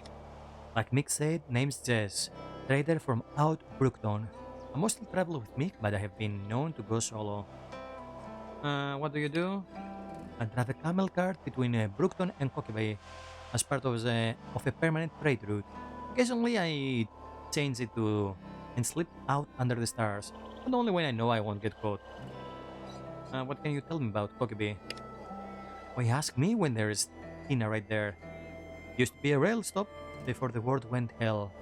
Like Mick said, name's Jess. Trader from out Brookton. I mostly travel with Mick, but I have been known to go solo. What do you do? I drive a camel cart between Brookton and Cockabay as part of a permanent trade route. Occasionally I change it to and slip out under the stars, but only when I know I won't get caught. What can you tell me about Cockabay? Why ask me when there's Tina right there? Used to be a rail stop before the world went hell.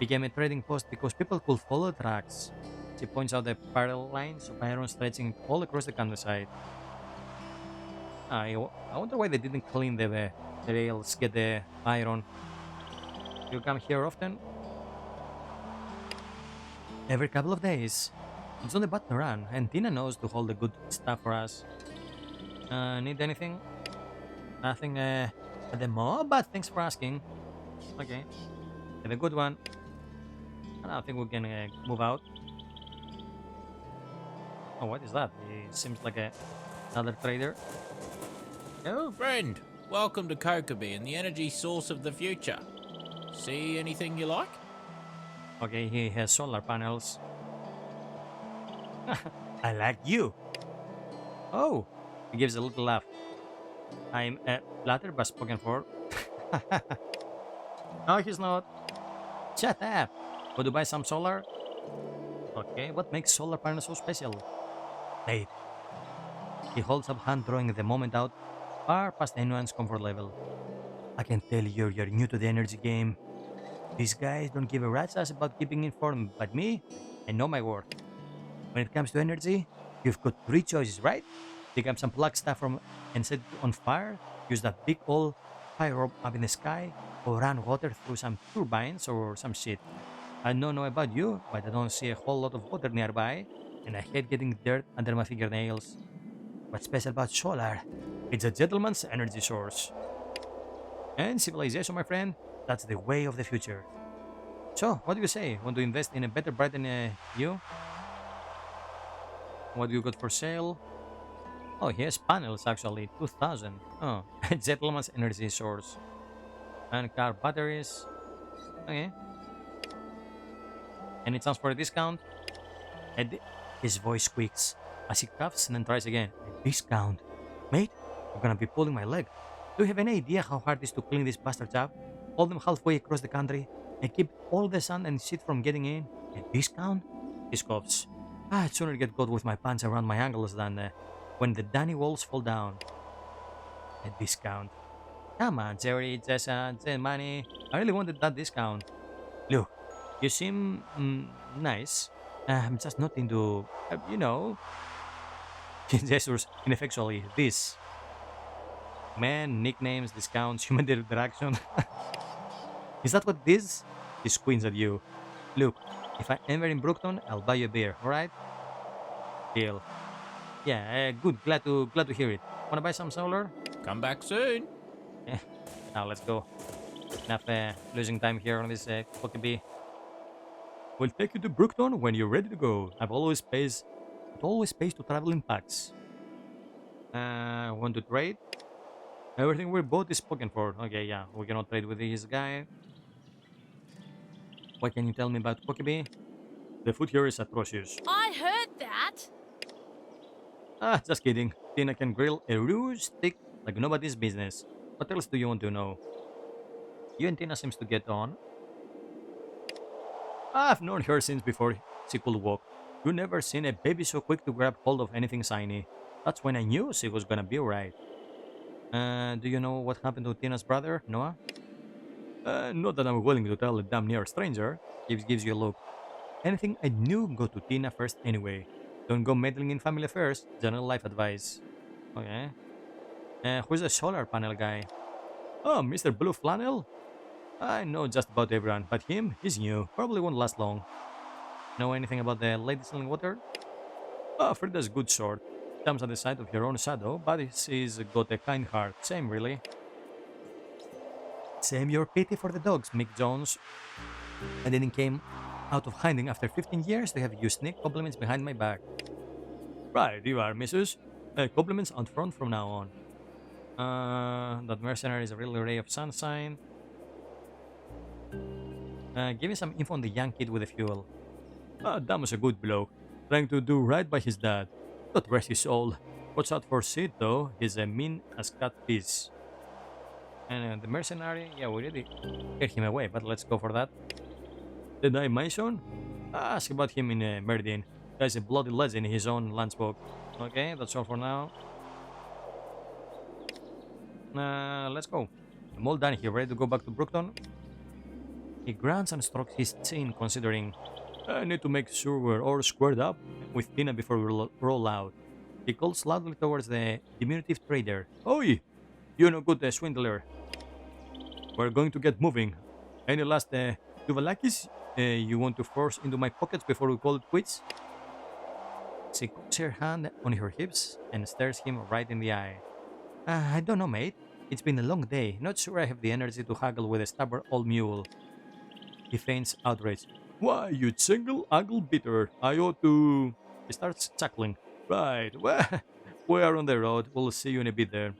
Became a trading post because people could follow the tracks. She points out the parallel lines of iron stretching all across the countryside. I wonder why they didn't clean the rails, get the iron. You come here often? Every couple of days. It's not a bad to run, and Tina knows to hold the good stuff for us. Need anything? Nothing at the moment, but thanks for asking. Okay. Have a good one. I don't think we can move out. Oh, what is that? He seems like another trader. Oh, friend, welcome to Kokobee and the energy source of the future. See anything you like? Okay, he has solar panels. I like you. Oh, he gives a little laugh. I'm flattered but spoken for. No, he's not. Shut up. Want to buy some solar? Okay, what makes solar panels so special? Wait. He holds up hand, drawing the moment out far past anyone's comfort level. I can tell you're new to the energy game. These guys don't give a rat's ass about keeping informed, but me, I know my worth. When it comes to energy, you've got 3 choices, right? Pick up some plug stuff from and set it on fire, use that big old fire orb up in the sky, or run water through some turbines or some shit. I don't know about you, but I don't see a whole lot of water nearby, and I hate getting dirt under my fingernails. What's special about solar? It's a gentleman's energy source. And civilization, my friend, that's the way of the future. So, what do you say? Want to invest in a better bride than you? What do you got for sale? Oh, he has panels actually. 2000. Oh, gentleman's energy source. And car batteries. Okay. Any chance for a discount? And his voice squeaks as he coughs and then tries again. A discount? Mate, you're gonna be pulling my leg. Do you have any idea how hard it is to clean these bastards up? Hold them halfway across the country and keep all the sand and shit from getting in? A discount? He scoffs. I'd sooner get caught with my pants around my ankles than when the Danny walls fall down. A discount. Come on, Jerry, Jessa, money. I really wanted that discount. Look, you seem nice. I'm just not into, he gestures ineffectually. This. Man, nicknames, discounts, human interaction. Is that what it is? He squints at you. Look, if I'm ever in Brookton, I'll buy you a beer, alright? Deal. Yeah, good. Glad to hear it. Wanna buy some solar? Come back soon. Now let's go. Enough losing time here on this Pokebee. We'll take you to Brookton when you're ready to go. It always pays to travel in packs. Want to trade? Everything we bought is spoken for. Okay, yeah, we cannot trade with this guy. What can you tell me about Pokebee? The food here is atrocious. I heard that. Just kidding. Tina can grill a raw steak like nobody's business. What else do you want to know? You and Tina seems to get on. I've known her since before she could walk. You never seen a baby so quick to grab hold of anything shiny. That's when I knew she was gonna be alright. Do you know what happened to Tina's brother, Noah? Not that I'm willing to tell a damn near stranger. Gives you a look. Anything I knew, go to Tina first anyway. Don't go meddling in family affairs. General life advice. Okay. Who's the solar panel guy? Oh, Mr. Blue Flannel? I know just about everyone, but him, he's new. Probably won't last long. Know anything about the lady selling water? Oh, Frida's good sort. Comes at the sight of your own shadow, but she's got a kind heart. Same, really. Same your pity for the dogs, Mick Jones. I didn't came out of hiding after 15 years to have you sneak compliments behind my back. Right, you are, missus. Compliments out front from now on. That mercenary is a real ray of sunshine. Give me some info on the young kid with the fuel. That was a good bloke. Trying to do right by his dad. God rest his soul. Watch out for Sid, though. He's a mean as cat piece. And the mercenary, yeah, we really get him away, but let's go for that. The Dimension? Ask about him in Meridian. Guy's a bloody legend in his own landsbook. Okay, that's all for now. Let's go. I'm all done here, ready to go back to Brookton? He grunts and strokes his chin, considering. I need to make sure we're all squared up with Tina before we roll out. He calls loudly towards the diminutive trader. Oi! You no good swindler. We're going to get moving. Any last Duvalakis you want to force into my pockets before we call it quits? She puts her hand on her hips and stares him right in the eye. I don't know, mate. It's been a long day. Not sure I have the energy to haggle with a stubborn old mule. He feigns outrage. Why, you single ugly bitter. I ought to... He starts chuckling. Right, well, we are on the road. We'll see you in a bit there.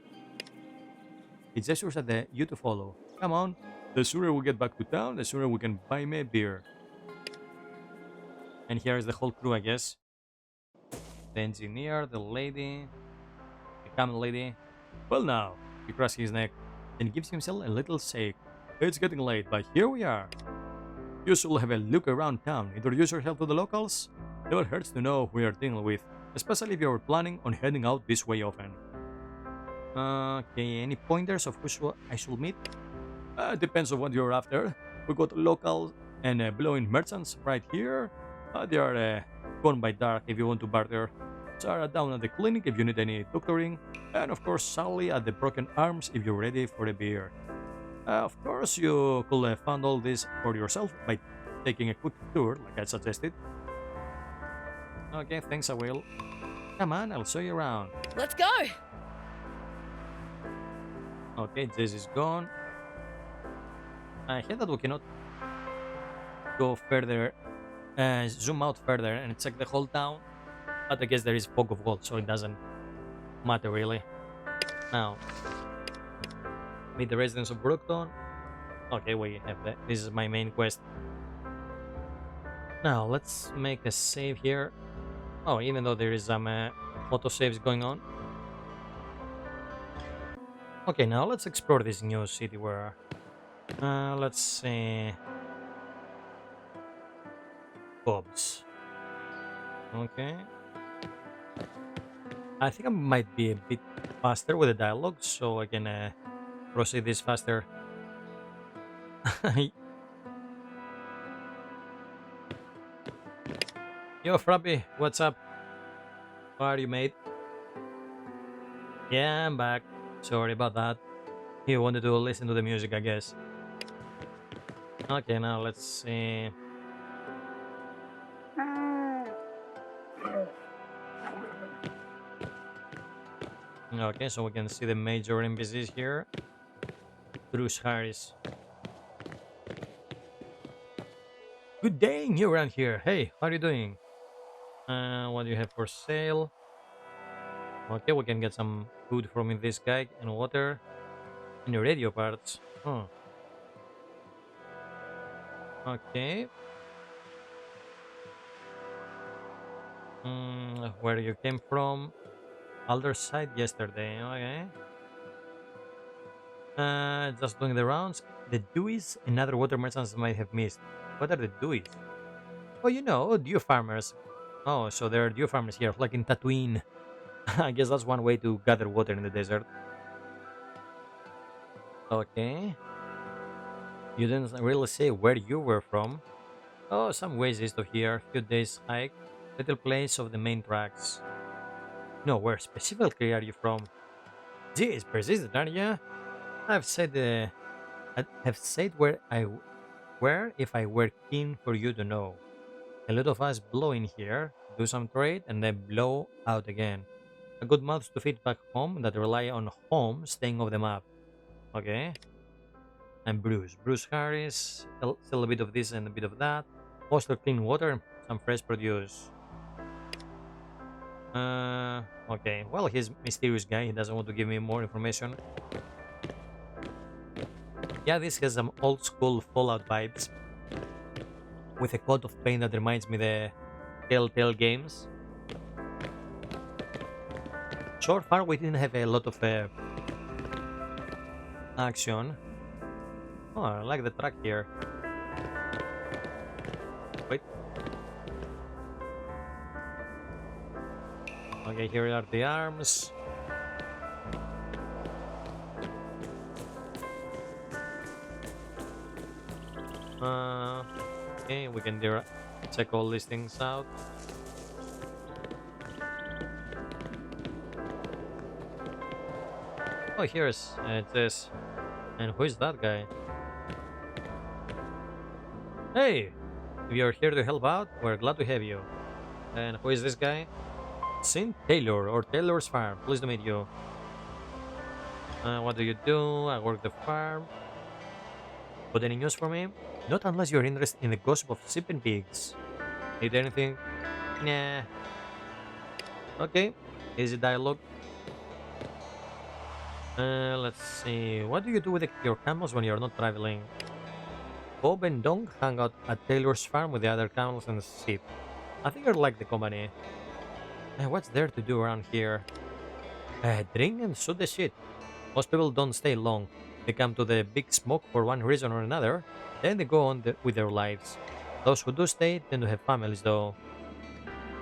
He gestures at you to follow. Come on. The sooner we get back to town, the sooner we can buy me a beer. And here is the whole crew, I guess. The engineer, the lady, the camel lady. Well now, he cracks his neck, then gives himself a little shake. It's getting late, but here we are. You should have a look around town. Introduce yourself to the locals. Never hurts to know who you're dealing with, especially if you're planning on heading out this way often. Okay, any pointers of who I should meet? Depends on what you're after. We got local and blowing merchants right here. They are gone by dark if you want to barter. Sarah down at the clinic if you need any doctoring. And of course Sally at the Broken Arms if you're ready for a beer. Of course you could fund all this for yourself by taking a quick tour like I suggested. Okay, thanks, I will. Come on, I'll show you around. Let's go! Okay, this is gone. I hear that we cannot go further, zoom out further and check the whole town. But I guess there is fog of gold, so it doesn't matter really. Now, meet the residents of Brookton. Okay, we have that. This is my main quest. Now, let's make a save here. Oh, even though there is some auto saves going on. Okay, now let's explore this new city where... let's see... Bob's. Okay. I think I might be a bit faster with the dialogue, so I can proceed this faster. Yo, Frappy, what's up? How are you, mate? Yeah, I'm back. Sorry about that. You wanted to listen to the music, I guess. Okay, now let's see. Okay, so we can see the major NPCs here. Bruce Harris. Good day, new around here. Hey, how are you doing? What do you have for sale? Okay, we can get some food from this guy and water and radio parts. Oh. Okay. Where you came from? Alder side yesterday. Okay. Just doing the rounds. The Deweys and other water merchants might have missed. What are the Deweys? Oh, you know, dew farmers. Oh, so there are dew farmers here, like in Tatooine. I guess that's one way to gather water in the desert. Okay. You didn't really say where you were from. Oh, some ways east of here. Few days hike. Little place of the main tracks. No, where specifically are you from? Geez, persistent, aren't you? I've said I have said where if I were keen for you to know. A lot of us blow in here, do some trade, and then blow out again. A good mouth to feed back home that rely on home staying off the map. Okay. And Bruce Harris, sell a bit of this and a bit of that. Most clean water, some fresh produce. Okay. Well, he's mysterious guy. He doesn't want to give me more information. Yeah, this has some old school Fallout vibes. With a coat of paint that reminds me the Telltale games. So far, we didn't have a lot of action. Oh, I like the track here. Wait. Okay, here are the arms. Okay, we can check all these things out. Oh, here's this. And who is that guy? Hey! If you're here to help out, we're glad to have you. And who is this guy? St. Taylor, or Taylor's Farm. Pleased to meet you. What do you do? I work the farm. Got any news for me? Not unless you're interested in the gossip of sheep and pigs. Need anything? Nah. Okay. Easy dialogue. Let's see. What do you do with your camels when you're not traveling? Bob and Dong hang out at Taylor's farm with the other camels and sheep. I think I like the company. What's there to do around here? Drink and shoot the shit. Most people don't stay long. They come to the big smoke for one reason or another, then they go on with their lives. Those who do stay tend to have families, though.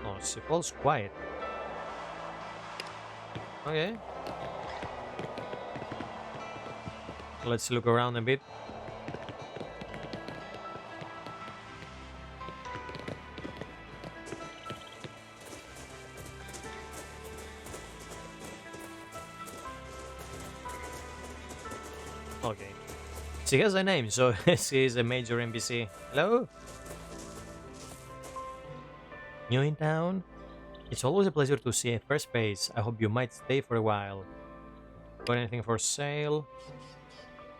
Oh, she falls quiet. Okay. Let's look around a bit. Okay. She has a name, so she is a major NPC. Hello? New in town? It's always a pleasure to see a first face. I hope you might stay for a while. Got anything for sale?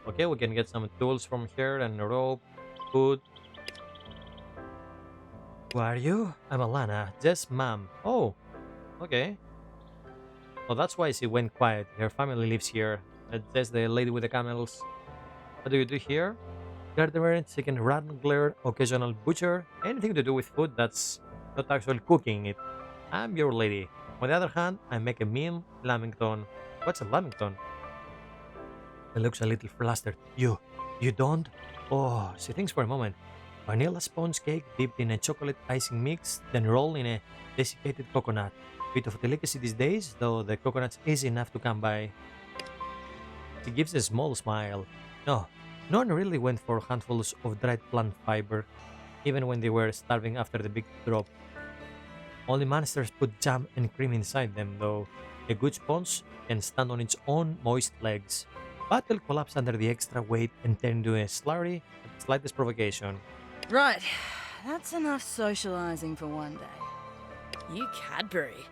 Okay, we can get some tools from here and rope, food. Who are you? I'm Alana. Yes, ma'am. Oh, okay. Oh, that's why she went quiet. Her family lives here. That's the lady with the camels. What do you do here? Gardener, chicken wrangler, occasional butcher, anything to do with food that's not actually cooking it. I'm your lady. On the other hand, I make a mean lamington. What's a lamington? He looks a little flustered. You don't? Oh, she thinks for a moment. Vanilla sponge cake dipped in a chocolate icing mix, then rolled in a desiccated coconut. Bit of delicacy these days, though the coconut's easy enough to come by. He gives a small smile. No, no one really went for handfuls of dried plant fiber, even when they were starving after the big drop. Only monsters put jam and cream inside them, though. A good sponge can stand on its own moist legs, but will collapse under the extra weight and turn into a slurry at the slightest provocation. Right, that's enough socializing for one day. You Cadbury.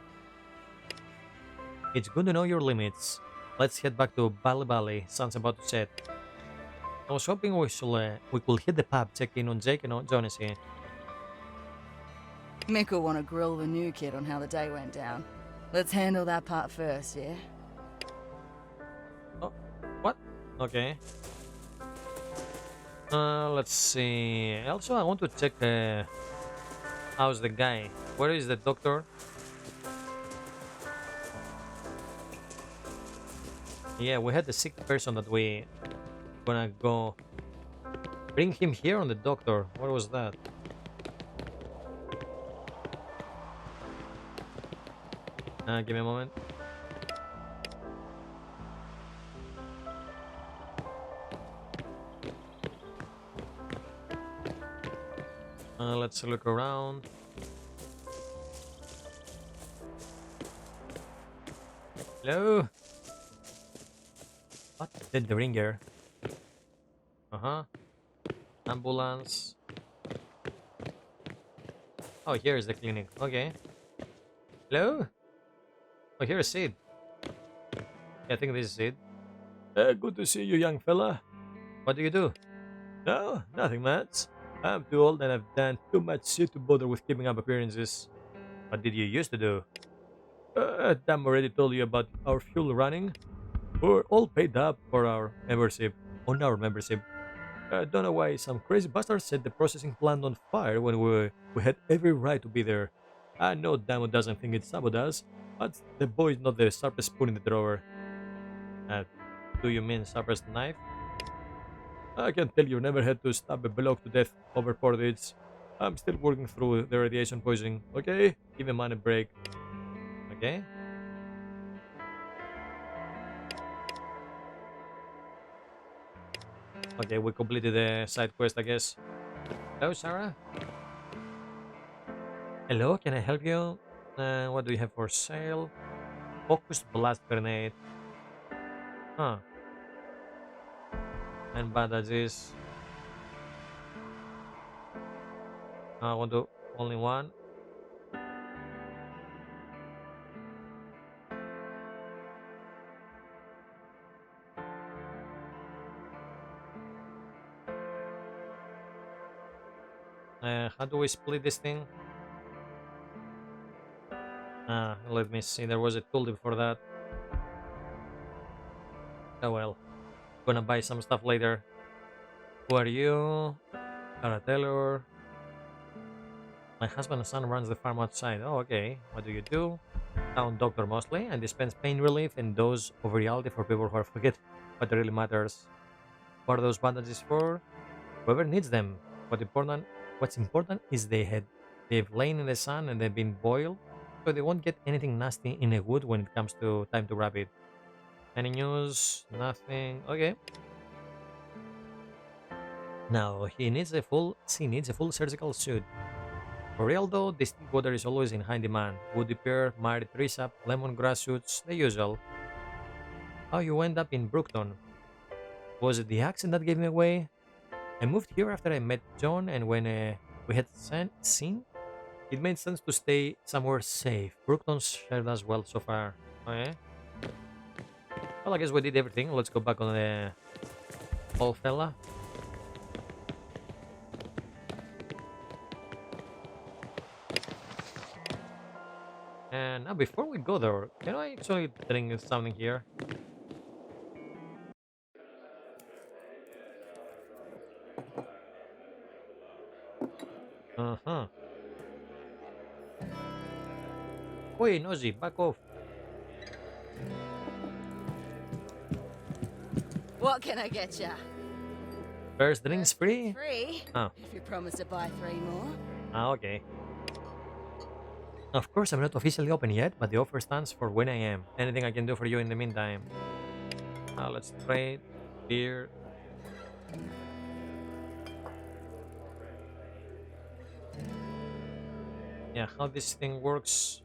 It's good to know your limits. Let's head back to Bali Bali. Sun's about to set. I was hoping we could hit the pub, check in on Jake and on Jonesy. Mick will want to grill the new kid on how the day went down. Let's handle that part first, yeah? Oh, what? Okay. Let's see. Also, I want to check how's the guy. Where is the doctor? Yeah, we had the sick person that we gonna go bring him here on the doctor. What was that? Give me a moment. Let's look around. Hello? What? Did the ringer? Uh-huh. Ambulance. Oh, here is the clinic. Okay. Hello? Oh, here is Sid. Yeah, I think this is Sid. Good to see you, young fella. What do you do? No, nothing much. I'm too old and I've done too much shit to bother with keeping up appearances. What did you used to do? Tam already told you about our fuel running. We're all paid up for our membership. On our membership. I don't know why some crazy bastard set the processing plant on fire when we had every right to be there. I know Damo doesn't think it's sabotage, but the boy's not the sharpest spoon in the drawer. Do you mean sharpest knife? I can tell you never had to stab a bloke to death over portage. I'm still working through the radiation poisoning, okay? Give a man a break. Okay? Okay, we completed the side quest, I guess. Hello, Sarah? Hello, can I help you? What do you have for sale? Focused blast grenade. Huh. And bandages. I want to only one. How do we split this thing? Let me see. There was a tool before that. Oh well. Gonna buy some stuff later. Who are you? Taylor. My husband and son runs the farm outside. Oh, okay. What do you do? Town doctor mostly, and dispense pain relief and dose of reality for people who forget what really matters. What are those bandages for? Whoever needs them. What's important is they've lain in the sun and they've been boiled, so they won't get anything nasty in a wood when it comes to time to wrap it. Any news? Nothing. Okay. Now she needs a full surgical suit. For real though, distilled water is always in high demand. Woody pear, Mary Trisap, lemongrass suits, the usual. How you end up in Brookton? Was it the accent that gave me away? I moved here after I met John, and when we had seen, it made sense to stay somewhere safe. Brookton's served us well so far. Okay. Well, I guess we did everything. Let's go back on the old fella. And now, before we go there, can I actually drink something here? Uh huh. Wait, Nosy, back off. What can I get ya? First drinks free? Free. Oh, If you promise to buy 3 more. okay. Of course, I'm not officially open yet, but the offer stands for when I am. Anything I can do for you in the meantime. Let's trade beer. Yeah, how this thing works.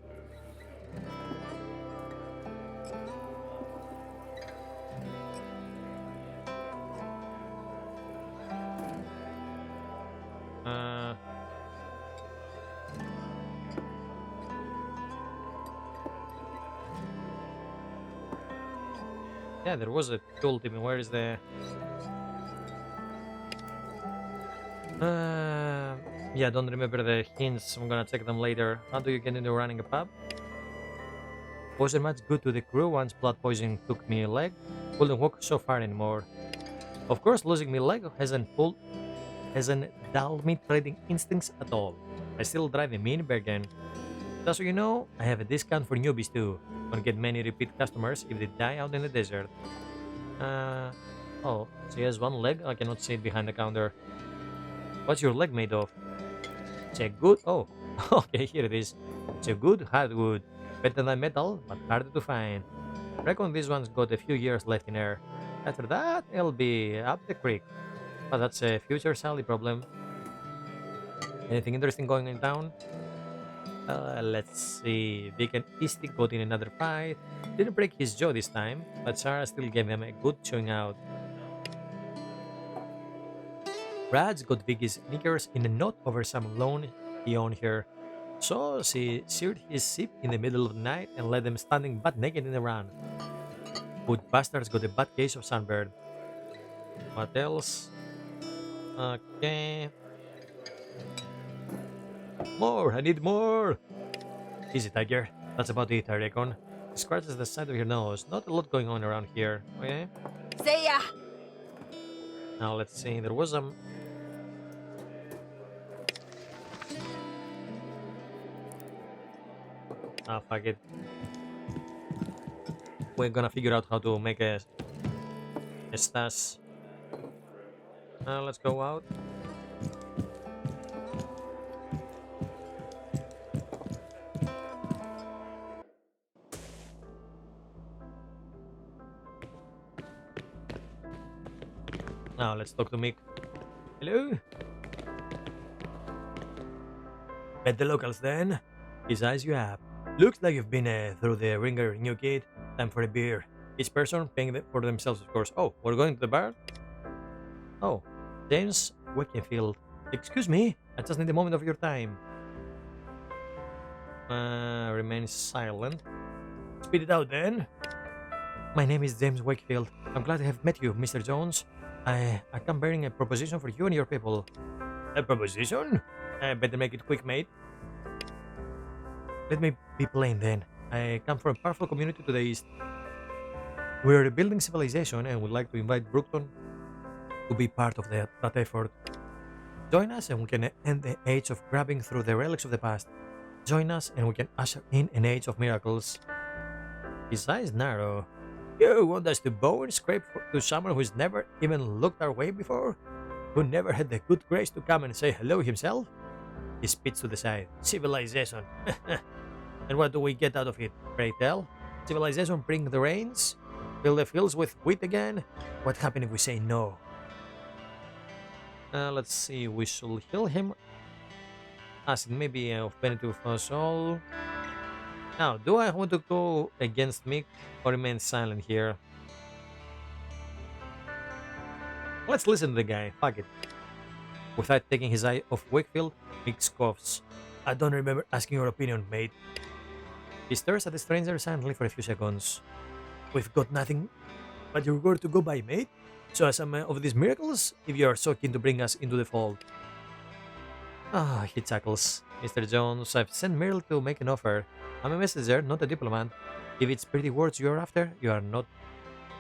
Uh, yeah, there was a tool tip. Where is the? Yeah, don't remember the hints. I'm gonna check them later. How do you get into running a pub? Wasn't much good to the crew once blood poisoning took me a leg. Couldn't walk so far anymore. Of course, losing me leg hasn't dulled me trading instincts at all. I still drive a mini Bergen. Just so you know, I have a discount for newbies too. Don't get many repeat customers if they die out in the desert. Uh, oh, she has one leg. I cannot see it behind the counter. What's your leg made of? It's a good. Oh, okay, here it is. It's a good hardwood. Better than metal, but harder to find. Reckon this one's got a few years left in air. After that, it'll be up the creek. But that's a future Sally problem. Anything interesting going in town? Let's see. Vic and Easty got in another fight. Didn't break his jaw this time, but Sarah still gave him a good chewing out. Brad's got Vicky's knickers in a knot over some loan he owned her. So she seared his ship in the middle of the night and left them standing butt naked in the run. Good bastards got a bad case of sunburn. What else? Okay. More! I need more! Easy, Tiger. That's about it, I reckon. Scratches the side of your nose. Not a lot going on around here, okay? See ya! Now let's see. There was some. Ah, fuck it. We're gonna figure out how to make a stash. Let's go out. Now let's talk to Mick. Hello? Met the locals then? His eyes you have. Looks like you've been through the ringer, new kid. Time for a beer. Each person paying for themselves, of course. Oh, we're going to the bar? Oh, James Wakefield. Excuse me, I just need a moment of your time. Remain silent. Spit it out then. My name is James Wakefield. I'm glad to have met you, Mr. Jones. I come bearing a proposition for you and your people. A proposition? I better make it quick, mate. Let me be plain then. I come from a powerful community to the east. We're rebuilding civilization and would like to invite Brookton to be part of that effort. Join us and we can end the age of grabbing through the relics of the past. Join us and we can usher in an age of miracles. His eyes narrow. You want us to bow and scrape to someone who's never even looked our way before? Who never had the good grace to come and say hello himself? He spits to the side. Civilization. And what do we get out of it, pray tell? Civilization bring the rains? Fill the fields with wheat again? What happens if we say no? Let's see, we should heal him. As it may be of benefit for us all. Now, do I want to go against Mick or remain silent here? Let's listen to the guy, fuck it. Without taking his eye off Wakefield, Mick scoffs. I don't remember asking your opinion, mate. He stares at the stranger silently for a few seconds. We've got nothing but your word to go by, mate. So some of these miracles, if you are so keen to bring us into the fold. Ah, he chuckles. Mr. Jones, I've sent Merle to make an offer. I'm a messenger, not a diplomat. If it's pretty words you're after, you are not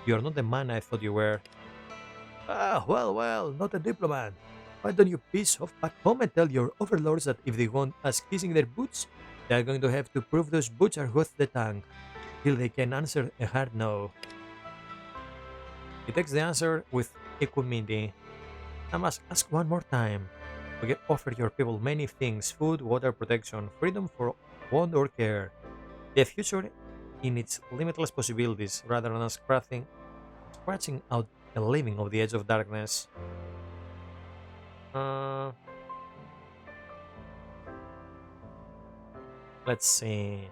the man I thought you were. Ah, well, not a diplomat. Why don't you piss off back home and tell your overlords that if they want us kissing their boots, they are going to have to prove those boots are worth the tongue, till they can answer a hard no. He takes the answer with equanimity. I must ask one more time. We can offer your people many things: food, water, protection, freedom for want or care. The future in its limitless possibilities rather than scratching out a living of the edge of darkness. Uh, let's see.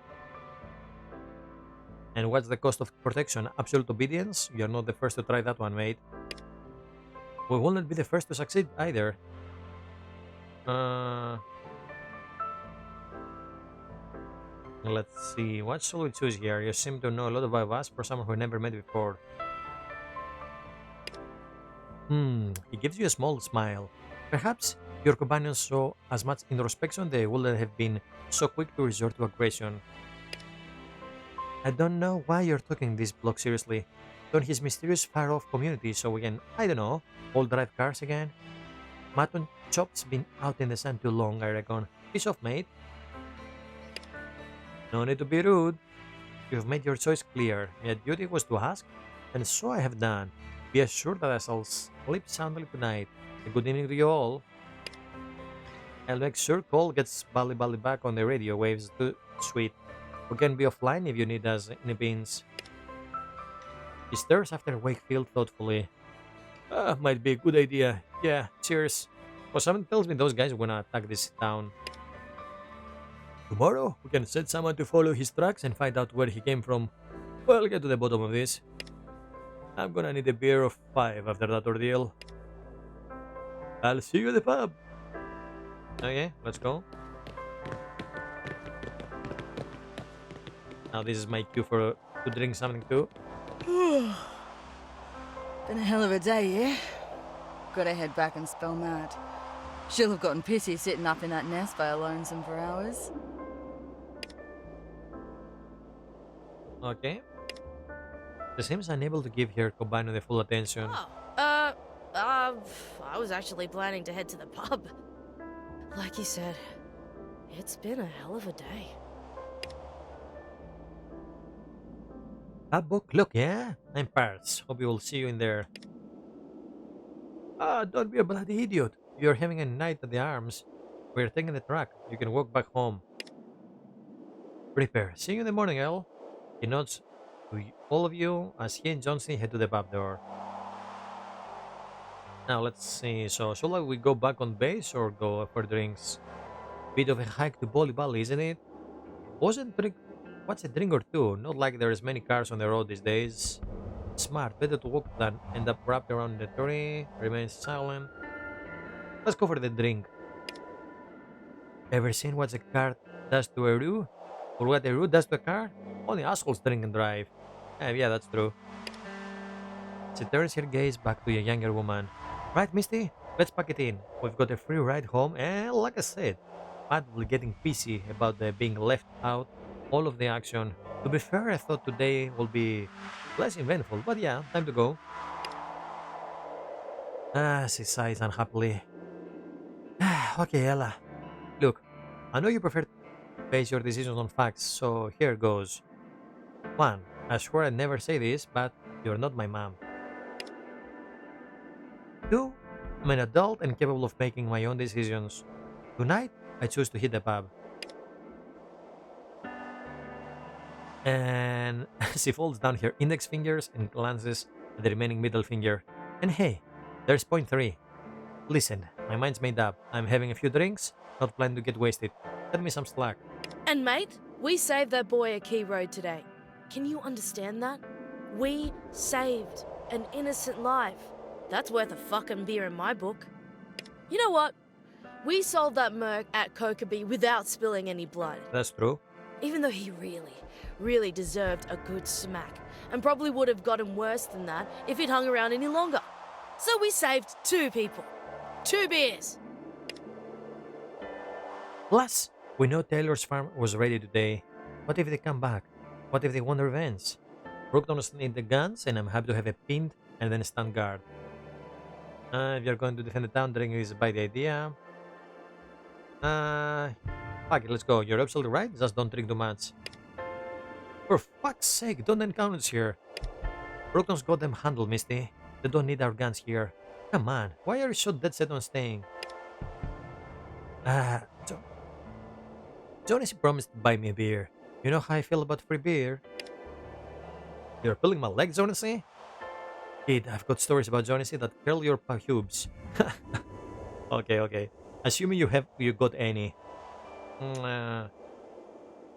And what's the cost of protection? Absolute obedience? You're not the first to try that one, mate. We will not be the first to succeed either. Uh, let's see. What shall we choose here? You seem to know a lot about us for someone who never met before. He gives you a small smile. Perhaps your companions saw as much introspection they wouldn't have been so quick to resort to aggression. I don't know why you're taking this bloke seriously. Don't his mysterious far-off community so we can, I don't know, all drive cars again? Mutton Chop's been out in the sun too long, I reckon. Piss off, mate. No need to be rude. You've made your choice clear. My duty was to ask, and so I have done. Be assured that I shall sleep soundly tonight. A good evening to you all. I'll make sure Cole gets Bally Bally back on the radio waves too. Sweet. We can be offline if you need us in the beans. He stares after Wakefield thoughtfully. Might be a good idea. Yeah, cheers. Well, something tells me those guys are gonna attack this town. Tomorrow, we can set someone to follow his tracks and find out where he came from. We'll get to the bottom of this. I'm gonna need a beer of 5 after that ordeal. I'll see you at the pub. Okay, let's go. Now this is my cue to drink something too. Been a hell of a day, yeah? Gotta head back and spell Matt. She'll have gotten pissy sitting up in that nest by a lonesome for hours. Okay. She seems unable to give her Combino the full attention. I was actually planning to head to the pub. Like you said, it's been a hell of a day. That book, look, yeah? I'm Parts. Hope we will see you in there. Don't be a bloody idiot. You're having a night at the arms. We're taking the truck. You can walk back home. Prepare. See you in the morning, El. He nods to all of you as he and Johnson head to the pub door. Now, let's see. So, shall we go back on base or go for drinks? Bit of a hike to Bolly Bally, isn't it? What's a drink or two? Not like there's many cars on the road these days. Smart. Better to walk than end up wrapped around the tree. Remain silent. Let's go for the drink. Ever seen what a car does to a roo? Or what a roo does to a car? Only assholes drink and drive. Yeah, that's true. She turns her gaze back to a younger woman. Right, Misty? Let's pack it in. We've got a free ride home, and like I said, Pat will be getting pissy about being left out all of the action. To be fair, I thought today will be less eventful, but yeah, time to go. She sighs unhappily. Okay, Ella. Look, I know you prefer to base your decisions on facts, so here goes. 1. I swear I'd never say this, but you're not my mom. 2. I'm an adult and capable of making my own decisions. Tonight, I choose to hit the pub. And she folds down her index fingers and glances at the remaining middle finger. And hey, there's point 3. Listen, my mind's made up. I'm having a few drinks, not planning to get wasted. Cut me some slack. And mate, we saved that boy a key road today. Can you understand that? We saved an innocent life. That's worth a fucking beer in my book. You know what? We solved that merc at Kokeby without spilling any blood. That's true. Even though he really deserved a good smack. And probably would have gotten worse than that if he'd hung around any longer. So we saved 2 people. 2 beers. Plus, we know Taylor's farm was ready today. What if they come back? What if they want revenge? Brookton's need the guns, and I'm happy to have a pinned and then a stand guard. If you're going to defend the town, drinking is a bad idea. Fuck it, let's go. You're absolutely right, just don't drink too much. For fuck's sake, don't encounter us here. Brookton's got them handled, Misty. They don't need our guns here. Come on, why are you so dead set on staying? Jo- Jonas promised to buy me a beer. You know how I feel about free beer? You're pulling my leg, Jonesy? Kid, I've got stories about Jonesy that curl your pubes. Okay. Assuming you got any.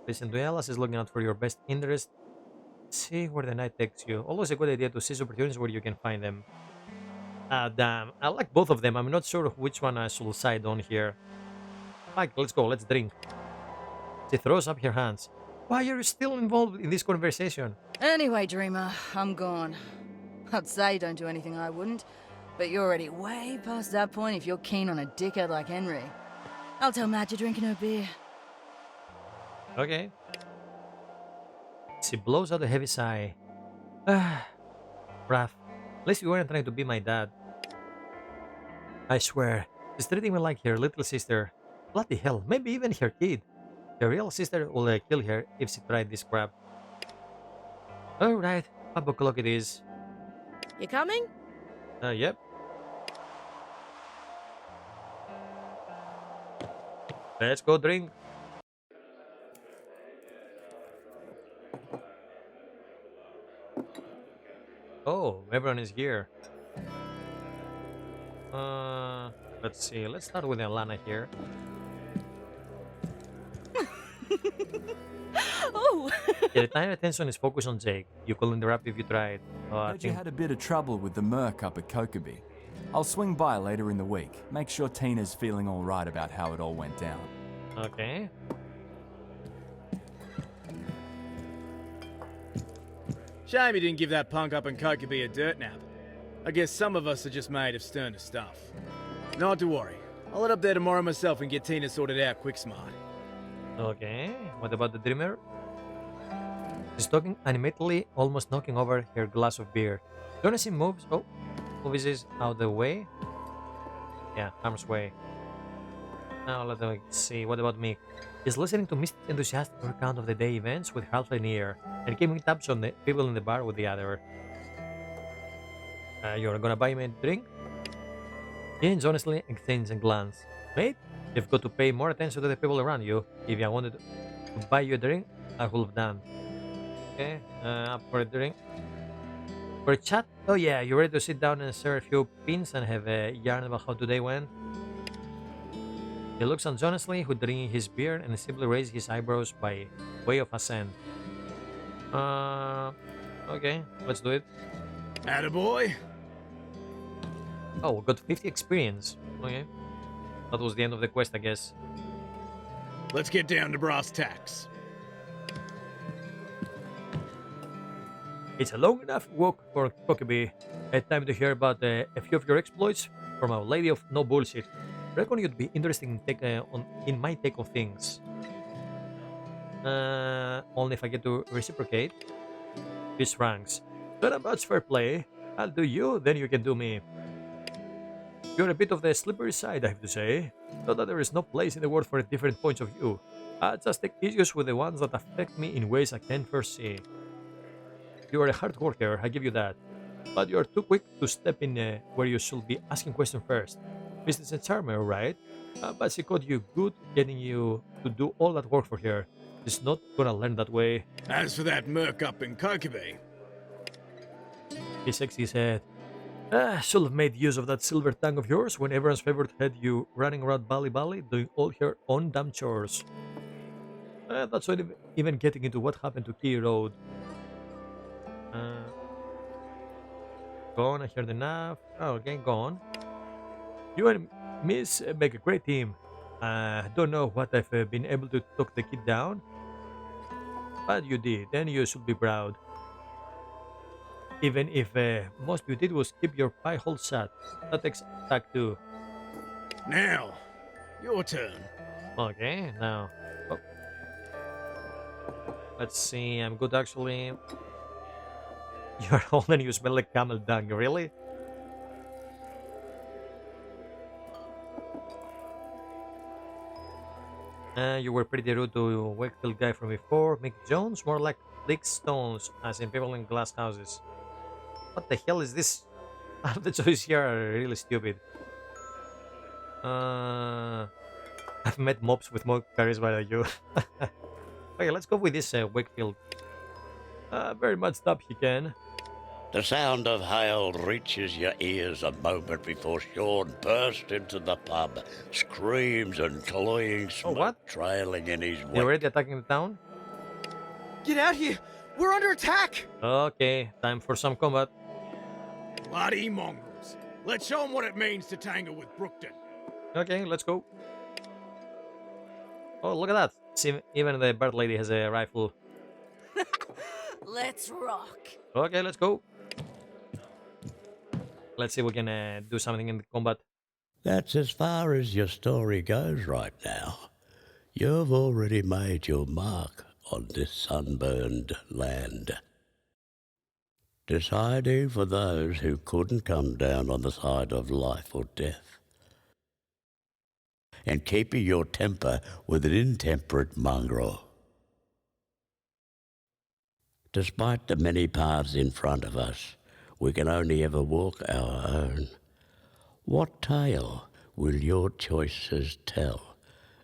Listen to Ellis is looking out for your best interest. See where the night takes you. Always a good idea to seize opportunities where you can find them. Damn. I like both of them. I'm not sure which one I should side on here. Mike, let's go. Let's drink. She throws up her hands. Why are you still involved in this conversation? Anyway, Dreamer, I'm gone. I'd say don't do anything I wouldn't, but you're already way past that point if you're keen on a dickhead like Henry. I'll tell Matt you're drinking her beer. Okay. She blows out a heavy sigh. Raph, at least you weren't trying to be my dad. I swear, she's treating me like her little sister. Bloody hell, maybe even her kid. Her real sister will kill her if she tried this crap. Alright, 5 o'clock it is. You coming? Yep. Let's go drink. Oh, everyone is here. Let's see. Let's start with Alana here. Oh! The entire attention is focused on Jake. You could interrupt if you tried. Heard you had a bit of trouble with the Merc up at Kokeby. I'll swing by later in the week. Make sure Tina's feeling all right about how it all went down. Okay. Shame you didn't give that punk up in Kokeby a dirt nap. I guess some of us are just made of sterner stuff. Not to worry. I'll head up there tomorrow myself and get Tina sorted out quick smart. Okay. What about the dreamer? She's talking animatedly, almost knocking over her glass of beer. Jonas moves. Oh, moves this out the way. Yeah, arm's way. Now let's see. What about me? He's listening to Misty's enthusiastic recount of the day events with half an ear, and keeping tabs on the people in the bar with the other. You're gonna buy me a drink? James honestly exchanged a glance. Mate, you've got to pay more attention to the people around you. If I wanted to buy you a drink, I would have done. Okay, up for a drink. For a chat? Oh yeah, you ready to sit down and share a few pins and have a yarn about how today went? He looks at Jonasley, who drinking his beer and simply raises his eyebrows by way of assent. Okay, let's do it. Attaboy! Oh, we got 50 experience. Okay. That was the end of the quest, I guess. Let's get down to brass tacks. It's a long enough walk for Kokeby. Time to hear about a few of your exploits from our lady of no bullshit. Reckon you'd be interested in my take on things. Only if I get to reciprocate. This ranks. Not about fair play. I'll do you, then you can do me. You're a bit of the slippery side, I have to say. Not that there is no place in the world for different points of view. I just take issues with the ones that affect me in ways I can't foresee. You are a hard worker, I give you that. But you are too quick to step in where you should be asking questions first. Business and charmer, right? But she caught you good getting you to do all that work for her. She's not gonna learn that way. As for that Merc up in Kokeby, He shakes his head. Should have made use of that silver tongue of yours when everyone's favorite had you running around Bali Bali doing all her own damn chores. That's not even getting into what happened to Key Road. Gone, I heard enough. Oh, okay, gone. You and Miss make a great team. Don't know what I've been able to talk the kid down, but you did, and you should be proud. Even if most you did was keep your pie hole shut. That takes tact too. now, your turn. Okay, now. Oh. Let's see. I'm good actually. You're old and you smell like camel dung. Really? You were pretty rude to Wakefield guy from before. Mick Jones, more like Dick Stones, as in people in glass houses. What the hell is this? Half the choices here are really stupid. I've met mobs with more charisma than you. Okay, let's go with this Wakefield. Very much up he can. The sound of hail reaches your ears a moment before Sean bursts into the pub, screams and cloying smoke what? trailing in his You wake. already attacking the town? Get out here! We're under attack! Okay, time for some combat. Bloody mongrels. Let's show them what it means to tangle with Brookton. Okay, let's go. Oh, look at that. See, even the bird lady has a rifle. Let's rock. Okay, let's go. Let's see if we can do something in the combat. That's as far as your story goes right now. You've already made your mark on this sunburned land. Deciding for those who couldn't come down on the side of life or death. And keeping your temper with an intemperate mongrel. Despite the many paths in front of us, we can only ever walk our own. What tale will your choices tell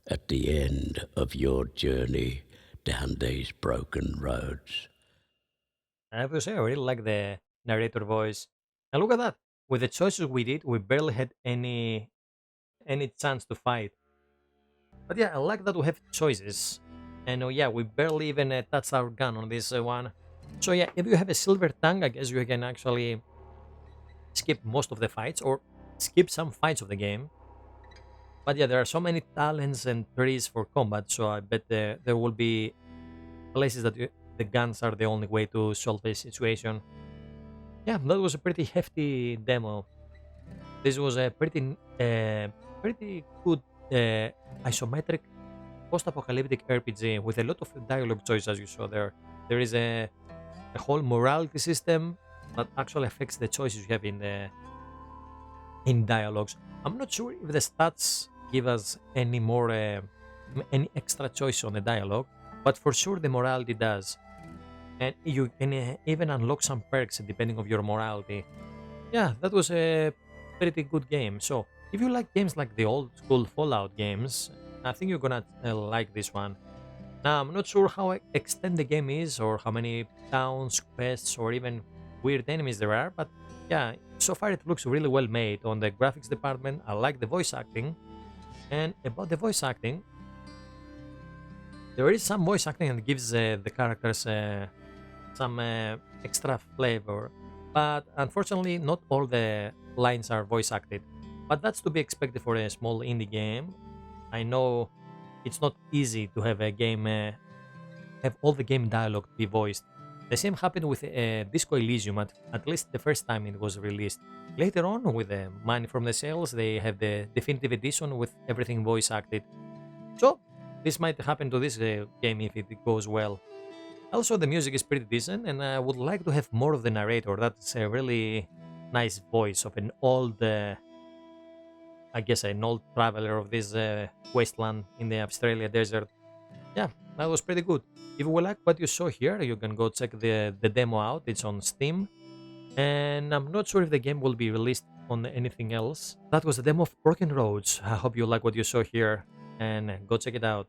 at the end of your journey down these broken roads? I have to say, I really like the narrator voice. And look at that. With the choices we did, we barely had any chance to fight. But yeah, I like that we have choices. And yeah, we barely even touched our gun on this one. So yeah, if you have a silver tongue, I guess you can actually skip most of the fights or skip some fights of the game. But yeah, there are so many talents and trees for combat, so I bet there will be places that the guns are the only way to solve the situation. Yeah, that was a pretty hefty demo. This was a pretty good isometric post-apocalyptic RPG with a lot of dialogue choice, as you saw there. There is a whole morality system that actually affects the choices you have in dialogues. I'm not sure if the stats give us any more any extra choice on the dialogue, but for sure the morality does, and you can even unlock some perks depending on your morality. Yeah, that was a pretty good game. So if you like games like the old school Fallout games, I think you're gonna like this one. Now, I'm not sure how extended the game is or how many towns, quests, or even weird enemies there are, but yeah, so far it looks really well made on the graphics department. I like the voice acting. And about the voice acting, there is some voice acting that gives the characters some extra flavor, but unfortunately, not all the lines are voice acted. But that's to be expected for a small indie game. I know it's not easy to have a game have all the game dialogue be voiced. The same happened with Disco Elysium, at least the first time it was released. Later on, with the money from the sales, they have the definitive edition with everything voice acted. So, this might happen to this game if it goes well. Also, the music is pretty decent, and I would like to have more of the narrator. That's a really nice voice of an old, I guess, an old traveler of this wasteland in the Australia desert. Yeah, that was pretty good. If you like what you saw here, you can go check the demo out. It's on Steam. And I'm not sure if the game will be released on anything else. That was the demo of Broken Roads. I hope you like what you saw here and go check it out.